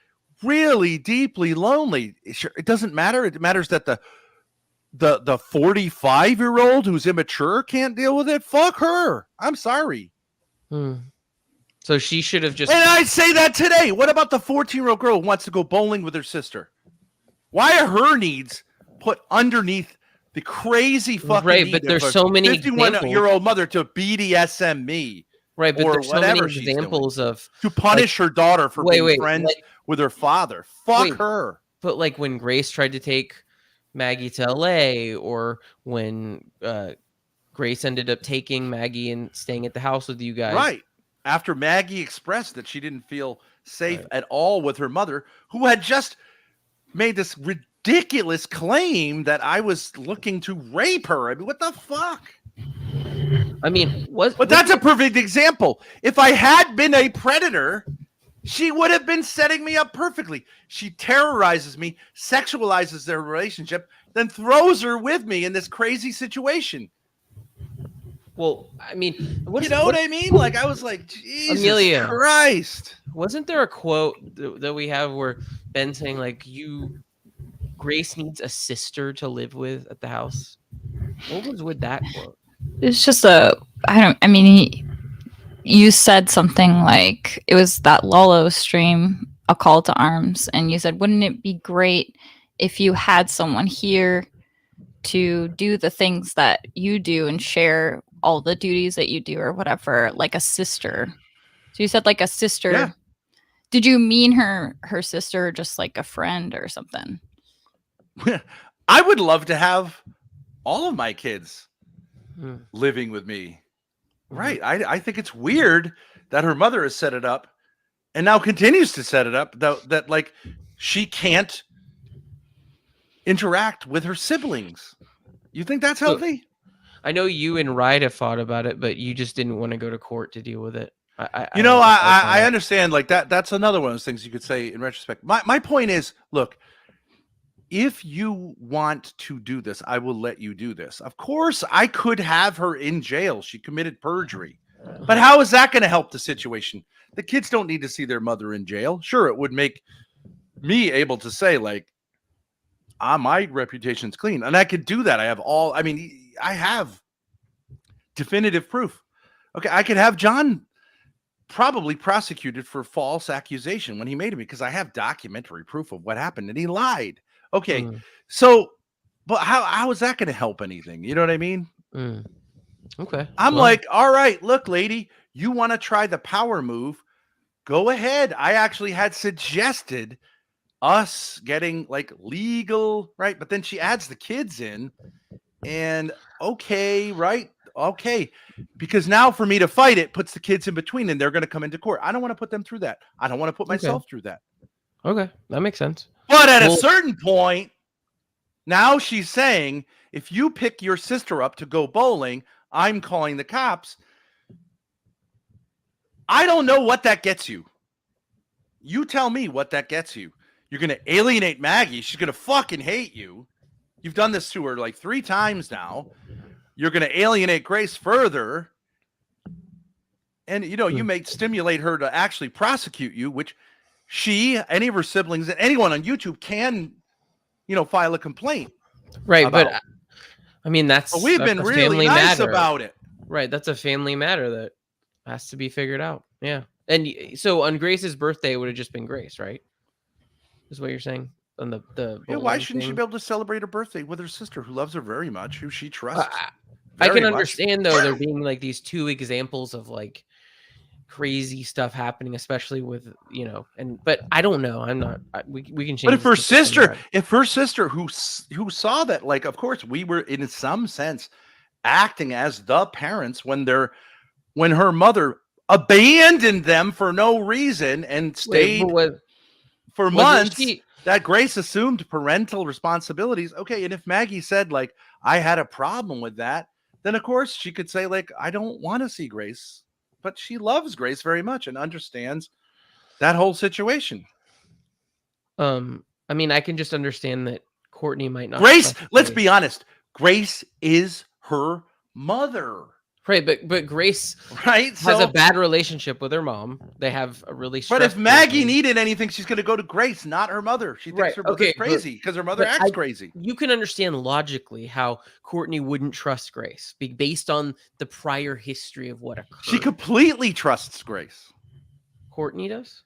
really deeply lonely? Sure, it doesn't matter. It matters that the 45-year-old who's immature can't deal with it. Fuck her. I'm sorry. So she should have just. And I say that today. What about the 14-year-old girl who wants to go bowling with her sister? Why are her needs put underneath the crazy fucking Right, need but of there's a so many examples. 51-year-old mother to BDSM me? Right, but or there's so many whatever she's doing. examples of. To punish her daughter for being friends like- with her father. Fuck Wait. her. But like when Grace tried to take Maggie to LA, or when Grace ended up taking Maggie and staying at the house with you guys. Right. after Maggie expressed that she didn't feel safe Right. at all with her mother, who had just made this ridiculous claim that I was looking to rape her. I mean, what the fuck? I mean, But that's a perfect example. If I had been a predator, she would have been setting me up perfectly. She terrorizes me, sexualizes their relationship, then throws her with me in this crazy situation. well, I mean, You know what I mean? Like, I was like, Jesus Amelia. Christ. wasn't there a quote that we have where Ben saying like Grace needs a sister to live with at the house? What was with that quote? It's just you said something like it was that Lolo stream, A Call to Arms, and you said, wouldn't it be great if you had someone here to do the things that you do and share all the duties that you do or whatever, like a sister? So you said like a sister. Yeah. Did you mean her sister, or just like a friend or something? I would love to have all of my kids Hmm. living with me. Mhm. Right. I think it's weird that her mother has set it up and now continues to set it up that like she can't interact with her siblings. You think that's So- healthy? I know you and Ride have thought about it, but you just didn't want to go to court to deal with it. I understand like that. That's another one of those things you could say in retrospect. My point is, look, if you want to do this, I will let you do this. Of course, I could have her in jail. She committed perjury. But how is that going to help the situation? The kids don't need to see their mother in jail. Sure, it would make me able to say, like, my reputation's clean. And I could do that. I have definitive proof. Okay, I could have John probably prosecuted for false accusation when he made it because I have documentary proof of what happened and he lied. Okay, Mm. so, but how is that going to help anything? You know what I mean? Mm. Okay. I'm Well, like, all right, look, lady, you want to try the power move? Go ahead. I actually had suggested us getting like legal, right? But then she adds the kids in, and okay, right? Okay. Because now for me to fight it puts the kids in between and they're going to come into court. I don't want to put them through that. I don't want to put myself through that. okay, that makes sense. But at a Well- certain point, now she's saying, if you pick your sister up to go bowling, I'm calling the cops. I don't know what that gets you. You tell me what that gets you. You're going to alienate Maggie. She's going to fucking hate you. You've done this to her like 3 times now. You're going to alienate Grace further. And, you may stimulate her to actually prosecute you, which she, any of her siblings, and anyone on YouTube can, file a complaint. Right, about. but I mean that's But we've that's been a really family nice matter. about it. Right, that's a family matter that has to be figured out. Yeah, and so on Grace's birthday, it would have just been Grace, right? Is what you're saying on the Yeah, why bowling shouldn't she thing? be able to celebrate her birthday with her sister who loves her very much, who she trusts? I very can much? understand though there being like these 2 examples of like crazy stuff happening, especially with but I don't know. I'm not. We can change. But if her this to sister, somewhere. who saw that, like, of course, we were in some sense acting as the parents when her mother abandoned them for no reason and stayed for months. That Grace assumed parental responsibilities. Okay, and if Maggie said like I had a problem with that, then of course she could say like I don't want to see Grace, but she loves Grace very much and understands that whole situation. I mean, I can just understand that Courtney might not. Grace, trust let's Grace. be honest. Grace is her mother, Right, but Grace right? has a bad relationship with her mom. They have a really. But if stressful Maggie thing. needed anything, she's going to go to Grace, not her mother. She thinks Right, her mother's okay, crazy because her mother but acts crazy. You can understand logically how Courtney wouldn't trust Grace based on the prior history of what occurred. She completely trusts Grace. Courtney does.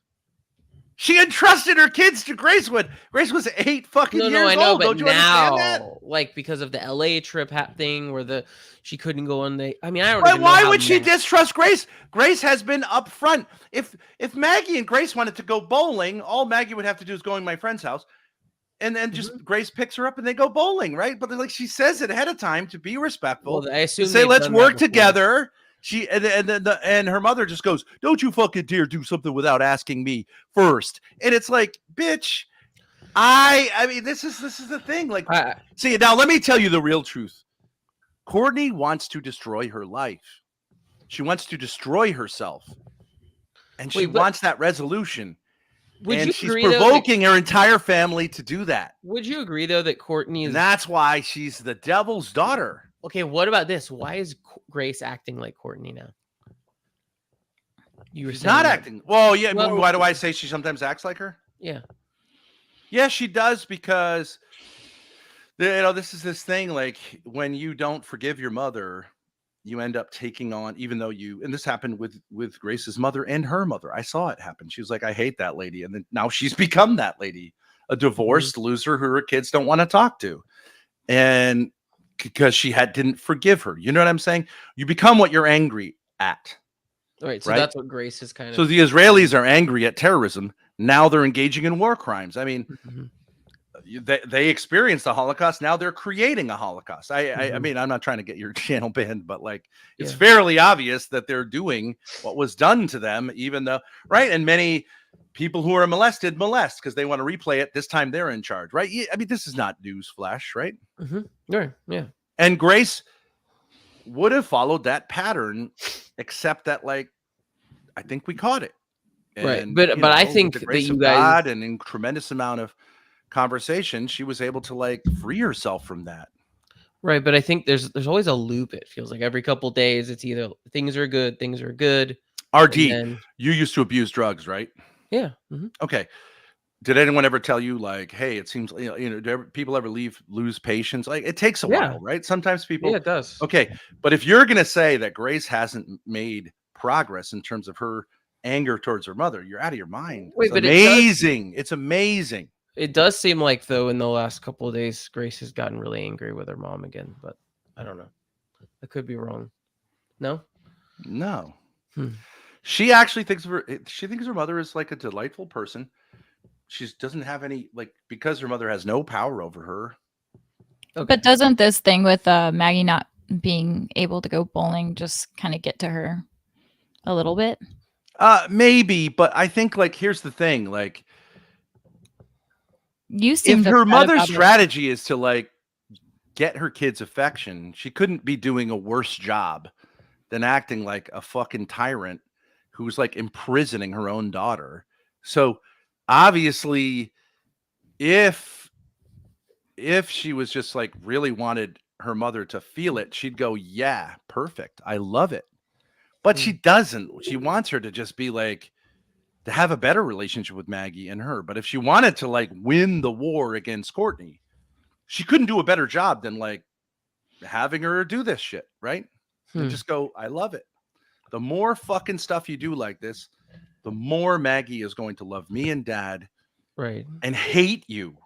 She entrusted her kids to Grace when Grace was 8 fucking years I know, old. but Don't you understand that? now, like because of the LA trip thing where she couldn't go on the. I mean, I don't. But even know why how would she distrust Grace? Grace has been upfront. If Maggie and Grace wanted to go bowling, all Maggie would have to do is go in my friend's house, and then just Grace picks her up and they go bowling, right? But like she says it ahead of time to be respectful. Well, I assume to say they've let's done that work before. together. She and her mother just goes, "Don't you fucking dare do something without asking me first." And it's like, bitch, I mean, this is the thing. Like, see, now let me tell you the real truth. Courtney wants to destroy her life. She wants to destroy herself, and she wants that resolution. And she's provoking her entire family to do that. Would you agree, though, that Courtney is... And that's why she's the devil's daughter. Okay, what about this? Why is Grace acting like Courtney now? She's not acting. Well, yeah. Well, why do I say she sometimes acts like her? Yeah. Yeah, she does, because, this is this thing, like, when you don't forgive your mother, you end up taking on, even though and this happened with Grace's mother and her mother. I saw it happen. She was like, I hate that lady. And then now she's become that lady, a divorced loser who her kids don't want to talk to. And because she didn't forgive her. You know what I'm saying? You become what you're angry at. All right. So that's what Grace is kind of. So the Israelis are angry at terrorism. Now they're engaging in war crimes. I mean, they experienced the Holocaust. Now they're creating a Holocaust. I mean, I'm not trying to get your channel banned, but like, it's fairly obvious that they're doing what was done to them, even though, right? And many people who are molest because they want to replay it. This time they're in charge, right? I mean, this is not news flash, right? Right. Yeah. And Grace would have followed that pattern, except that, like, I think we caught it. And, right. But I think that you guys, and in tremendous amount of conversation, she was able to, like, free herself from that. Right. But I think there's always a loop. It feels like every couple days, it's either things are good. RD, you used to abuse drugs, right? Yeah. Okay. Did anyone ever tell you, like, hey, it seems, do people ever lose patience? Like, it takes a while, right? Sometimes people. Yeah, it does. Okay. But if you're going to say that Grace hasn't made progress in terms of her anger towards her mother, you're out of your mind. Wait, but amazing. It's amazing. It does seem like, though, in the last couple of days, Grace has gotten really angry with her mom again, but I don't know. I could be wrong. No? No. She actually thinks her mother is like a delightful person. She doesn't have any, like, because her mother has no power over her. Okay. But doesn't this thing with Maggie not being able to go bowling just kind of get to her a little bit? Maybe, but I think, like, here's the thing, like, if her mother's strategy is to, like, get her kids' affection, she couldn't be doing a worse job than acting like a fucking tyrant who's, like, imprisoning her own daughter. So obviously, if she was just, like, really wanted her mother to feel it, she'd go, yeah, perfect, I love it. But she doesn't. She wants her to just be, like, to have a better relationship with Maggie and her. But if she wanted to, like, win the war against Courtney, she couldn't do a better job than, like, having her do this shit, right? And just go, I love it. The more fucking stuff you do like this, the more Maggie is going to love me and Dad, right, and hate you.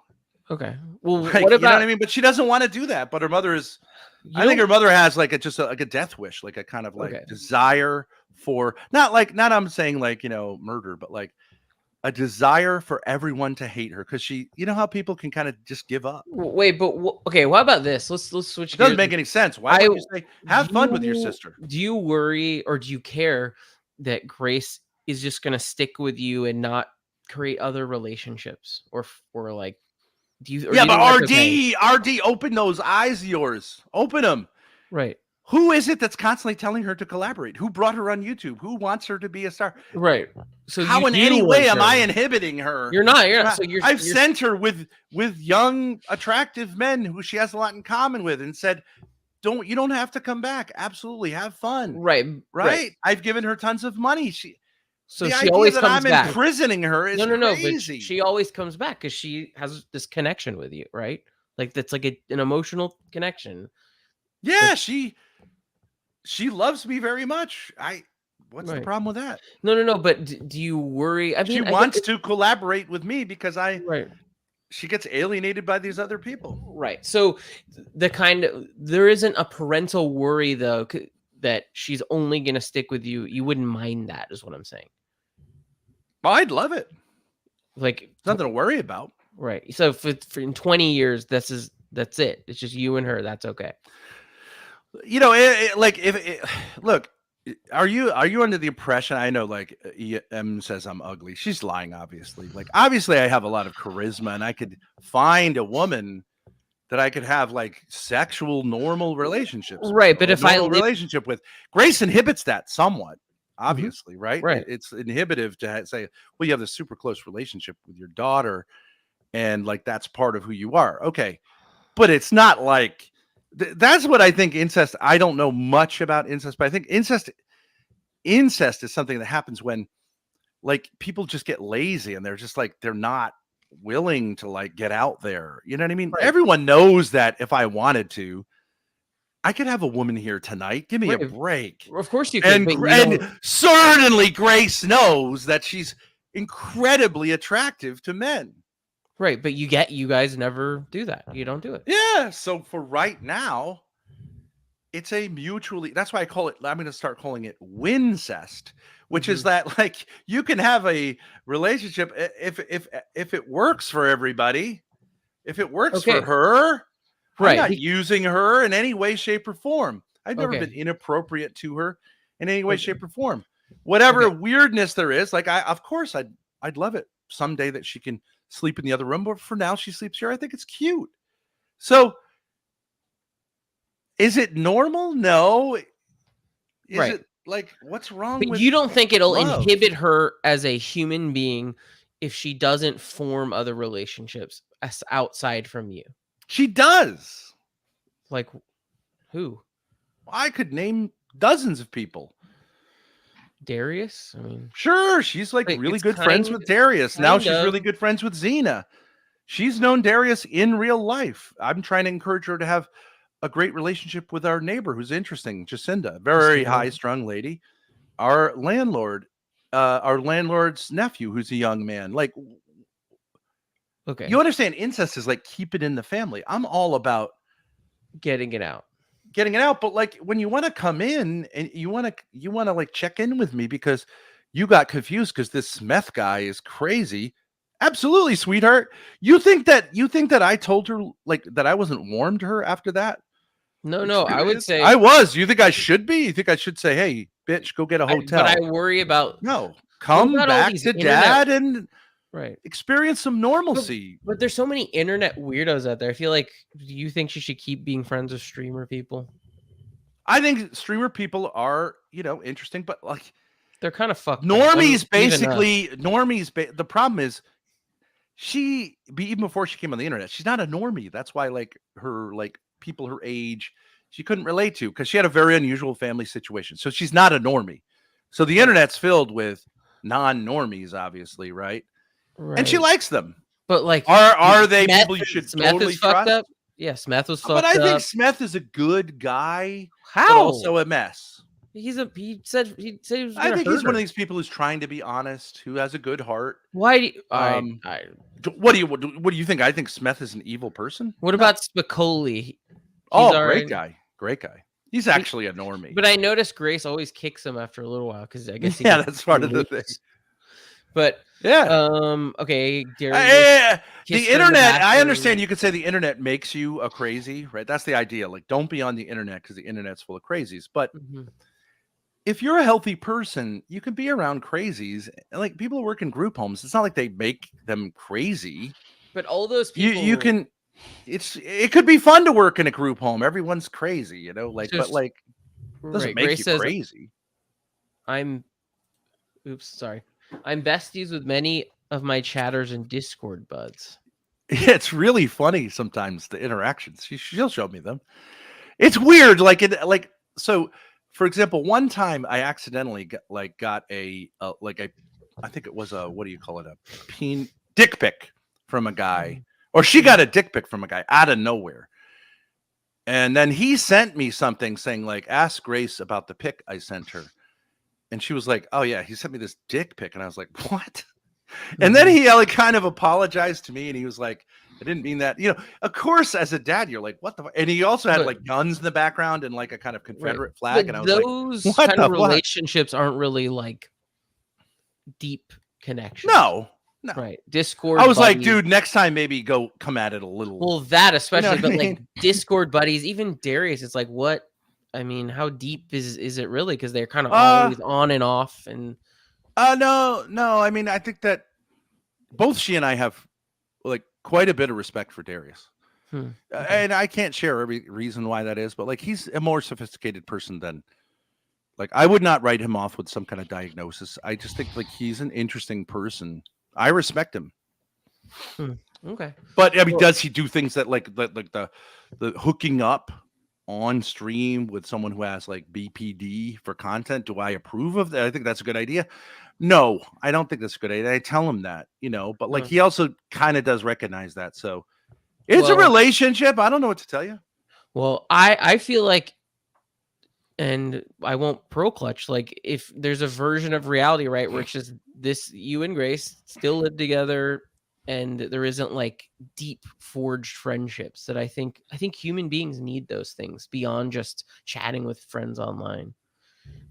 Okay. Well, like, what about? You know what I mean? But she doesn't want to do that. But her mother is. I think her mother has, like, a death wish, like a kind of, like, desire for not I'm saying, like, murder, but, like, a desire for everyone to hate her, because she, how people can kind of just give up. Wait, but okay, what about this? Let's switch. It doesn't make any sense. Why would you say have fun with your sister? Do you worry, or do you care that Grace is just going to stick with you and not create other relationships, or like? But RD, open those eyes of yours. Open them. Right. Who is it that's constantly telling her to collaborate? Who brought her on YouTube? Who wants her to be a star? Right. So how in any way am I inhibiting her? You're not. So I've sent her with young, attractive men who she has a lot in common with, and said, you don't have to come back. Absolutely, have fun. Right. I've given her tons of money. So she always comes back. Imprisoning her is crazy. But she always comes back because she has this connection with you, right? Like, that's like an emotional connection. Yeah, she loves me very much. What's the problem with that? No. But do you worry? I mean, she wants to collaborate with me because she gets alienated by these other people. Right. So there isn't a parental worry, though, that she's only going to stick with you. You wouldn't mind that, is what I'm saying. Well, I'd love it. Like, it's nothing to worry about. Right. So for in 20 years, that's it. It's just you and her. That's okay. Look, Are you under the impression? I know, like Em says, I'm ugly. She's lying, obviously. Like, obviously, I have a lot of charisma, and I could find a woman that I could have like sexual normal relationships with, Right, but or a if I normal live relationship with. Grace inhibits that somewhat, obviously, right? Right. It's inhibitive to say, well, you have this super close relationship with your daughter, and like that's part of who you are. Okay, but it's not like that's what I think incest. I don't know much about incest, but I think incest is something that happens when like people just get lazy and they're just like they're not willing to like get out there. You know what I mean? Right. Everyone knows that if I wanted to, I could have a woman here tonight. Give me a Right. break. Of course you can, And certainly Grace knows that she's incredibly attractive to men. right, but you guys never do that. You don't do it. Yeah. So for right now, it's a mutually, that's why I'm going to start calling it wincest, which is that like you can have a relationship if it works for everybody, if it works for her, Right. I'm not using her in any way, shape, or form. I've never Okay. been inappropriate to her in any way, shape, or form. Whatever weirdness there is, like of course I'd love it someday that she can sleep in the other room, but for now she sleeps here. I think it's cute. So is it normal? No. Is it like what's wrong But with you don't think it'll love? inhibit her as a human being if she doesn't form other relationships outside from you? She does. Like who? I could name dozens of people. Darius? I mean, sure, she's like really it's good friends kind- with Darius. Now kind she's of. really good friends with Xena. She's known Darius in real life. I'm trying to encourage her to have a great relationship with our neighbor who's interesting, Jacinda, very high-strung lady. Our landlord's nephew, who's a young man. Like, Okay. you understand, incest is like keep it in the family. I'm all about getting it out. But like when you want to come in and you want to like check in with me because you got confused because this meth guy is crazy. Absolutely, sweetheart. You think that I told her like that I wasn't warm to her after that? No, I would say I was. You think I should be? You think I should say, hey, bitch, go get a hotel? But I worry about come back to dad and experience some normalcy. But there's so many internet weirdos out there. I feel like, do you think she should keep being friends with streamer people? I think streamer people are, interesting, but like they're kind of fucked. Normies, basically, the problem is even before she came on the internet, she's not a normie. That's why like her people her age she couldn't relate to because she had a very unusual family situation. So she's not a normie. So the internet's filled with non-normies, obviously, right? And she likes them. But like, are they people you should totally trust? Up? Yeah, Smeth was fucked up. But I think Smith is a good guy. How? But also a mess. He said he was I think he's one of these people who's trying to be honest, who has a good heart. Why do you, what do you think? I think Smith is an evil person. What about Spicoli? Great guy. He's actually a normie. But I noticed Grace always kicks him after a little while because I guess that's part of the thing. But okay, the internet. I understand you could say the internet makes you a crazy, right? That's the idea. Like, don't be on the internet because the internet's full of crazies. But if you're a healthy person, you can be around crazies. Like people who work in group homes, it's not like they make them crazy. But all those people, you can. It could be fun to work in a group home. Everyone's crazy, but like doesn't make you crazy. I'm besties with many of my chatters and Discord buds. It's really funny sometimes, the interactions. She'll show me them. It's weird. So for example, one time I accidentally got I think it was what do you call it? A dick pic from a guy. Or she got a dick pic from a guy out of nowhere. And then he sent me something saying like, ask Grace about the pic I sent her. And she was like, oh yeah, he sent me this dick pic. And I was like, what? And then he kind of apologized to me. And he was like, I didn't mean that. Of course, as a dad, you're like, what the fuck? And he also had like guns in the background and like a kind of Confederate flag. But and I was those like, what kind of relationships aren't really like deep connections. No. Right. Discord. I was like, dude, next time maybe come at it a little. Well, that especially, but like Discord buddies, even Darius, it's like, what I mean, how deep is it really? Because they're kind of Uh, always on and off, and no. I mean, I think that both she and I have like quite a bit of respect for Darius. okay. And I can't share every reason why that is, but like he's a more sophisticated person than like I would not write him off with some kind of diagnosis. I just think like he's an interesting person. I respect him. Okay. But I mean, Well- does he do things that like the hooking up on stream with someone who has like BPD for content? Do I approve of that? I think that's a good idea. No, I don't think that's a good idea. I tell him that, but like Huh. he also kind of does recognize that. So it's a Well- relationship. I don't know what to tell you. Well, I feel like, and I won't pro clutch, like if there's a version of reality, right, where it's just this, you and Grace still live together, and there isn't like deep forged friendships that I think human beings need those things beyond just chatting with friends online.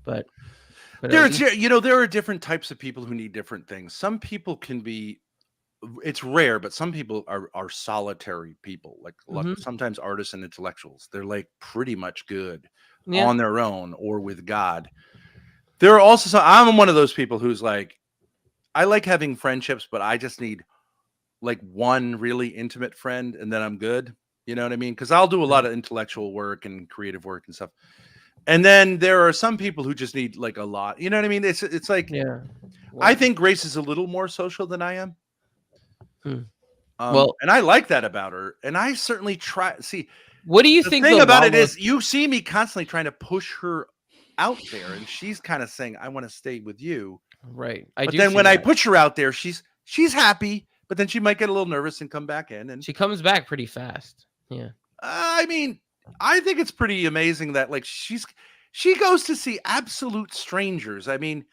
But at There's, least- there are different types of people who need different things. Some people can be, it's rare, but some people are solitary people, like sometimes artists and intellectuals. They're like pretty much good yeah. on their own or with God. There are also some, I'm one of those people who's like, I like having friendships, but I just need like one really intimate friend and then I'm good. You know what I mean? Because I'll do a lot of intellectual work and creative work and stuff. And then there are some people who just need like a lot. You know what I mean? It's like, Yeah. I think Grace is a little more social than I am. Well- and I like that about her. And I certainly try. See, What do you the think thing the about it llama- is you see me constantly trying to push her out there, and she's kind of saying, I want to stay with you. right? But then when I push her out there, she's happy, but then she might get a little nervous and come back in. And she comes back pretty fast. Yeah. I mean, I think it's pretty amazing that like she goes to see absolute strangers. I mean,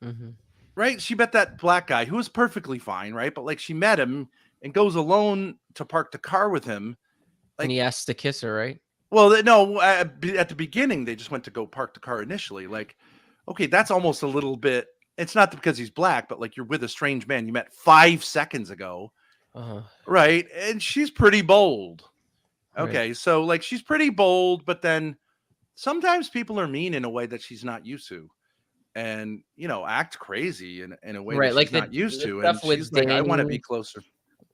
Mhm. right? She met that black guy who was perfectly fine, right? But like she met him and goes alone to park the car with him. And he asks to kiss her, right? Well, no, at the beginning, they just went to go park the car initially. Like, okay, that's almost a little bit, it's not because he's black, but like you're with a strange man you met 5 seconds ago. Uh-huh. Right. And she's pretty bold. Right. Okay. So like she's pretty bold, but then sometimes people are mean in a way that she's not used to. And, act crazy in a way Right, that like she's the- not used the to. stuff And with she's like, I want to Danny. be closer.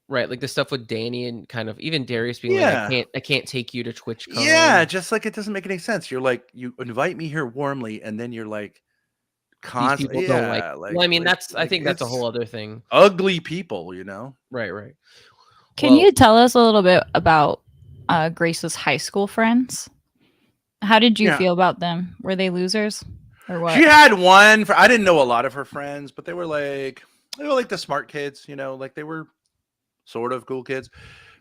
Right, like the stuff with Danny and kind of even Darius being Yeah. like, I can't take you to TwitchCon. Yeah, just like it doesn't make any sense. You're like, you invite me here warmly, and then you're like, These constantly. people don't Yeah, like. Well, I mean, I like, think that's a it's whole other thing. ugly people, Right. Can Well, you tell us a little bit about Grace's high school friends? How did you Yeah. feel about them? Were they losers or what? She had one. I didn't know a lot of her friends, but they were like the smart kids, like they were sort of cool kids.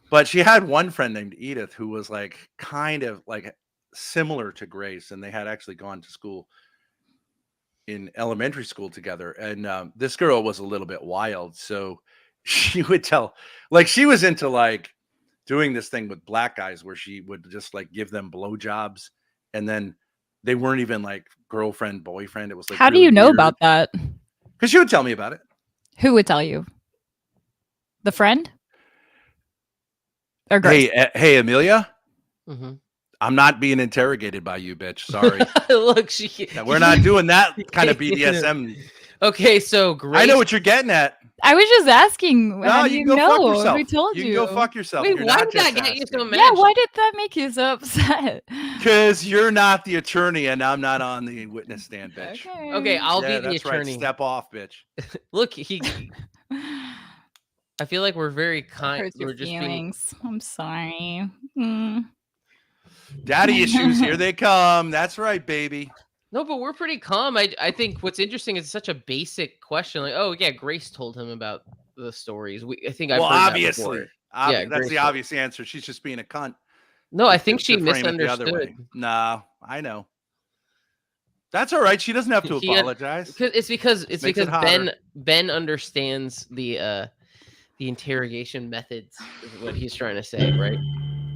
But she had one friend named Edith who was like kind of like similar to Grace, and they had actually gone to school in elementary school together. And this girl was a little bit wild, so she would tell, like she was into like doing this thing with black guys where she would just like give them blowjobs, and then they weren't even like girlfriend, boyfriend. It was like, How do you know about that? Because she would tell me about it. Who would tell you? The friend? Or Grace? Hey, Amelia, Mhm. I'm not being interrogated by you, bitch. Sorry. Look, she. Yeah, we're not doing that kind of BDSM. Okay, so Grace. I know what you're getting at. I was just asking. No, How do you you can go fuck know? yourself. Who told You you? can go fuck yourself. Wait, why did that get you so mad? Yeah, why did that make you so upset? Because you're not the attorney and I'm not on the witness stand, bitch. Okay, I'll Yeah, be the that's right. attorney. Step off, bitch. Look, I feel like we're very kind. Hurt your We're just being. feelings. I'm sorry. Mm. Daddy issues, here they come. That's right, baby. No, but we're pretty calm. I think what's interesting is such a basic question. Like, oh yeah, Grace told him about the stories. I think I've Well, heard that obviously. before. That's Grace the did. obvious answer. She's just being a cunt. No, I think To she frame it the other way. misunderstood. No, I know. That's all right. She doesn't have to He had- apologize. It's because Makes it Ben understands the interrogation methods is what he's trying to say, right?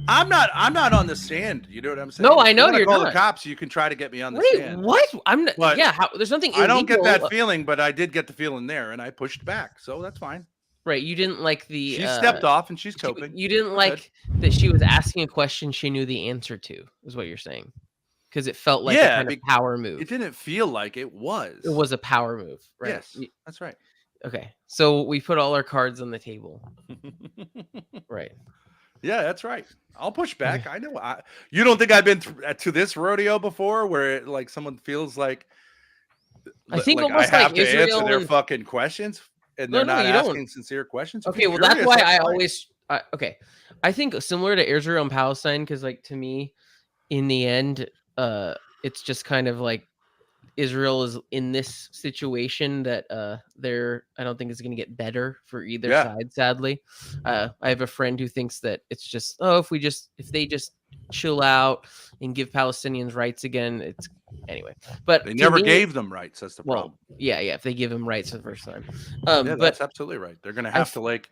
I'm not on the stand. You know what I'm saying? No, I If know you wanna you're call not. the cops. You can try to get me on the Wait, stand. what? I'm not. But yeah, there's nothing. I don't get illegal- that feeling, but I did get the feeling there, and I pushed back, so that's fine. Right, you didn't like the. She stepped off, and she's she- coping. You didn't We're like that she was asking a question she knew the answer to. Is what you're saying? because it felt like a Yeah, kind of power move. it didn't feel like it was. It was a power move, right? Yes, that's right. Okay, so we put all our cards on the table, right? Yeah, that's right. I'll push back. I know. You don't think I've been to this rodeo before, where like someone feels like I think like I almost have like to answer Israel their and fucking questions, and No, they're no, not you don't. asking sincere questions. If okay, you're well that's curious, why that's I fine. always okay. I think similar to Israel and Palestine, because like to me, in the end, it's just kind of like Israel is in this situation that I don't think is going to get better for either Yeah. side, sadly. I have a friend who thinks that it's just if they just chill out and give Palestinians rights again, it's anyway. But They to never me- gave them rights. That's the well, problem. yeah, if they give them rights for the first time. Yeah, But that's absolutely right. They're going to have to like,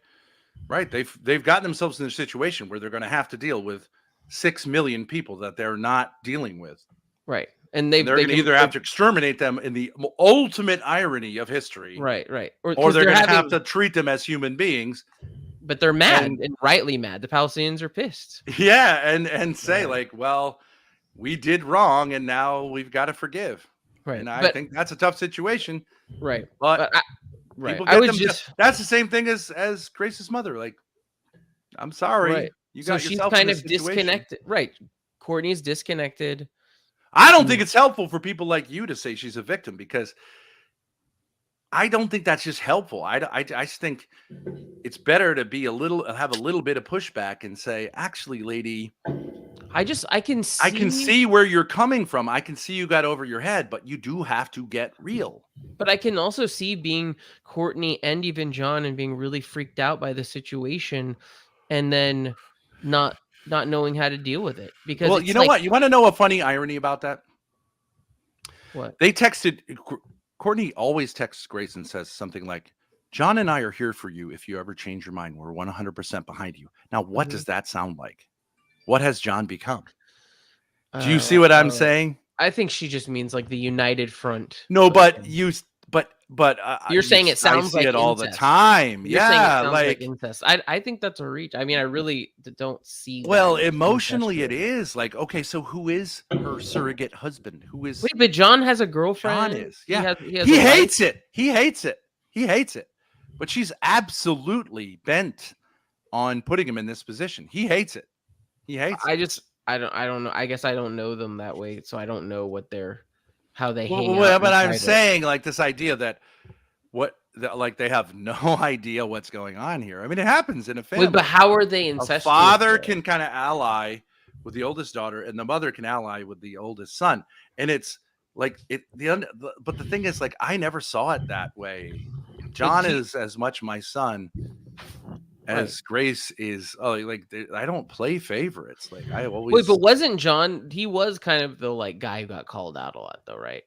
right? They've gotten themselves in a situation where they're going to have to deal with 6 million people that they're not dealing with. right, and They're going to either have to exterminate them in the ultimate irony of history, right, or 'cause they're going to have having- to treat them as human beings. But they're mad and- and rightly mad. The Palestinians are pissed. Yeah, and say Yeah. like, well, we did wrong, and now we've got to forgive. Right, And I but think that's a tough situation. right, But right. people I get was them. just That's the same thing as Grace's mother. Like, I'm sorry, Right. you so got she's yourself in kind this of situation. disconnected. Right, Courtney's disconnected. I don't think it's helpful for people like you to say she's a victim, because I don't think that's just helpful. I just think it's better to be have a little bit of pushback and say, actually, lady, I can see where you're coming from. I can see you got over your head, but you do have to get real. But I can also see being Courtney and even John and being really freaked out by the situation, and then not knowing how to deal with it. Because Well, it's you know like, what? You want to know a funny irony about that? What? They texted. Courtney always texts Grace and says something like, "John and I are here for you if you ever change your mind. We're 100% behind you." Now, what does that sound like? What has John become? Do you see what I'm saying? I think she just means like the united front. No, of but them. You're saying it sounds see like it all the incest. time. You're saying it Yeah, sounds like incest. I think that's a reach. I mean, I really don't see. well, that as emotionally, it incestuous. is like, okay, so who is her surrogate husband? Who is Wait, but John has a girlfriend. John is? Yeah, he has he a wife. hates it. He hates it. He hates it. But she's absolutely bent on putting him in this position. He hates it. He hates it. I don't know. I guess I don't know them that way, so I don't know how they hang Well, out. but I'm inside it. saying like this idea that like they have no idea what's going on here. I mean, it happens in a family. Wait, but how are they A incestuous? father though? can kind of ally with the oldest daughter, and the mother can ally with the oldest son, and it's like but the thing is, like, I never saw it that way. John is as much my son as Grace is. Oh, like I don't play favorites. Like I always. Wait, but wasn't John? He was kind of the like guy who got called out a lot, though, right?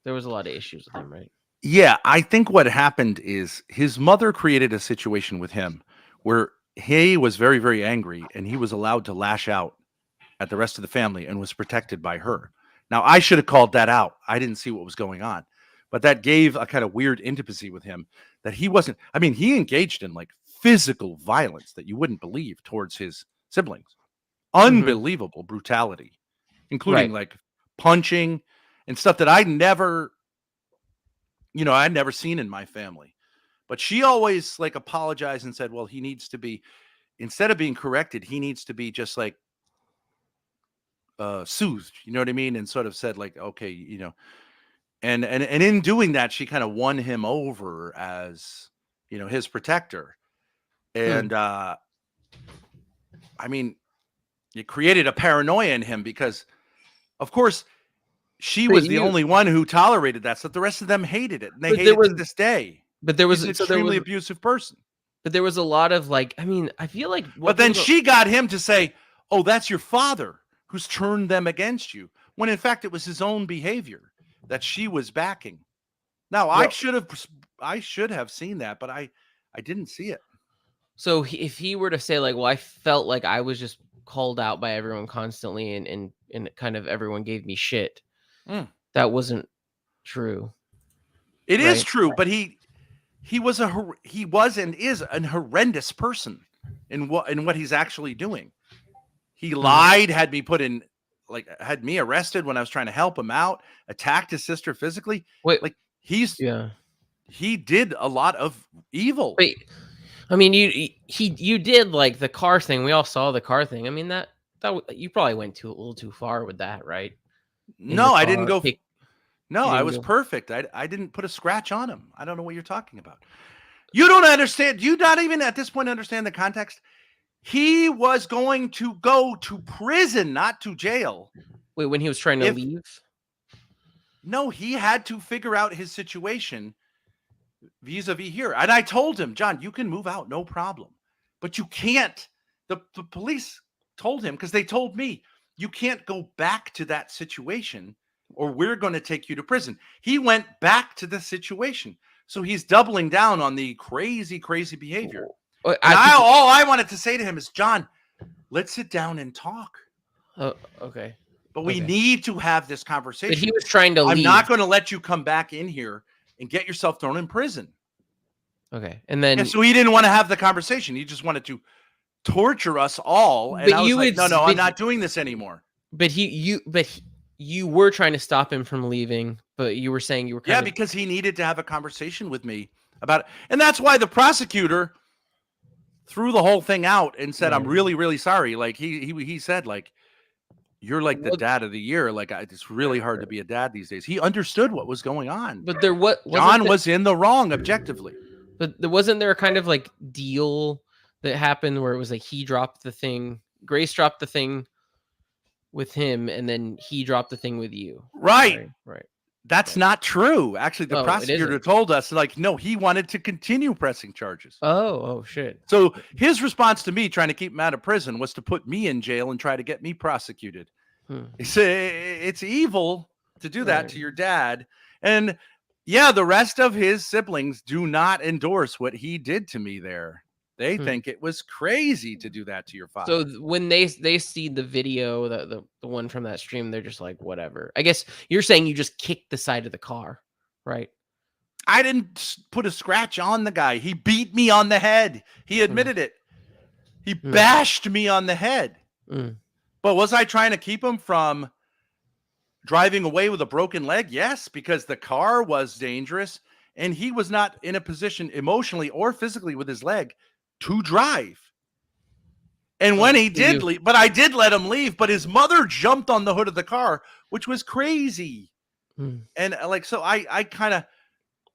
There was a lot of issues with him, right? Yeah, I think what happened is his mother created a situation with him where he was very, very angry, and he was allowed to lash out at the rest of the family and was protected by her. Now, I should have called that out. I didn't see what was going on, but that gave a kind of weird intimacy with him that he wasn't. I mean, he engaged in like physical violence that you wouldn't believe towards his siblings. Unbelievable brutality, including like punching and stuff that I'd never seen in my family. But she always like apologized and said, well, he needs to be, instead of being corrected, he needs to be just like soothed, you know what I mean? And sort of said like, okay, and in doing that, she kind of won him over as, his protector. And I mean, it created a paranoia in him because, of course, she was the only one who tolerated that. So the rest of them hated it. And they hate it to this day. But there was He's an extremely abusive person. But there was a lot of like, I mean, I feel like. But then she got him to say, oh, that's your father who's turned them against you. When in fact, it was his own behavior that she was backing. Now, I should have seen that, but I didn't see it. So if he were to say like, well, I felt like I was just called out by everyone constantly and kind of everyone gave me shit. That wasn't true. It is true, but he was and is an horrendous person in what he's actually doing. He lied, had me put in like had me arrested when I was trying to help him out, attacked his sister physically. Wait, Like yeah. he did a lot of evil. Wait, I mean, you did like the car thing. We all saw the car thing. I mean, that you probably went a little too far with that, right? In No, the I didn't car, go. No, you I didn't was go- perfect. I didn't put a scratch on him. I don't know what you're talking about. You don't understand. You not even at this point understand the context. He was going to go to prison, not to jail. Wait, when he was trying to If- leave? No, he had to figure out his situation vis-a-vis here. And I told him, John, you can move out, no problem. But you can't. The police told him, because they told me, you can't go back to that situation or we're going to take you to prison. He went back to the situation. So he's doubling down on the crazy, crazy behavior. Well, And all I wanted to say to him is, John, let's sit down and talk. Okay. But we Okay. need to have this conversation. But he was trying to I'm leave. not going to let you come back in here and get yourself thrown in prison. Okay, and then And so he didn't want to have the conversation. He just wanted to torture us all. And But I was you like, would- no, but I'm not doing this anymore. you were trying to stop him from leaving, but you were saying you were kind Yeah, of because he needed to have a conversation with me about it. And that's why the prosecutor threw the whole thing out and said, I'm Right. really, really sorry. Like he said, like, you're like the Well- dad of the year. Like it's really hard to be a dad these days. He understood what was going on. But there John was in the wrong objectively. But wasn't there a kind of like deal that happened where it was like he dropped the thing, Grace dropped the thing with him, and then he dropped the thing with you. Right. Right. That's Right. not true. Actually, the Oh, it prosecutor isn't. told us, like, no, he wanted to continue pressing charges. Oh shit. So his response to me trying to keep him out of prison was to put me in jail and try to get me prosecuted. He said it's evil to do that Right. to your dad. And yeah, the rest of his siblings do not endorse what he did to me there. They think it was crazy to do that to your father. So when they see the video, the one from that stream, they're just like, whatever. I guess you're saying you just kicked the side of the car, right? I didn't put a scratch on the guy. He beat me on the head. He admitted it. He bashed me on the head. But was I trying to keep him from driving away with a broken leg? Yes, because the car was dangerous and he was not in a position emotionally or physically with his leg to drive. And when he did leave, but I did let him leave, but his mother jumped on the hood of the car, which was crazy. And like, so I kind of,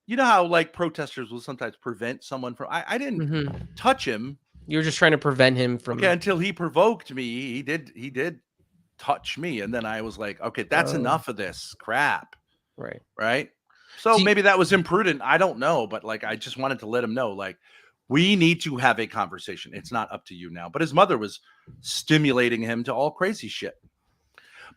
you know how like protesters will sometimes prevent someone from, I didn't touch him. You were just trying to prevent him from. Okay, until he provoked me. He did touch me. And then I was like, okay, that's enough of this crap. Right. So maybe that was imprudent. I don't know. But like, I just wanted to let him know, like, we need to have a conversation. It's not up to you now. But his mother was stimulating him to all crazy shit.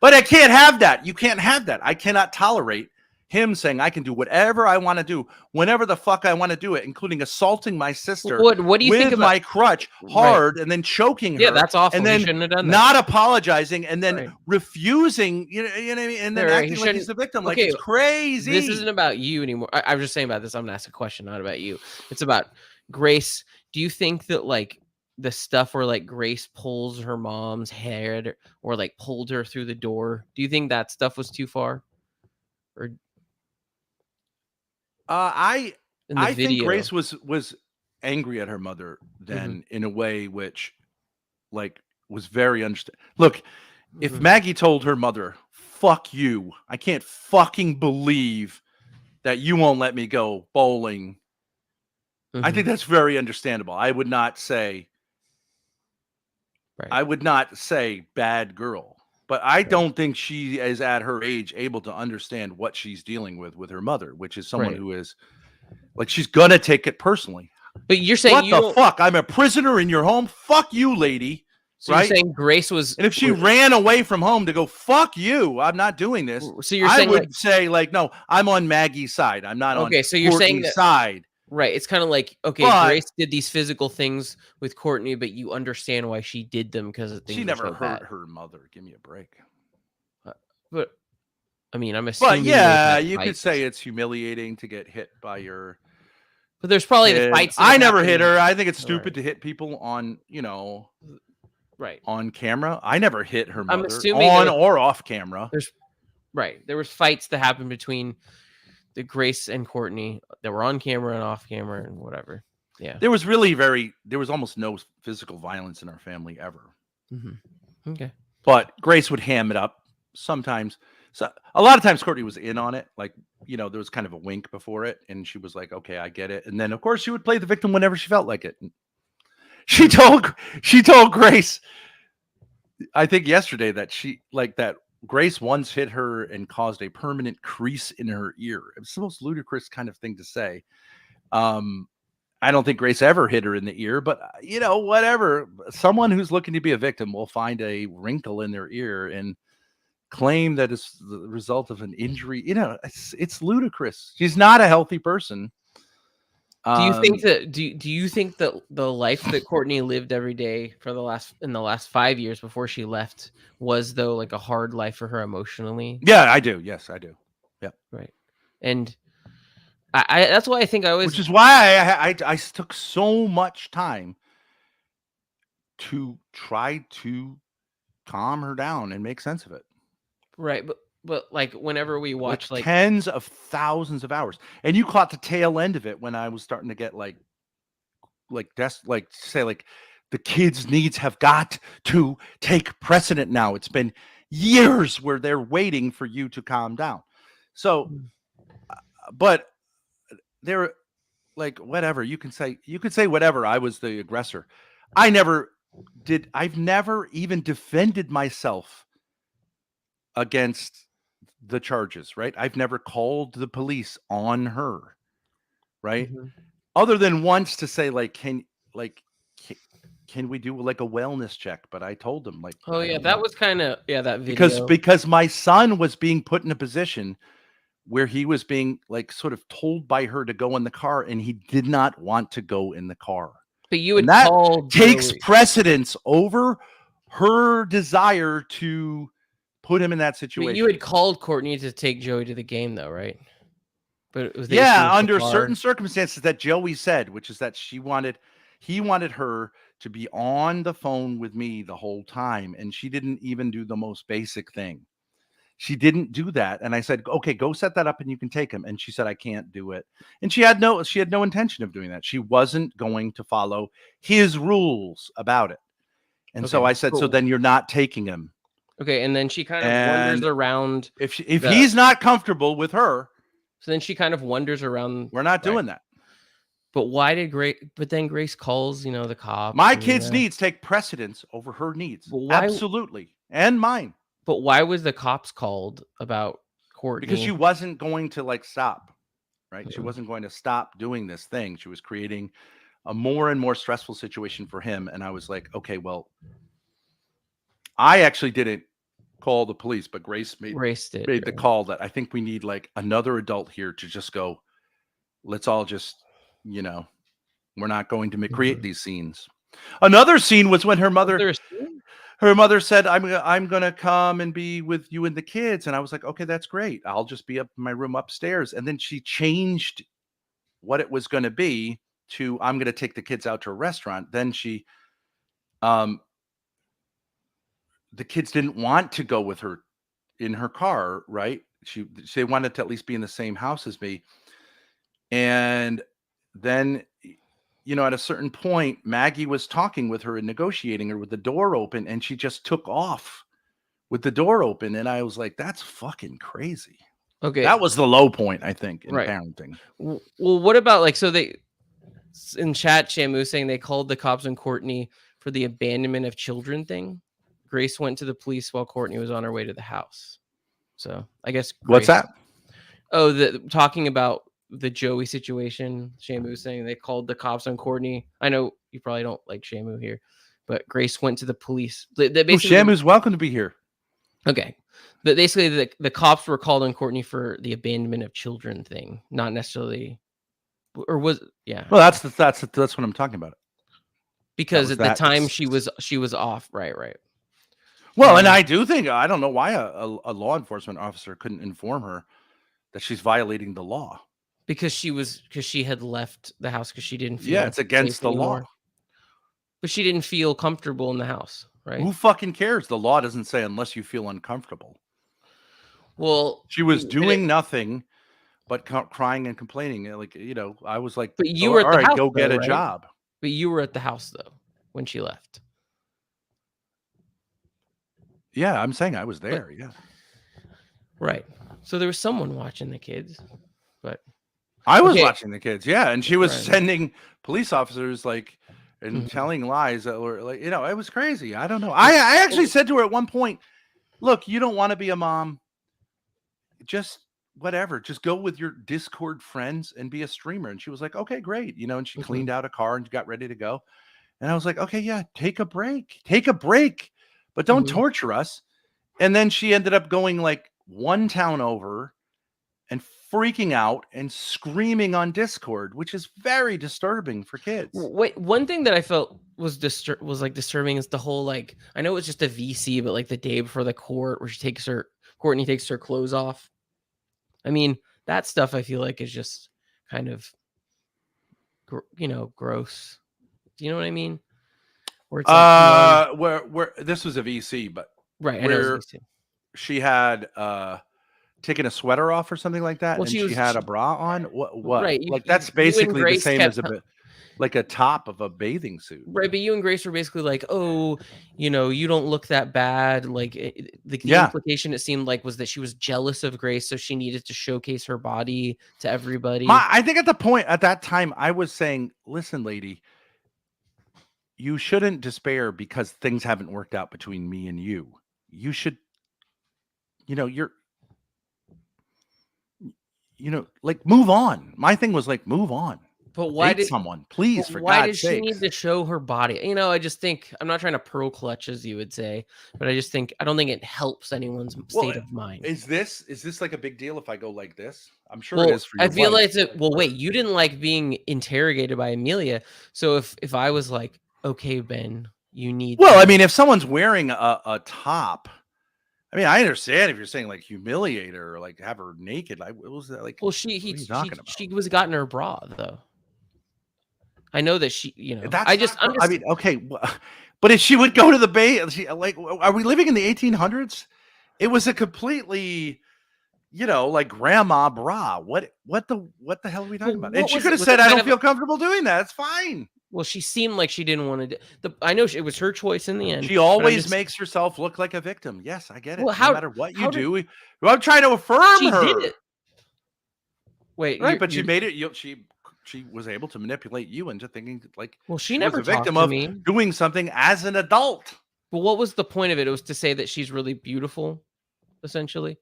But I can't have that. You can't have that. I cannot tolerate him saying I can do whatever I want to do, whenever the fuck I want to do it, including assaulting my sister. What do you with think about my crutch hard and then choking her? Yeah, that's awful. And then you shouldn't have done that. not apologizing and then refusing, you know what I mean? And then acting like he's the victim. Like, it's crazy. This isn't about you anymore. I was just saying about this. I'm gonna ask a question, not about you. It's about Grace. Do you think that like the stuff where like Grace pulls her mom's hair or like pulled her through the door, do you think that stuff was too far? Or I think video. Grace was angry at her mother then in a way which like was very understand. Look, if Maggie told her mother, fuck you, I can't fucking believe that you won't let me go bowling. I think that's very understandable. I would not say bad girl. But I don't think she is at her age able to understand what she's dealing with her mother, which is someone who is like, she's gonna take it personally. But you're saying what the fuck? I'm a prisoner in your home. Fuck you, lady. So you're saying Grace was, and if she ran away from home to go, fuck you, I'm not doing this. So you're saying I would say like, no, I'm on Maggie's side. I'm not on so you're saying Courtney's side. Right. It's kind of like, okay, Grace did these physical things with Courtney, but you understand why she did them because she never hurt her mother. Give me a break. But I mean, I'm assuming. But yeah, you could say it's humiliating to get hit by your. But there's probably the fights. I never hit her. I think it's stupid to hit people on, you know. Right. on camera. I never hit her I'm mother assuming on there or off camera. there was fights that happened between the Grace and Courtney that were on camera and off camera and whatever. Yeah. There was almost no physical violence in our family ever. Okay. But Grace would ham it up sometimes. So a lot of times Courtney was in on it. Like, there was kind of a wink before it. And she was like, okay, I get it. And then of course she would play the victim whenever she felt like it. And she told Grace, I think yesterday, that Grace once hit her and caused a permanent crease in her ear. It's the most ludicrous kind of thing to say. I don't think Grace ever hit her in the ear, but whatever. Someone who's looking to be a victim will find a wrinkle in their ear and claim that it's the result of an injury. It's ludicrous. She's not a healthy person. Do you think that do you think that the life that Courtney lived every day in the last 5 years before she left was, though, like a hard life for her emotionally? Yeah, I do. Yes, I do. Yeah. Right. And I that's why I think I always, which is why I took so much time to try to calm her down and make sense of it. right, but like whenever we watch like tens of thousands of hours, and you caught the tail end of it when I was starting to get like the kids' needs have got to take precedent now. It's been years where they're waiting for you to calm down. So, but they're like, whatever, you can say whatever. I was the aggressor. I've never even defended myself against the charges, right? I've never called the police on her, right? Other than once to say, like, can we do like a wellness check? But I told them, like, oh yeah, that was kind of, that video. Because my son was being put in a position where he was being like sort of told by her to go in the car, and he did not want to go in the car. But you would that call takes Joey. precedence over her desire to put him in that situation. But you had called Courtney to take Joey to the game, though, right? But it was under certain circumstances that Joey said, which is that he wanted her to be on the phone with me the whole time, and she didn't even do the most basic thing. She didn't do that, and I said, "Okay, go set that up, and you can take him." And she said, "I can't do it," and she had no intention of doing that. She wasn't going to follow his rules about it, and so I said, cool. "So then you're not taking him." Okay, and then she kind of wanders around. If he's not comfortable with her, so then she kind of wanders around. We're not doing that. But why did Grace? But then Grace calls, the cops. My kids' needs take precedence over her needs. Absolutely, and mine. But why was the cops called about Courtney? Because she wasn't going to stop, right? She wasn't going to stop doing this thing. She was creating a more and more stressful situation for him. And I was like, okay, well, I actually didn't call the police, but Grace made the call that I think we need another adult here to just go, let's all just, we're not going to create these scenes. Another scene was when her mother said, I'm going to come and be with you and the kids. And I was like, okay, that's great. I'll just be up in my room upstairs. And then she changed what it was going to be to, I'm going to take the kids out to a restaurant. Then the kids didn't want to go with her in her car, right? They wanted to at least be in the same house as me. And then, at a certain point, Maggie was talking with her and negotiating her with the door open, and she just took off with the door open. And I was like, that's fucking crazy. Okay. That was the low point, I think, in parenting. Well, what about so they, in chat, Shamu saying they called the cops on Courtney for the abandonment of children thing. Grace went to the police while Courtney was on her way to the house. So I guess. What's that? Oh, talking about the Joey situation. Shamu saying they called the cops on Courtney. I know you probably don't like Shamu here, but Grace went to the police. Shamu's welcome to be here. Okay. But basically the cops were called on Courtney for the abandonment of children thing, not necessarily, or was, yeah. Well, that's what I'm talking about. Because at the time she was off. Right. Well, and I do think, I don't know why a law enforcement officer couldn't inform her that she's violating the law. Because she had left the house because she didn't feel. Yeah, it's against the law. But she didn't feel comfortable in the house. right? Who fucking cares? The law doesn't say unless you feel uncomfortable. Well, She was and doing nothing but crying and complaining. Like, you know, I was like, but you "Oh, were at all the right, house, go get though, a right? job." But you were at the house though when she left. Yeah, I'm saying I was But there. Yeah, right. So there was someone watching the kids, but I was okay, watching the kids. Yeah, and she was right. sending police officers like and Mhm. telling lies that were like, you know, it was crazy. I don't know. I actually said to her at one point, "Look, you don't want to be a mom. Just whatever. Just go with your Discord friends and be a streamer." And she was like, "Okay, great." You know, and she Mhm. cleaned out a car and got ready to go. And I was like, "Okay, yeah, take a break. Take a break, but don't Mhm. torture us." And then she ended up going like one town over and freaking out and screaming on Discord, which is very disturbing for kids. Wait, one thing that I felt was like disturbing is the whole like I know it's just a VC, but like the day before the court where Courtney takes her clothes off. I mean, that stuff I feel like is just kind of gross. Do you know what I mean? Where it's like beyond Where this was a VC, but right. I know it's where VC. she had taken a sweater off or something like that, Well, and she had a bra on. What? right. Like that's You and basically the Grace same kept as like a top of a bathing suit. right, but you and Grace were basically like, "Oh, you don't look that bad." Like the Yeah. implication it seemed like was that she was jealous of Grace, so she needed to showcase her body to everybody. I think at that time, I was saying, "Listen, lady, you shouldn't despair because things haven't worked out between me and you. You should, like move on." My thing was like, move on. But why Date someone, please, for why God's did she sakes. need to show her body? I just think I'm not trying to pearl clutch, as you would say, but I don't think it helps anyone's state of mind. Is this like a big deal if I go like this? I'm sure Well, it is for I your feel wife. like well, wait, you didn't like being interrogated by Amelia, so if I was like, okay, Ben, you need. Well, I mean, if someone's wearing a top, I mean, I understand if you're saying like humiliate her or like have her naked. Like, what was that like? Well, what are you talking about? she was gotten her bra though. I know that she, That's I mean, okay, but if she would go to the bay, like, are we living in the 1800s? It was a completely, like grandma bra. What the hell are we talking about? And she could have said, "I don't feel comfortable doing that." It's fine. Well, she seemed like she didn't want to. I know it was her choice in the end. She always makes herself look like a victim. Yes, I get it. Well, no matter what you do, I'm trying to affirm she her. did it. Wait, right? But she made it. She was able to manipulate you into thinking like, well, she never was a victim talked of to me. doing something as an adult. But what was the point of it? It was to say that she's really beautiful, essentially.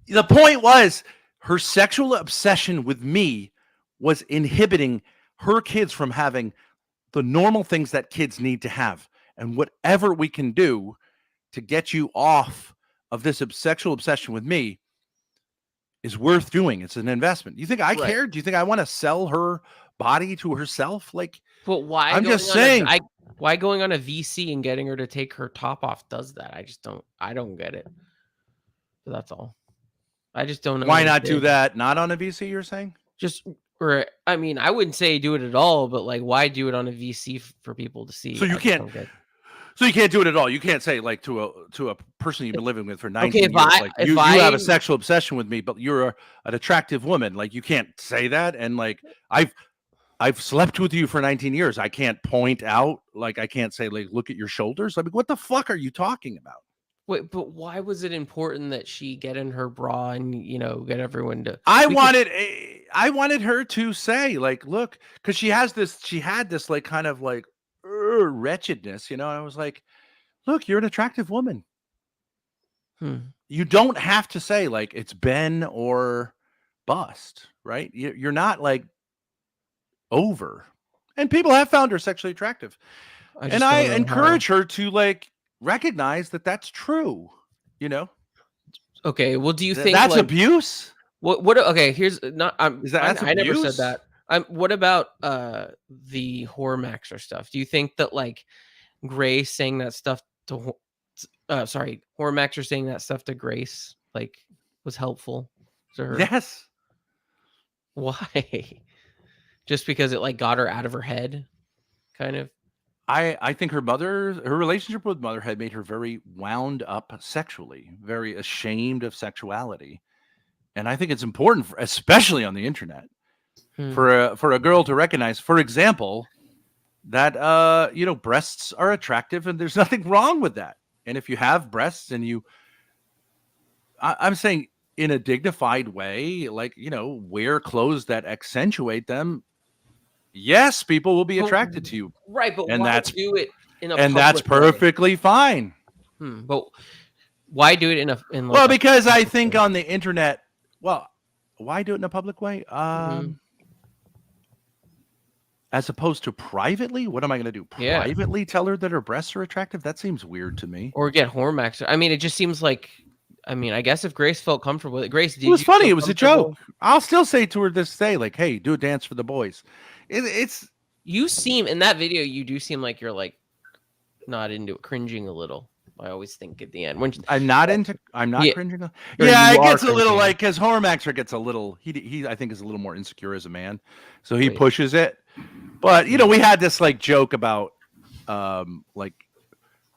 The point was her sexual obsession with me was inhibiting her kids from having the normal things that kids need to have. And whatever we can do to get you off of this sexual obsession with me is worth doing. It's an investment. You think I care? Do you think I want to sell her body to herself? Like, but why? I'm just saying. Why going on a VC and getting her to take her top off does that? I don't get it. But that's all. I just don't know. Why not do that? Not on a VC, you're saying? I mean, I wouldn't say do it at all, but like, why do it on a VC for people to see? So you can't. So you can't do it at all. You can't say like to a person you've been living with for 19 years, like you have a sexual obsession with me, but you're an attractive woman. Like you can't say that. And like I've slept with you for 19 years. I can't point out, like I can't say like look at your shoulders. I mean, what the fuck are you talking about? Wait, but why was it important that she get in her bra and get everyone to? I wanted her to say like, look, because she had this like kind of like wretchedness, and I was like, look, you're an attractive woman. You don't have to say like it's Ben or bust, right? You're not like over, and people have found her sexually attractive, and I encourage her to like recognize that that's true. Okay, well, do you think that's abuse? What? Okay, here's not. I never said that. What about the horror maxer stuff? Do you think that like Grace saying that stuff to horror maxer saying that stuff to Grace like was helpful to her? Yes. Why? Just because it like got her out of her head, kind of. I think her relationship with mother had made her very wound up sexually, very ashamed of sexuality. And I think it's important, especially on the internet, for a girl to recognize, for example, that breasts are attractive and there's nothing wrong with that. And if you have breasts and I'm saying in a dignified way, like, wear clothes that accentuate them. Yes, people will be attracted to you. Right, but And why that's do it in a and that's public way? perfectly fine. But why do it in like Well, because I think on the internet, why do it in a public way? As opposed to privately? What am I going to do? Yeah. Privately tell her that her breasts are attractive? That seems weird to me. Or get Hormax. I mean, it just seems like, I guess if Grace felt comfortable with it. Grace, did it was you funny. feel It was a joke. I'll still say to her this day, like, hey, do a dance for the boys. You seem, in that video, you do seem like you're like not into it, cringing a little. I always think at the end. I'm not cringing. Yeah, it gets a little like, because Hormaxer gets a little, he I think is a little more insecure as a man. So he pushes it. But, we had this like joke about like,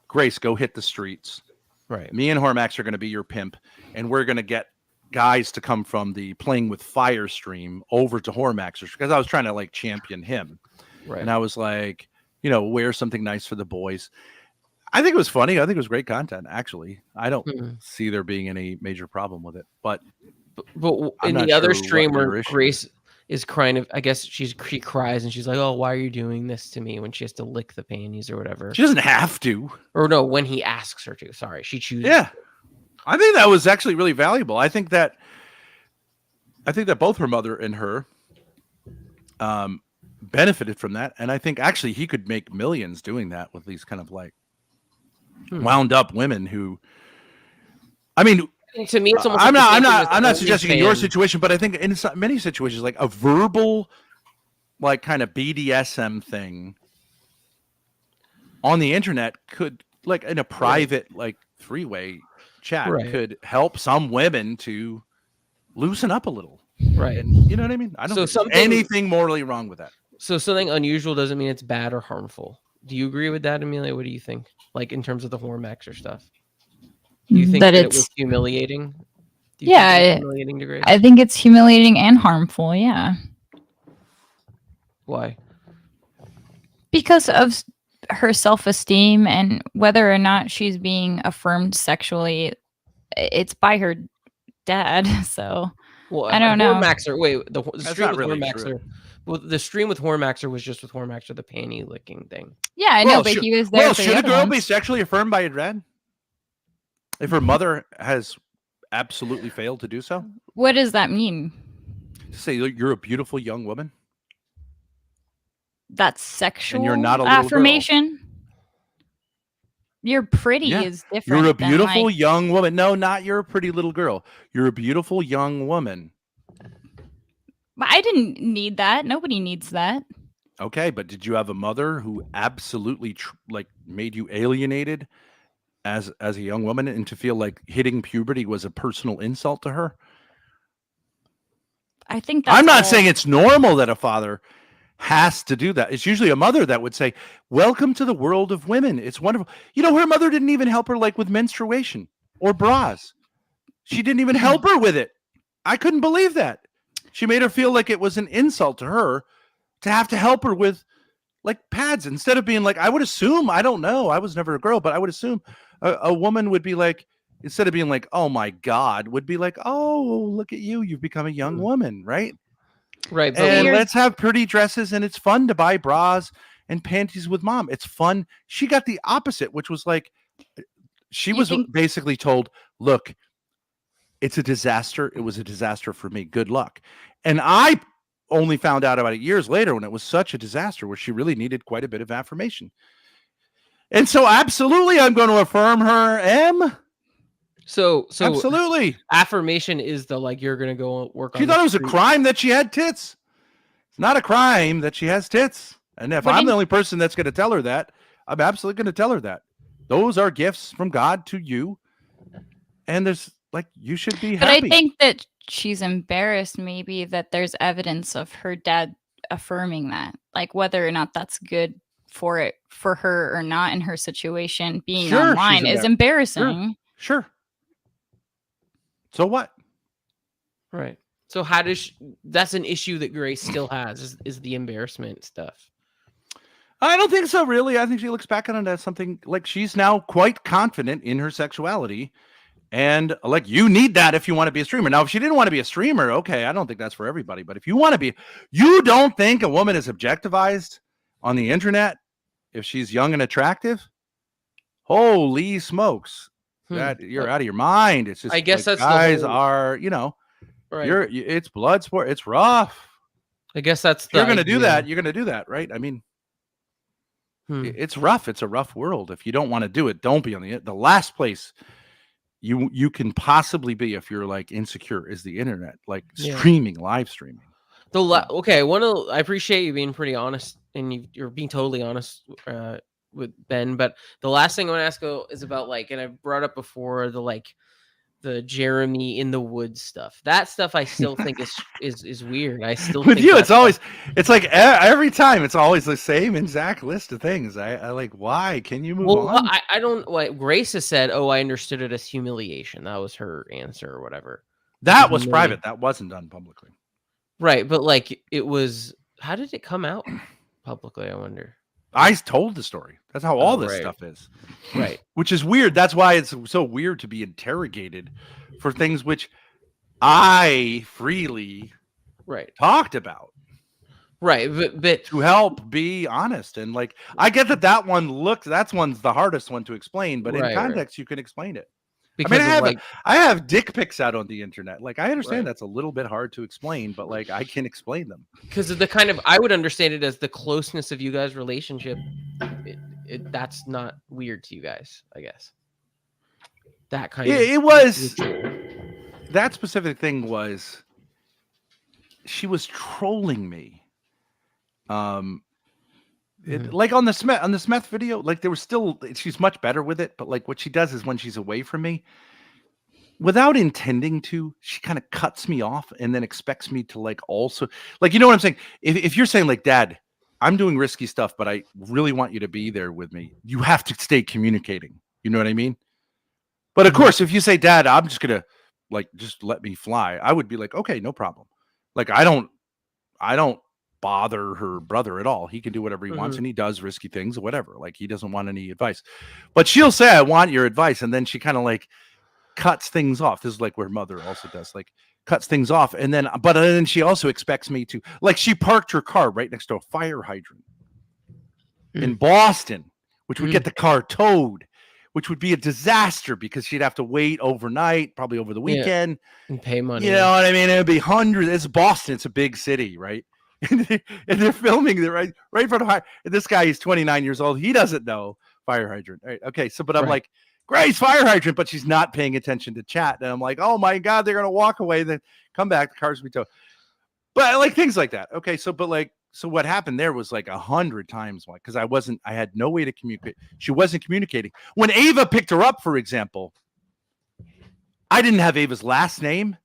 Grace, go hit the streets. Right. Me and Hormax are going to be your pimp, and we're going to get guys to come from the Playing with Fire stream over to Hormaxer, because I was trying to like champion him. Right. And I was like, wear something nice for the boys. I think it was funny. I think it was great content, actually. I don't see there being any major problem with it. But in the other stream where Grace is crying, I guess she cries and she's like, oh, why are you doing this to me, when she has to lick the panties or whatever. She doesn't have to. Or no, when he asks her to. Sorry, she chooses. Yeah. I think that was actually really valuable. I think that both her mother and her benefited from that. And I think actually he could make millions doing that with these kind of like wound up women who, to me, it's almost I'm like not suggesting in your situation, but I think in many situations, like a verbal, like kind of BDSM thing on the internet could, like in a private, like 3-way chat, could help some women to loosen up a little. Right. And you know what I mean? I don't think there's anything morally wrong with that. So something unusual doesn't mean it's bad or harmful. Do you agree with that, Amelia? What do you think? Like in terms of the Hormaxer stuff? Do you think that it was humiliating? Humiliating to Grace? I think it's humiliating and harmful, yeah. Why? Because of her self-esteem and whether or not she's being affirmed sexually, it's by her dad, so I don't know. Hormaxer, wait, the stream with Hormaxer. Well, the stream with Hormaxer was just with Hormaxer, the panty licking thing. Yeah, I know, but he was there. Well, should a girl be sexually affirmed by her dad if her mother has absolutely failed to do so? What does that mean? To say you're a beautiful young woman. That's sexual and you're not a little affirmation. Girl. You're pretty is different. You're a beautiful young woman. No, not you're a pretty little girl. You're a beautiful young woman. But I didn't need that. Nobody needs that. Okay, but did you have a mother who absolutely made you alienated as a young woman, and to feel like hitting puberty was a personal insult to her? I think that's I'm not saying it's normal that a father has to do that. It's usually a mother that would say, welcome to the world of women. It's wonderful. Her mother didn't even help her like with menstruation or bras. She didn't even help her with it. I couldn't believe that. She made her feel like it was an insult to her to have to help her with like pads, instead of being like, I would assume, I don't know, I was never a girl, but I would assume a woman would be like, instead of being like, oh my God, would be like, oh, look at you. You've become a young woman, right? Right. But and let's have pretty dresses, and it's fun to buy bras and panties with mom. It's fun. She got the opposite, which was like, she was basically told, look, it's a disaster. It was a disaster for me. Good luck. And I only found out about it years later when it was such a disaster where she really needed quite a bit of affirmation. And so absolutely, I'm going to affirm her, M. So absolutely, affirmation is the like you're gonna go work on. She thought it was a crime that she had tits. It's not a crime that she has tits. And if I'm the only person that's going to tell her that, I'm absolutely going to tell her that. Those are gifts from God to you, and there's like you should be happy. But I think that she's embarrassed, maybe that there's evidence of her dad affirming that, like whether or not that's good for her or not in her situation being Sure, she's online is embarrassing. Sure. So what? Right. So how does that's an issue that Grace still has is the embarrassment stuff. I don't think so, really. I think she looks back on it as something like she's now quite confident in her sexuality. And like, you need that if you want to be a streamer. Now, if she didn't want to be a streamer, okay, I don't think that's for everybody. But if you want to be, you don't think a woman is objectified on the internet if she's young and attractive? Holy smokes. That you're out of your mind. It's just, I guess like, that's guys the whole, are, you know, right. it's blood sport. It's rough. I guess that's You're going to do that. You're going to do that, right? I mean, it's rough. It's a rough world. If you don't want to do it, don't be on the last place you can possibly be if you're like insecure is the internet, like streaming, live streaming. Okay, I appreciate you being pretty honest, and you're being totally honest with Ben. But the last thing I want to ask is about like, and I've brought up before the Jeremy in the woods stuff. That stuff I still think is weird. I still with think you, it's like every time it's always the same exact list of things. I like, why can you move on? I don't like Grace has said, oh, I understood it as humiliation. That was her answer or whatever. That was private. That wasn't done publicly. Right, but like it was. How did it come out publicly? I wonder. I told the story. That's how all this stuff is. Right. Which is weird. That's why it's so weird to be interrogated for things which I freely talked about. Right. But to help be honest. And like, I get that's one's the hardest one to explain, but in context, you can explain it. Because I mean, I have dick pics out on the internet. Like, I understand that's a little bit hard to explain, but like, I can explain them. Because of the kind of, I would understand it as the closeness of you guys' relationship. That's not weird to you guys, I guess. That kind of. It was, that specific thing was, she was trolling me. Like on the Smith video, like there was still, she's much better with it, but like what she does is when she's away from me, without intending to, she kind of cuts me off and then expects me to like also, like, you know what I'm saying? If you're saying like, Dad, I'm doing risky stuff, but I really want you to be there with me, you have to stay communicating. You know what I mean? But of course, if you say, Dad, I'm just gonna like just let me fly, I would be like, okay, no problem. Like I don't bother her brother at all. He can do whatever he wants, and he does risky things or whatever. Like he doesn't want any advice, but she'll say, I want your advice. And then she kind of like cuts things off. This is like where mother also does, like cuts things off. And then, but then she also expects me to, like, she parked her car right next to a fire hydrant in Boston, which would get the car towed, which would be a disaster because she'd have to wait overnight, probably over the weekend, and pay money. You know what I mean? It would be hundreds. It's Boston. It's a big city, right? And they're filming there right in front of her. This guy is 29 years old. He doesn't know fire hydrant. Right? Okay, so but I'm like, Grace, fire hydrant, but she's not paying attention to chat. And I'm like, oh my God, they're gonna walk away, then come back, the car's be towed. But like things like that. Okay, so what happened there was like 100 times, like, because I had no way to communicate. She wasn't communicating. When Ava picked her up, for example, I didn't have Ava's last name.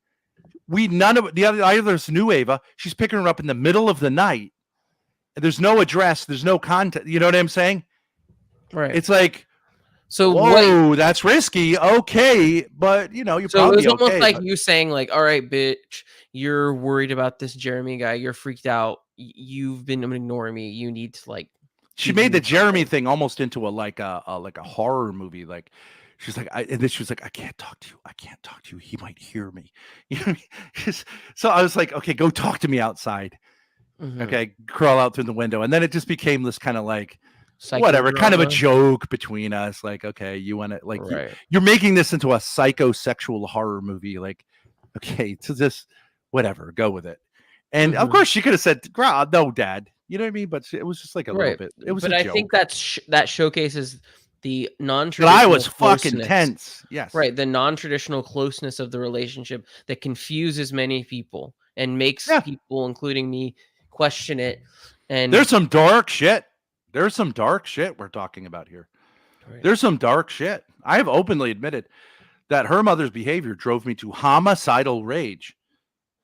None of the others knew Ava. She's picking her up in the middle of the night. And there's no address. There's no contact. You know what I'm saying? Right. It's like, so whoa, that's risky. Okay, but you know, you're probably so it was almost like but you saying like, all right, bitch, you're worried about this Jeremy guy. You're freaked out. You've been ignoring me. You need to like. She made the Jeremy thing almost into a horror movie. Like, she's like, and then she was like, I can't talk to you. I can't talk to you. He might hear me. You know what I mean? So I was like, okay, go talk to me outside. Okay, crawl out through the window. And then it just became this kind of like, whatever, kind of a joke between us. Like, okay, you want to, like, you're making this into a psychosexual horror movie. Like, okay, so just whatever, go with it. And of course, she could have said, no, Dad. You know what I mean? But it was just like a little bit. It was. But I joke. think that showcases the non-traditional. But I was fucking tense. Yes. Right. The non-traditional closeness of the relationship that confuses many people and makes people, including me, question it. And there's some dark shit. There's some dark shit we're talking about here. Right. There's some dark shit. I have openly admitted that her mother's behavior drove me to homicidal rage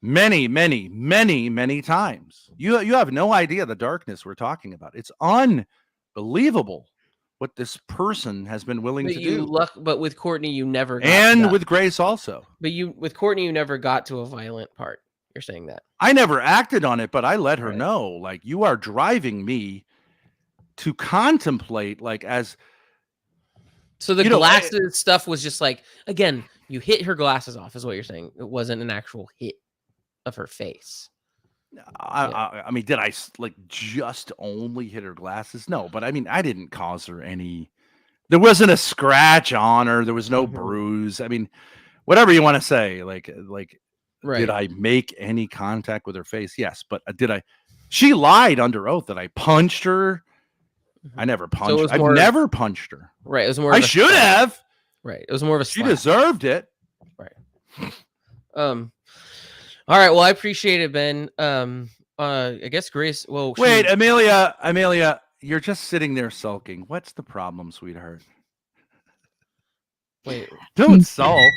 many, many, many, many times. You have no idea the darkness we're talking about. It's believable what this person has been willing to do. But with Courtney, you never got And that. with Grace also. But with Courtney, you never got to a violent part. You're saying that. I never acted on it, but I let her Right. know, like, you are driving me to contemplate, like, as so the glasses stuff was just like, again, you hit her glasses off, is what you're saying. It wasn't an actual hit of her face. I mean, did I like just only hit her glasses? No, but I mean, I didn't cause her any. There wasn't a scratch on her. There was no bruise. I mean, whatever you want to say. Like, right. Did I make any contact with her face? Yes, but did I? She lied under oath that I punched her. I never punched. I've never punched her. Right. It was more. I should have. Right. It was more of a. She deserved it. Right. All right. Well, I appreciate it, Ben. I guess Grace. Well, wait, Amelia, you're just sitting there sulking. What's the problem, sweetheart? Wait, don't sulk.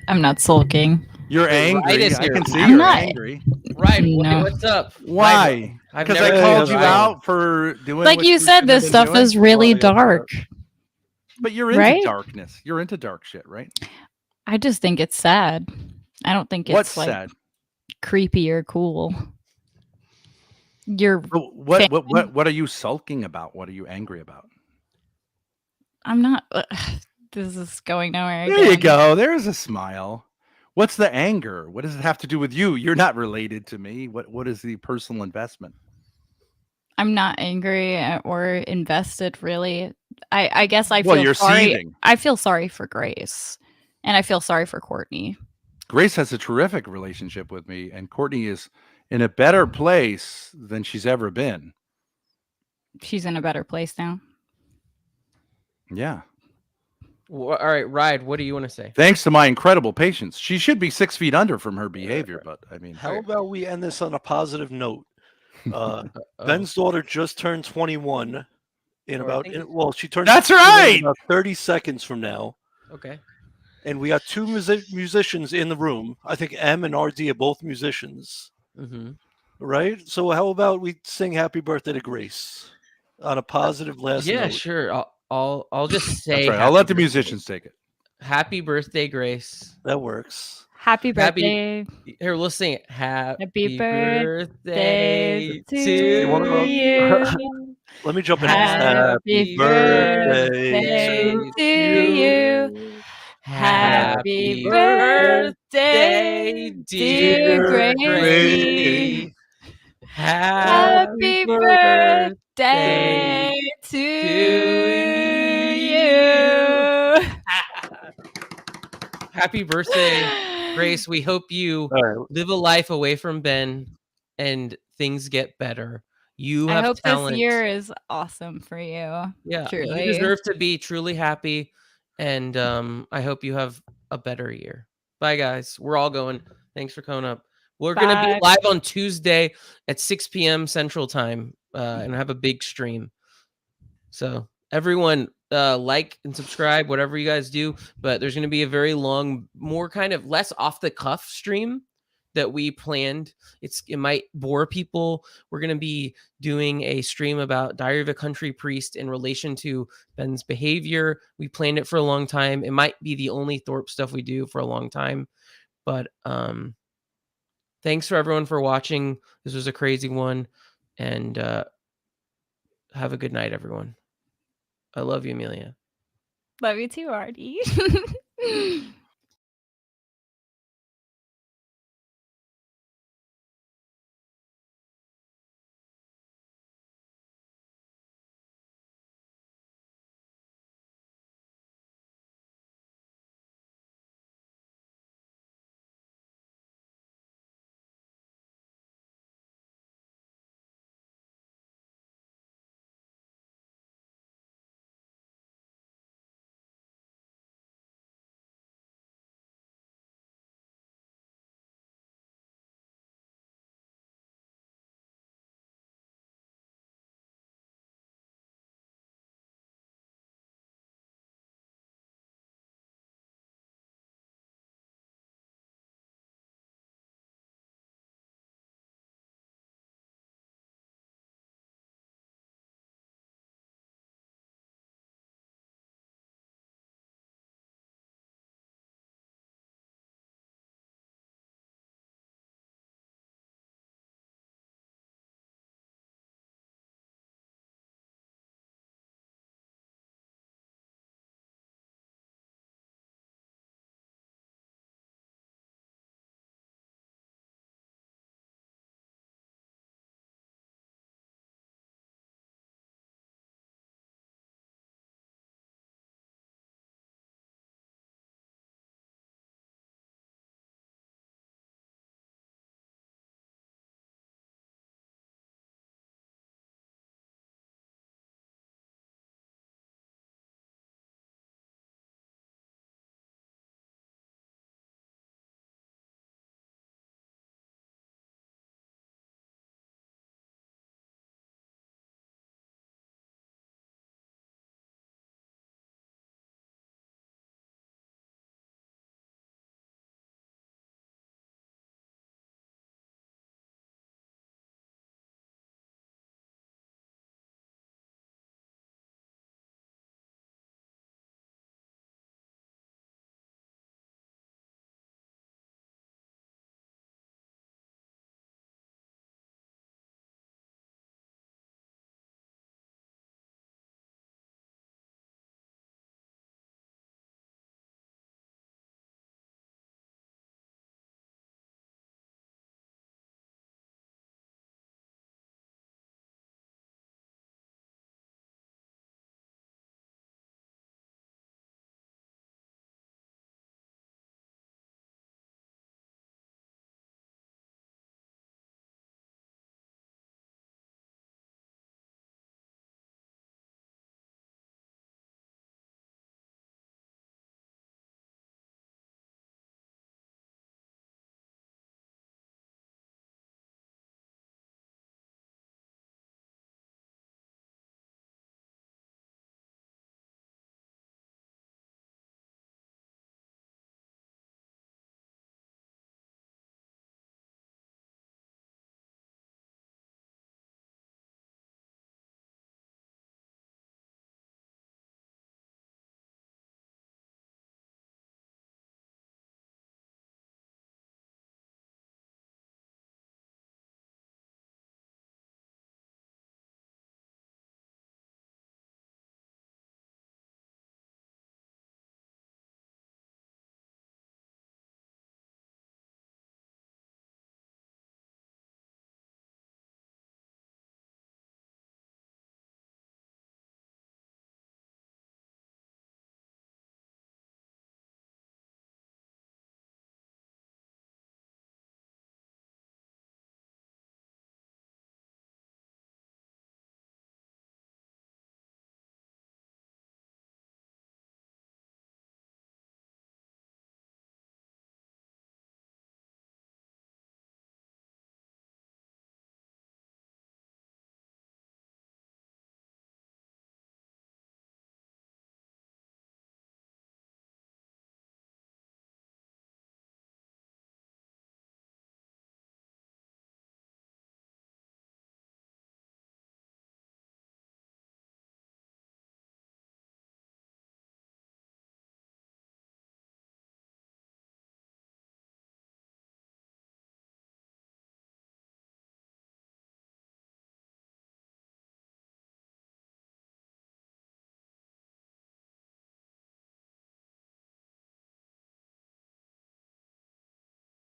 I'm not sulking. You're angry. Right, I can see I'm you're not angry. Right. No. What's up? Why? Because I called you out for doing. Like you said, this stuff is really dark. But you're into darkness. You're into dark shit, right? I just think it's sad. I don't think it's What's like sad? Creepy or cool. What are you sulking about? What are you angry about? I'm not. This is going nowhere. There you go. There's a smile. What's the anger? What does it have to do with you? You're not related to me. What is the personal investment? I'm not angry or invested, really. I guess I feel well, you're sorry. seething. I feel sorry for Grace, and I feel sorry for Courtney. Grace has a terrific relationship with me, and Courtney is in a better place than she's ever been. She's in a better place now. Yeah. Well, all right, Ride, what do you want to say? Thanks to my incredible patience. She should be 6 feet under from her behavior, but I mean, how about we end this on a positive note? Ben's daughter just turned 21 in about, she turns. That's right. About 30 seconds from now. Okay. And we got two musicians in the room. I think M and RD are both musicians. Mm-hmm. Right? So how about we sing happy birthday to Grace on a positive last note? Yeah, sure. I'll just say I'll let the musicians take it. Happy birthday, Grace. That works. Happy birthday. Here, let's sing it. Happy birthday to you. Let me jump in. Happy birthday to you. Happy birthday, dear Gracie. Happy birthday to you. Happy birthday, Grace. We hope you live a life away from Ben and things get better. You have I hope talent. This year is awesome for you. Yeah, truly. You deserve to be truly happy. And I hope you have a better year. Bye, guys. We're all going. Thanks for coming up. We're going to be live on Tuesday at 6 p.m. Central Time and have a big stream. So everyone like and subscribe, whatever you guys do. But there's going to be a very long, more kind of less off the cuff stream that we planned. It might bore people. We're going to be doing a stream about Diary of a Country Priest in relation to Ben's behavior. We planned it for a long time. It might be the only Thorp stuff we do for a long time. But thanks for everyone for watching. This was a crazy one. And have a good night, everyone. I love you, Amelia. Love you too, Artie.